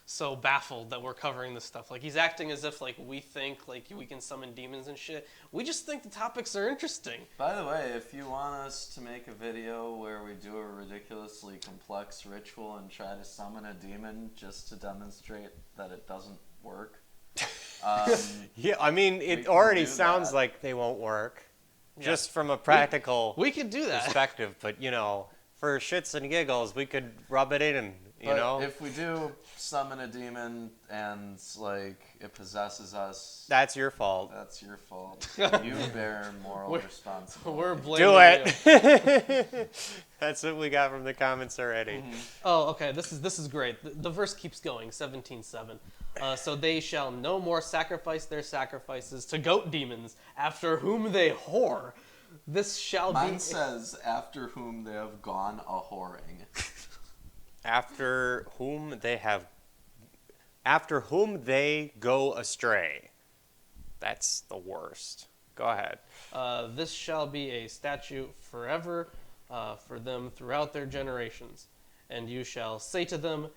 so baffled that we're covering this stuff. He's acting as if we think we can summon demons and shit. We just think the topics are interesting. By the way, if you want us to make a video where we do a ridiculously complex ritual and try to summon a demon just to demonstrate that it doesn't work. Yeah, I mean, it already sounds like they won't work. Yeah. Just from a practical We could do that. perspective, but for shits and giggles, we could rub it in, But if we do summon a demon and it possesses us, that's your fault. that's your fault. You bear moral responsibility. We're blaming Do you. it. That's what we got from the comments already. Oh, okay. This is great. The verse keeps going. 17:7. So they shall no more sacrifice their sacrifices to goat demons, after whom they whore. This shall Mine be. says, after whom they have gone a whoring. After whom they go astray. That's the worst. Go ahead. This shall be a statute forever for them throughout their generations. And you shall say to them,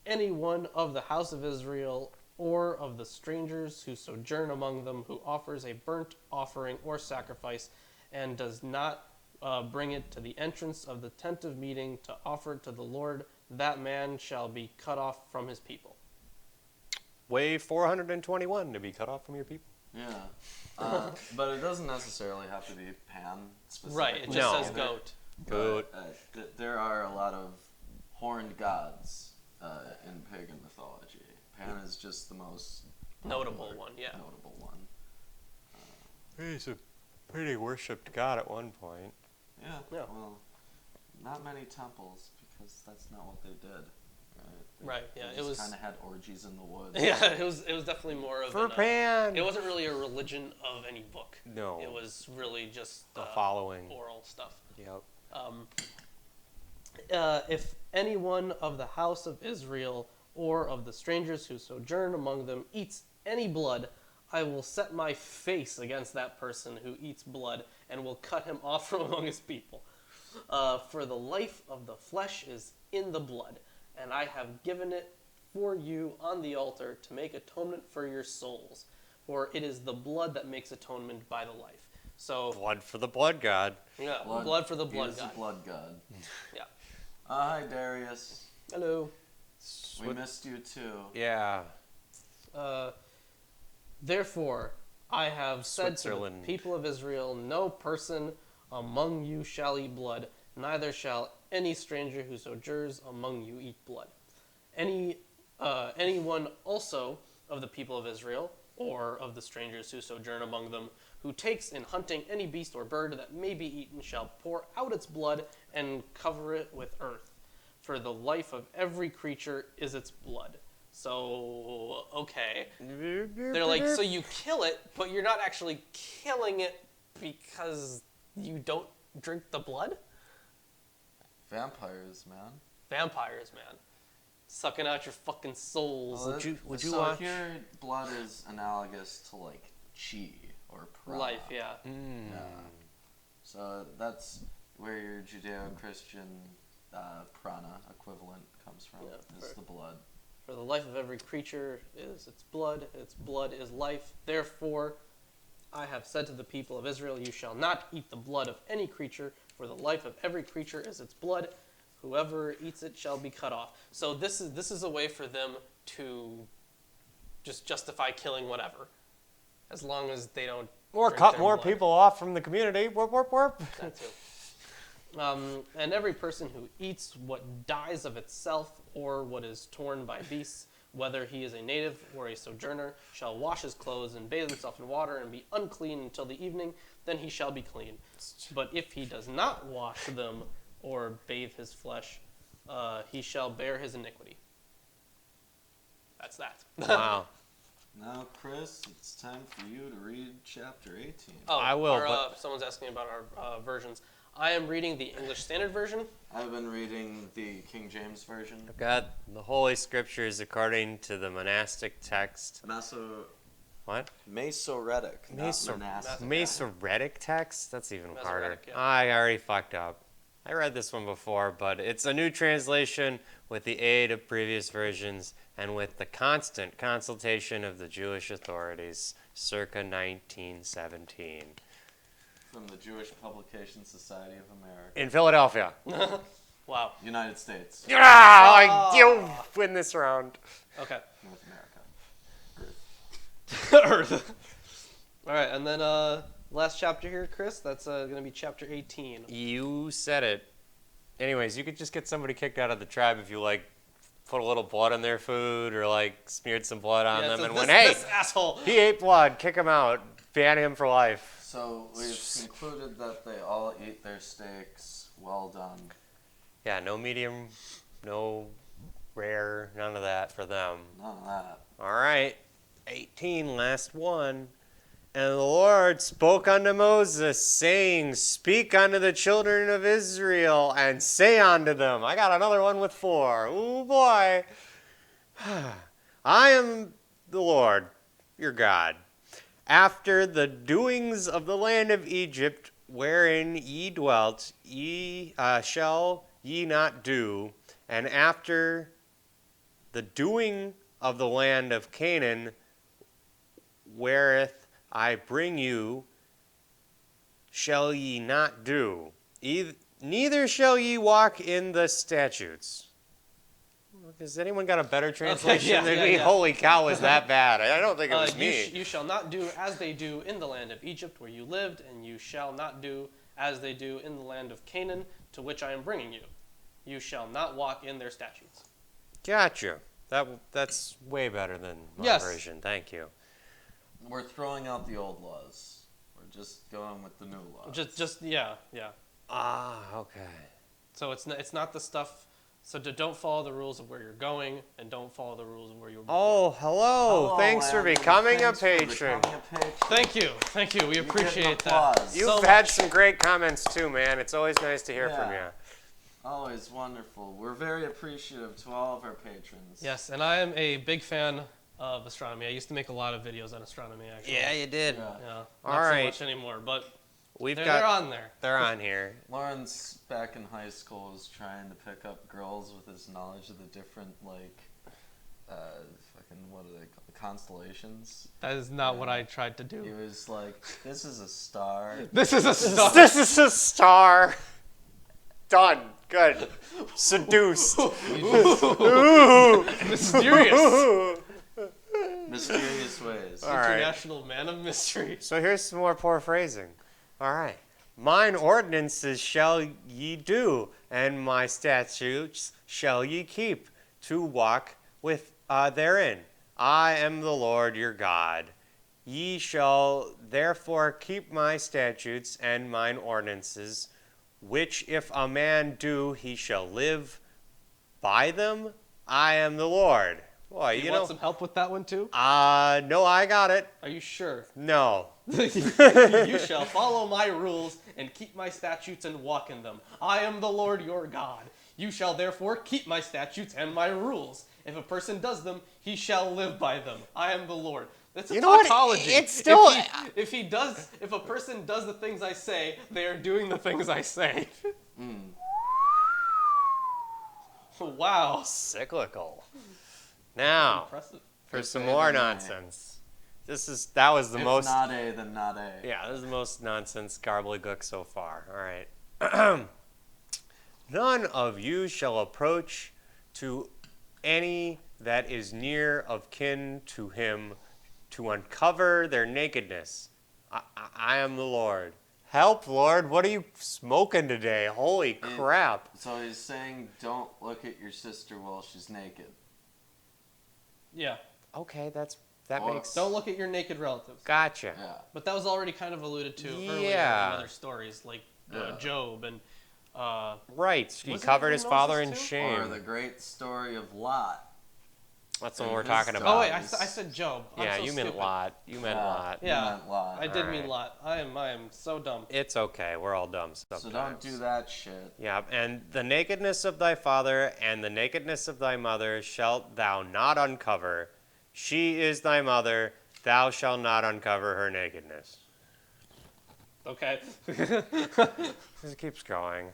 any one of the house of Israel or of the strangers who sojourn among them who offers a burnt offering or sacrifice and does not bring it to the entrance of the tent of meeting to offer it to the Lord, that man shall be cut off from his people. Way 421 to be cut off from your people. Yeah. But it doesn't necessarily have to be Pan specifically. Right, it just No. says goat. Goat. But, there are a lot of horned gods in pagan mythology. Pan is just the most Notable one, yeah. Notable one. He's a pretty worshipped god at one point. Yeah. Well, not many temples because that's not what they did. Right, yeah, They just kind of had orgies in the woods. Yeah, it was definitely more of For Pan! it wasn't really a religion of any book. No. It was really just The following. oral stuff. Yep. If anyone of the house of Israel or of the strangers who sojourn among them eats any blood, I will set my face against that person who eats blood and will cut him off from among his people. For the life of the flesh is in the blood, and I have given it for you on the altar to make atonement for your souls. For it is the blood that makes atonement by the life. So Blood for the blood god. yeah, blood for the blood He is god. a blood god. Yeah. Hi, Darius. Hello. We missed you too. Yeah. Therefore, I have said to the Switzerland. people of Israel, no person among you shall eat blood, neither shall any stranger who sojourns among you eat blood. Anyone also of the people of Israel, or of the strangers who sojourn among them, who takes in hunting any beast or bird that may be eaten, shall pour out its blood and cover it with earth. For the life of every creature is its blood. So, okay. They're like, so you kill it, but you're not actually killing it because you don't drink the blood? Vampires, man. Vampires, man. Sucking out your fucking souls. Well, Would you so watch? here, blood is analogous to like chi or prana. Life, yeah. Yeah. So that's where your Judeo-Christian prana equivalent comes from. Yeah, is the blood. For the life of every creature is its blood is life. Therefore, I have said to the people of Israel, you shall not eat the blood of any creature, for the life of every creature is its blood. Whoever eats it shall be cut off. So this is a way for them to just justify killing whatever, as long as they don't. Or drink cut their more blood. people off from the community. Warp, warp, warp. That too. And every person who eats what dies of itself or what is torn by beasts, whether he is a native or a sojourner, shall wash his clothes and bathe himself in water and be unclean until the evening, then he shall be clean. But if he does not wash them or bathe his flesh, he shall bear his iniquity. That's that. Wow. Now, Chris, it's time for you to read chapter 18. Oh, I will, but someone's asking about our versions. I am reading the English Standard Version. I've been reading the King James Version. I've got the Holy Scriptures according to the monastic text. What? Masoretic, not monastic. Masoretic text? That's even harder. Masoretic, yeah. I already fucked up. I read this one before, but it's a new translation with the aid of previous versions and with the constant consultation of the Jewish authorities, circa 1917. From the Jewish Publication Society of America. In Philadelphia. Wow. United States. You win this round. Okay. North America. Earth. All right, and then last chapter here, Chris. That's going to be chapter 18. You said it. Anyways, you could just get somebody kicked out of the tribe if you, like, put a little blood on their food or, like, smeared some blood on them so and this, went, hey, this asshole. he ate blood, kick him out, ban him for life. So we've concluded that they all eat their steaks well done. Yeah, no medium, no rare, none of that for them. None of that. All right, 18, last one. And the Lord spoke unto Moses, saying, speak unto the children of Israel, and say unto them. I got another one with 4. Ooh, boy. I am the Lord, your God. After the doings of the land of Egypt, wherein ye dwelt, shall ye not do, and after the doing of the land of Canaan, whereth I bring you, shall ye not do, neither shall ye walk in the statutes. Has anyone got a better translation than me? Yeah. Holy cow, is that bad? I don't think it was me. You shall not do as they do in the land of Egypt where you lived, and you shall not do as they do in the land of Canaan to which I am bringing you. You shall not walk in their statutes. Gotcha. That's way better than my Yes. version. Thank you. We're throwing out the old laws. We're just going with the new laws. Just yeah. Okay. So it's not the stuff. So don't follow the rules of where you're going, and don't follow the rules of where you were. Oh, hello. Hello, Thanks for Andy. becoming Thanks a for patron. becoming a patron. Thank you. We You get an appreciate that. applause. You've so had much. some great comments too, man. It's always nice to hear from you. Yeah. Always wonderful. We're very appreciative to all of our patrons. Yes, and I am a big fan of astronomy. I used to make a lot of videos on astronomy, actually. Yeah, you did. Yeah. Yeah. All Not right. so much anymore, but We've they're got. on there. They're on here. Lawrence, back in high school, was trying to pick up girls with his knowledge of the different, what are they called? Constellations. That is not what I tried to He do. was like, this is a star. This is a star. This is a star. Done. Good. Seduced. Ooh. Mysterious. Mysterious ways. All right. International man of mystery. So here's some more poor phrasing. All right. Mine ordinances shall ye do, and my statutes shall ye keep, to walk with therein. I am the Lord your God. Ye shall therefore keep my statutes and mine ordinances, which if a man do, he shall live by them. I am the Lord. Boy, You you want know. some help with that one too? No, I got it. Are you sure? No. You shall follow my rules and keep my statutes and walk in them. I am the Lord your God. You shall therefore keep my statutes and my rules. If a person does them, he shall live by them. I am the Lord. That's a You know what? tautology. It's still- If a person does the things I say, they are doing the things I say. Wow. Cyclical. Now, Impressive. for If some A, more then A. nonsense. That was the If most. not A, then not A. Yeah, this is the most nonsense gobbledygook so far. All right. None of you shall approach to any that is near of kin to him to uncover their nakedness. I am the Lord. Help, Lord. What are you smoking today? Holy crap. So he's saying, don't look at your sister while she's naked. Yeah. Okay, that Or- makes. Don't look at your naked relatives. Gotcha. Yeah. But that was already kind of alluded to earlier in Yeah. other stories, like Yeah. Job and. Right. He Was it covered even his father in Moses too? shame. Or the great story of Lot. That's what and we're his talking daughter. about. Oh wait, I said Job. I'm Yeah, so you meant stupid. Lot. You meant Lot. You Yeah. meant Lot. I did Alright. mean Lot. I am so dumb. It's okay. We're all dumb sometimes. So don't do that shit. Yeah, and the nakedness of thy father and the nakedness of thy mother shalt thou not uncover. She is thy mother. Thou shalt not uncover her nakedness. Okay. It keeps going.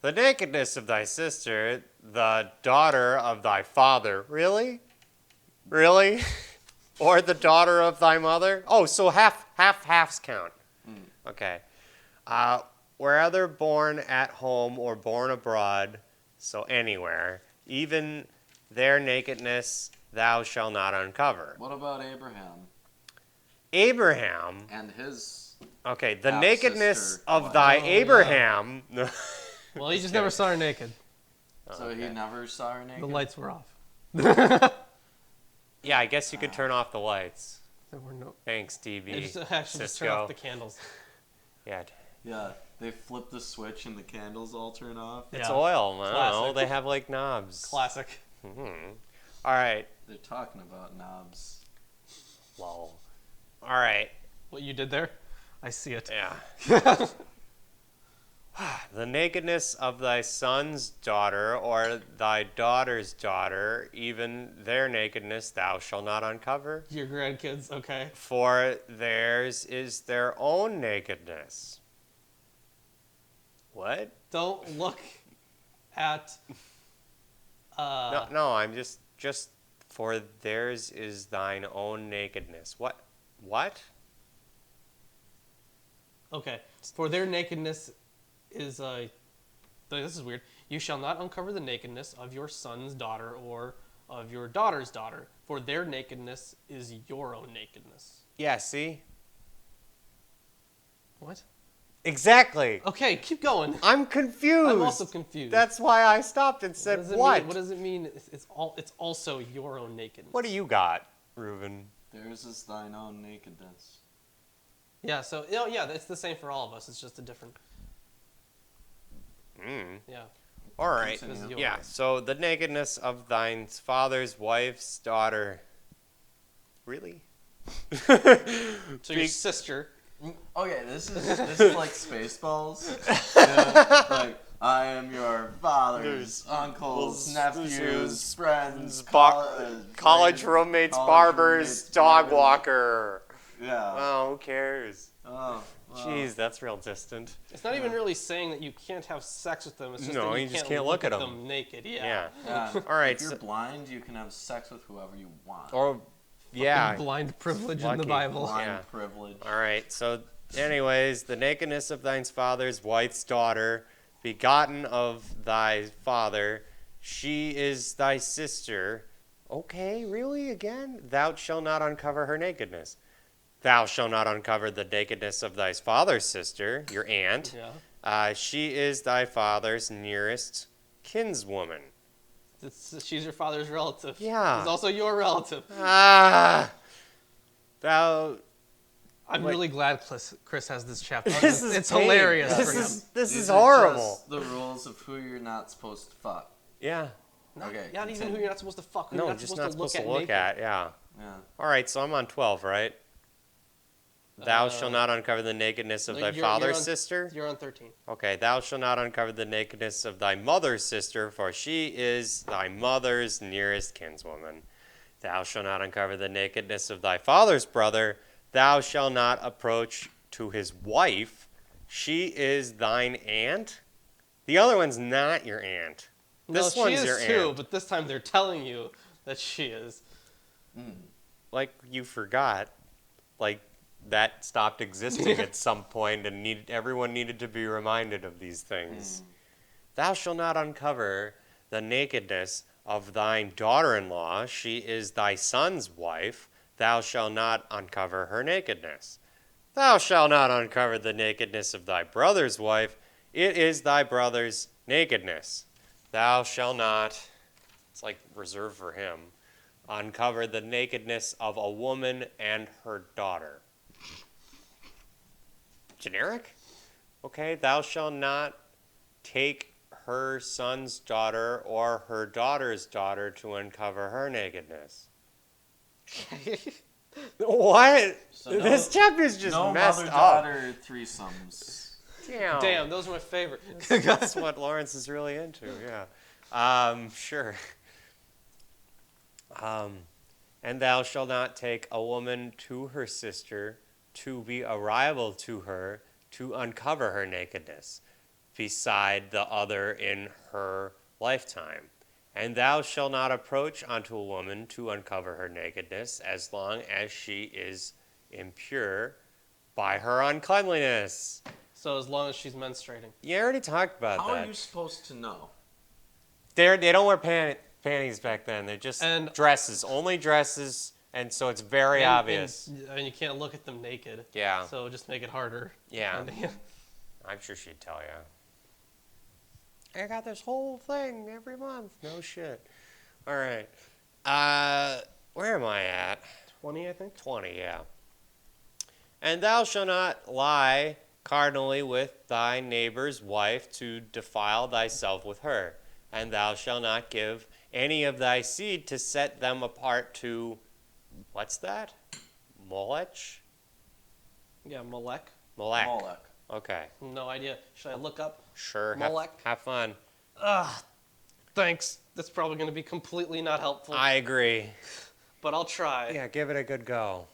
The nakedness of thy sister, the daughter of thy father. Really? Really? Or the daughter of thy mother? Oh, so halves count. Okay. Whether born at home or born abroad, so anywhere, even their nakedness thou shalt not uncover. What about Abraham Abraham, and his... okay, the half nakedness sister. of thy Oh, Abraham. Well, he just never saw her naked. So he never saw her naked? The lights were off. Yeah, I guess you could turn off the lights. There were no. Thanks, They TV. just actually just turn Cisco. off the candles. Yeah, Yeah, they flip the switch and the candles all turn off. it's Yeah. oil. I don't know. Classic. They have like knobs. Classic. All right. They're talking about knobs. Well. All right. What you did there? I see it. Yeah. The nakedness of thy son's daughter or thy daughter's daughter, even their nakedness thou shalt not uncover. Your grandkids, okay. For theirs is their own nakedness. What? Don't look at. No, I'm just for theirs is thine own nakedness. What? Okay. For their nakedness is this is weird. You shall not uncover the nakedness of your son's daughter or of your daughter's daughter, for their nakedness is your own nakedness. Yeah, see? What? Exactly. Okay, keep going. I'm confused. I'm also confused. That's why I stopped and said what? What does it mean? It's also your own nakedness. What do you got, Reuben? Theirs is thine own nakedness. Yeah. So it's the same for all of us. It's just a different. Yeah. All right. Continue. Yeah. So the nakedness of thine father's wife's daughter. Really? So your sister. Okay, this is like Spaceballs. Yeah, like, I am your father's uncles, nephews, friends, college roommates, barbers, dog walker. Yeah. Oh, who cares? Oh. Wow. Jeez, that's real distant. It's not even really saying that you can't have sex with them. It's just No, that you just can't look at them naked. Yeah. Yeah. All right. If you're blind, you can have sex with whoever you want. Or, yeah. Blind privilege in Lucky. the Bible. Blind Yeah. privilege. All right. So, anyways, the nakedness of thine father's wife's daughter, begotten of thy father, she is thy sister. Okay, really? Again? Thou shalt not uncover her nakedness. Thou shalt not uncover the nakedness of thy father's sister, your aunt. Yeah. She is thy father's nearest kinswoman. She's your father's relative. Yeah. She's also your relative. Thou. I'm really glad Chris has this chapter. This is it's pain. hilarious for him. This These is are horrible. just the rules of who you're not supposed to fuck. Yeah. Okay. Not even who you're not supposed to fuck. Who No, you're not just supposed not to supposed to look look at. at. Yeah. Yeah. All right, so I'm on 12, right? Thou shalt not uncover the nakedness of thy father's sister. You're on 13. Okay, thou shalt not uncover the nakedness of thy mother's sister, for she is thy mother's nearest kinswoman. Thou shalt not uncover the nakedness of thy father's brother. Thou shalt not approach to his wife. She is thine aunt. The other one's not your aunt. This no, one's she your is too, aunt. but this time they're telling you that she is. Like you forgot. Like that stopped existing at some point, and everyone needed to be reminded of these things. Thou shalt not uncover the nakedness of thine daughter-in-law. She is thy son's wife. Thou shalt not uncover her nakedness. Thou shalt not uncover the nakedness of thy brother's wife. It is thy brother's nakedness. Thou shalt not, it's like reserved for him, uncover the nakedness of a woman and her daughter. Generic? Okay, thou shalt not take her son's daughter or her daughter's daughter to uncover her nakedness. What? So This chapter's just no messed up. mother-daughter threesomes. Damn, those are my favorite. That's what Lawrence is really into, yeah. Sure. And thou shalt not take a woman to her sister to be a rival to her, to uncover her nakedness, beside the other in her lifetime. And thou shalt not approach unto a woman to uncover her nakedness, as long as she is impure by her uncleanliness. So as long as she's menstruating. You already talked about How that. are you supposed to know? They don't wear panties back then. They're just And- dresses, only dresses, and so it's very obvious. And you can't look at them naked. Yeah. So just make it harder. Yeah. And- I'm sure she'd tell you. I got this whole thing every month. No shit. All right. Where am I at? 20, I think. 20, yeah. And thou shalt not lie carnally with thy neighbor's wife to defile thyself with her. And thou shalt not give any of thy seed to set them apart to, what's that? Molech? Yeah, Molech. Molech. Molech. Okay. No idea. Should I look up? Sure. Molech. Have fun. Thanks. That's probably going to be completely not helpful. I agree. But I'll try. Yeah, give it a good go.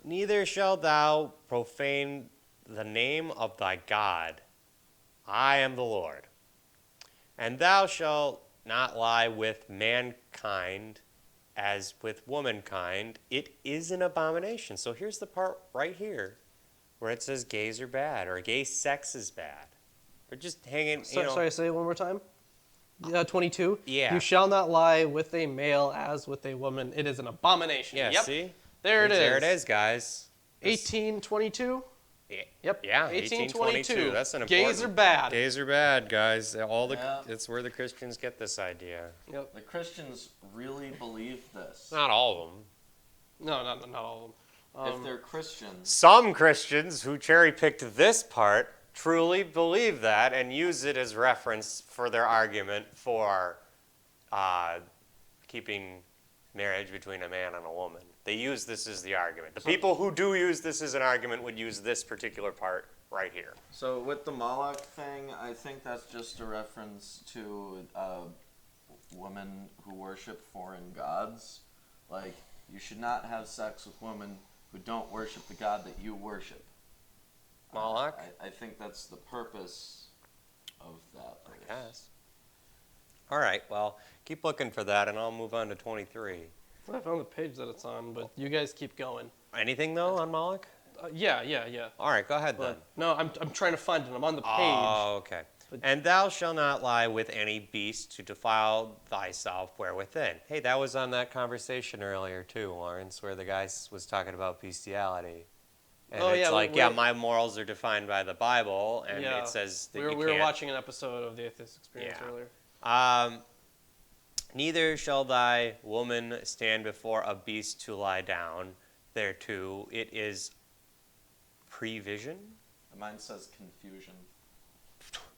Neither shalt thou profane the name of thy God. I am the Lord. And thou shalt not lie with mankind as with womankind. It is an abomination. So here's the part right here where it says gays are bad or gay sex is bad. Or just hanging, Sorry, say it one more time. 22. Yeah. You shall not lie with a male as with a woman. It is an abomination. Yeah, Yep. see? There it is. There it is, guys. 1822. Yep. Yeah, 1822. That's an important. Gays are bad. Gays are bad, guys. Yeah. It's where the Christians get this idea. Yep. The Christians really believe this. Not all of them. No, not all of them. If they're Christians, Some Christians who cherry-picked this part truly believe that and use it as reference for their argument for keeping marriage between a man and a woman. They use this as the argument. The people who do use this as an argument would use this particular part right here. so with the Moloch thing, I think that's just a reference to women who worship foreign gods. Like, you should not have sex with women who don't worship the god that you worship. Moloch? I think that's the purpose of that verse. Yes. All right, well, keep looking for that, and I'll move on to 23. I found the page that it's on, but you guys keep going. Anything, though, on Moloch? Yeah. All right, go ahead, then. But no, I'm trying to find it. I'm on the page. Oh, okay. And thou shalt not lie with any beast to defile thyself wherewithin. Hey, that was on that conversation earlier, too, Lawrence, where the guy was talking about bestiality. And Oh, it's yeah, like, my morals are defined by the Bible, and Yeah. it says that we you were can't. watching an episode of the Atheist Experience Yeah. earlier. Neither shall thy woman stand before a beast to lie down thereto. It is prevision. Mine says confusion.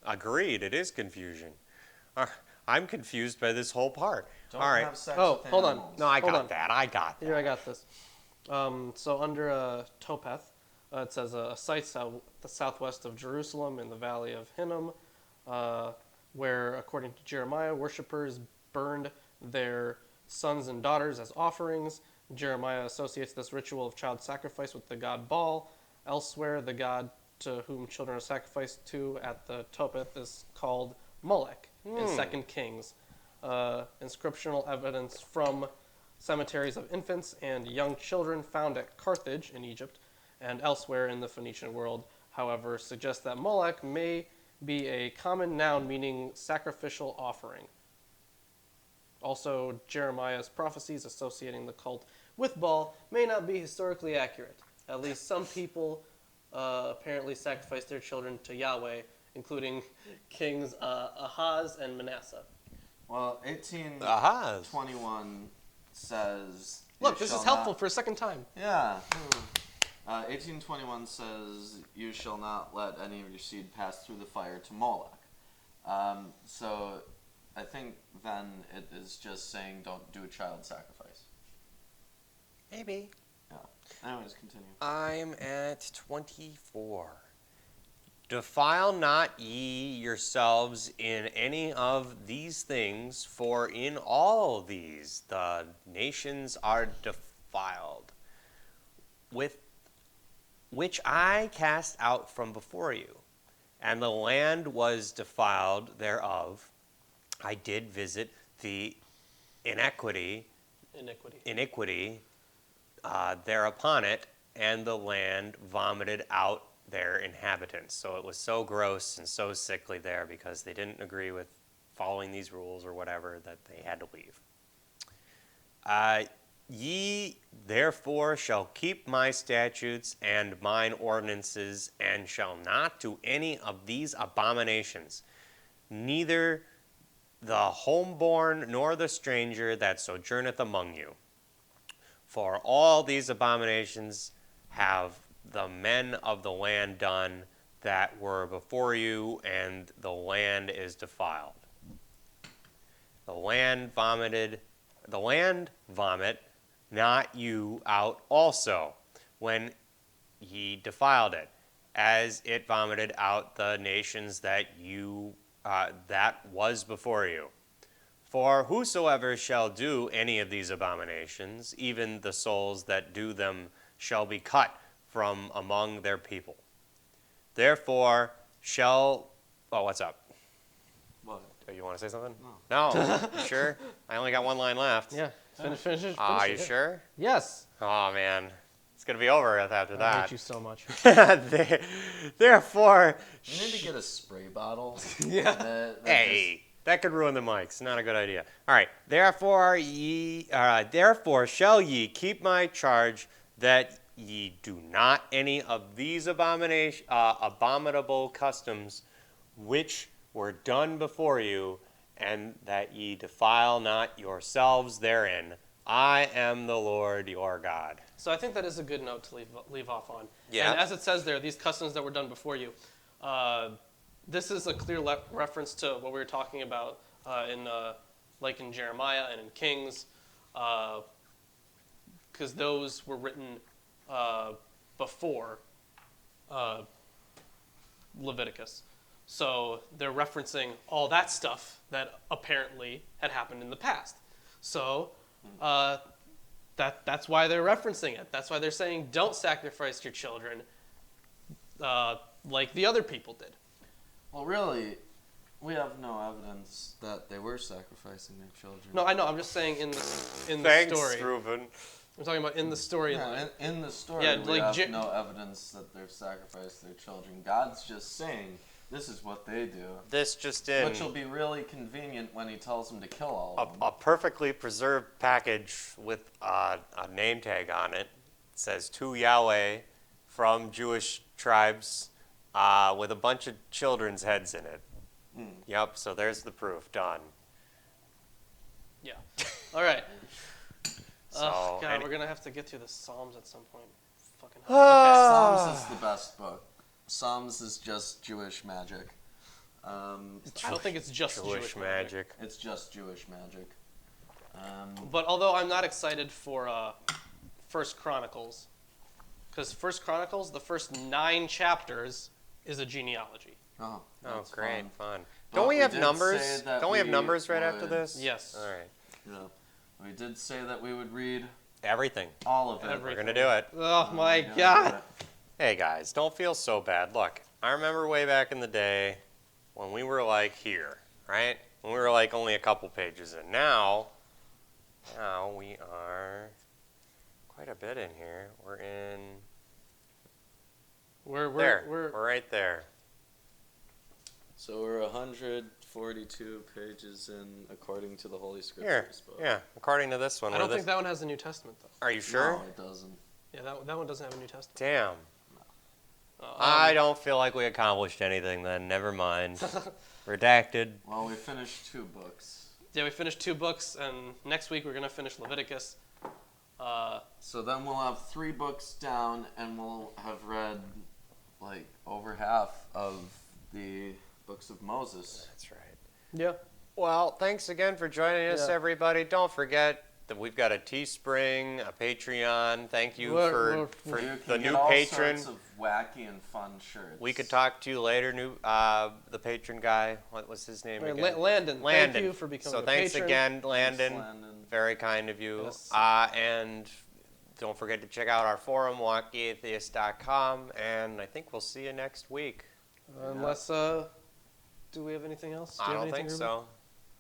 Agreed, it is confusion. I'm confused by this whole part. Don't All right. have sex Oh, with hold on. animals. No, I Hold got on. that. I got that. Here, I got this. So under Topeth, it says a site the southwest of Jerusalem in the valley of Hinnom, where, according to Jeremiah, worshippers burned their sons and daughters as offerings. Jeremiah associates this ritual of child sacrifice with the god Baal. Elsewhere, the god to whom children are sacrificed to at the Topeth is called Molech in 2 Kings. Inscriptional evidence from cemeteries of infants and young children found at Carthage in Egypt and elsewhere in the Phoenician world, however, suggests that Molech may be a common noun meaning sacrificial offering. Also, Jeremiah's prophecies associating the cult with Baal may not be historically accurate. At least some people apparently sacrificed their children to Yahweh, including kings Ahaz and Manasseh. Well, Ahaz. 1821 says... Look, "You this shall is helpful not-" for a second time. Yeah. 1821 says, "You shall not let any of your seed pass through the fire to Moloch." So I think then it is just saying don't do a child sacrifice. Maybe. Yeah. Anyways, continue. I'm at 24. Defile not ye yourselves in any of these things, for in all these the nations are defiled, with which I cast out from before you, and the land was defiled thereof. I did visit the iniquity thereupon it, and the land vomited out their inhabitants. So it was so gross and so sickly there because they didn't agree with following these rules or whatever that they had to leave. Ye therefore shall keep my statutes and mine ordinances, and shall not do any of these abominations, neither the homeborn nor the stranger that sojourneth among you. For all these abominations have the men of the land done that were before you, and the land is defiled. The land vomit not you out also, when ye defiled it, as it vomited out the nations that was before you. For whosoever shall do any of these abominations, even the souls that do them shall be cut from among their people. Therefore shall... Oh, what's up? What? Oh, you want to say something? No. You sure? I only got one line left. Yeah, finish it. Are you sure? Yes. Oh, man. It's going to be over after I that. hate you so much. Therefore... You need to get a spray bottle. Yeah. Hey, that could ruin the mics. Not a good idea. All right. Therefore shall ye keep my charge that ye do not any of these abominable customs which were done before you, and that ye defile not yourselves therein. I am the Lord your God. So I think that is a good note to leave off on. Yeah. And as it says there, these customs that were done before you, this is a clear reference to what we were talking about in Jeremiah and in Kings, because those were written before Leviticus. So they're referencing all that stuff that apparently had happened in the past. So that's why they're referencing it. That's why they're saying don't sacrifice your children like the other people did. Well, really, we have no evidence that they were sacrificing their children. No, I know. I'm just saying in the Thanks, story. Reuben. I'm talking about in the story. Yeah, in the story, Yeah, we like have no evidence that they've sacrificed their children. God's just saying this is what they do. This just in. Which will be really convenient when he tells them to kill all of them. A perfectly preserved package with a name tag on it. It says to Yahweh from Jewish tribes with a bunch of children's heads in it. Yep, so there's the proof. Done. Yeah. All right. So, God, we're going to have to get through the Psalms at some point. Fucking Psalms is the best book. Psalms is just Jewish magic. I don't think it's just Jewish magic. It's just Jewish magic. But although I'm not excited for First Chronicles, because First Chronicles, the first 9 chapters is a genealogy. Oh, that's great, fun. But Don't we have did numbers? say that Don't we have we numbers right after would- this? Yes. All right. Yeah. We did say that we would read Everything. all of it. Every- We're gonna do it. Oh my Yeah, God. Hey guys, don't feel so bad. Look, I remember way back in the day when we were like here, right? When we were like only a couple pages in. Now we are quite a bit in here. We're in We're we're right there. So we're 142 pages in according to the Holy Here, Scriptures book. yeah. According to this one, I don't think that one has the New Testament though. Are you sure? No, it doesn't. Yeah, that one doesn't have a New Testament. Damn. I don't feel like we accomplished anything then. Never mind. Redacted. Well, we finished 2 books. Yeah, we finished 2 books, and next week we're gonna finish Leviticus. So then we'll have 3 books down, and we'll have read like over half of the books of Moses. That's right. Yeah. Well, thanks again for joining us, Yeah. everybody. Don't forget that we've got a Teespring, a Patreon. Thank you We're- for You the can new get all patron. sorts of wacky and fun shirts. We could talk to you later. The patron guy. What was his name again? Landon. Landon. Thank you for becoming So a thanks patron. again, Thanks, Landon. Landon. Very kind of you. Yes. And don't forget to check out our forum, walkyatheist.com. And I think we'll see you next week. Unless, do we have anything else? Do you I have don't anything, think Ruben? so.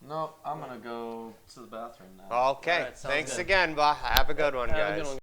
No, I'm gonna go to the bathroom now. Okay. All right, sounds Thanks good. again. Have a good one, Have a guys. good one.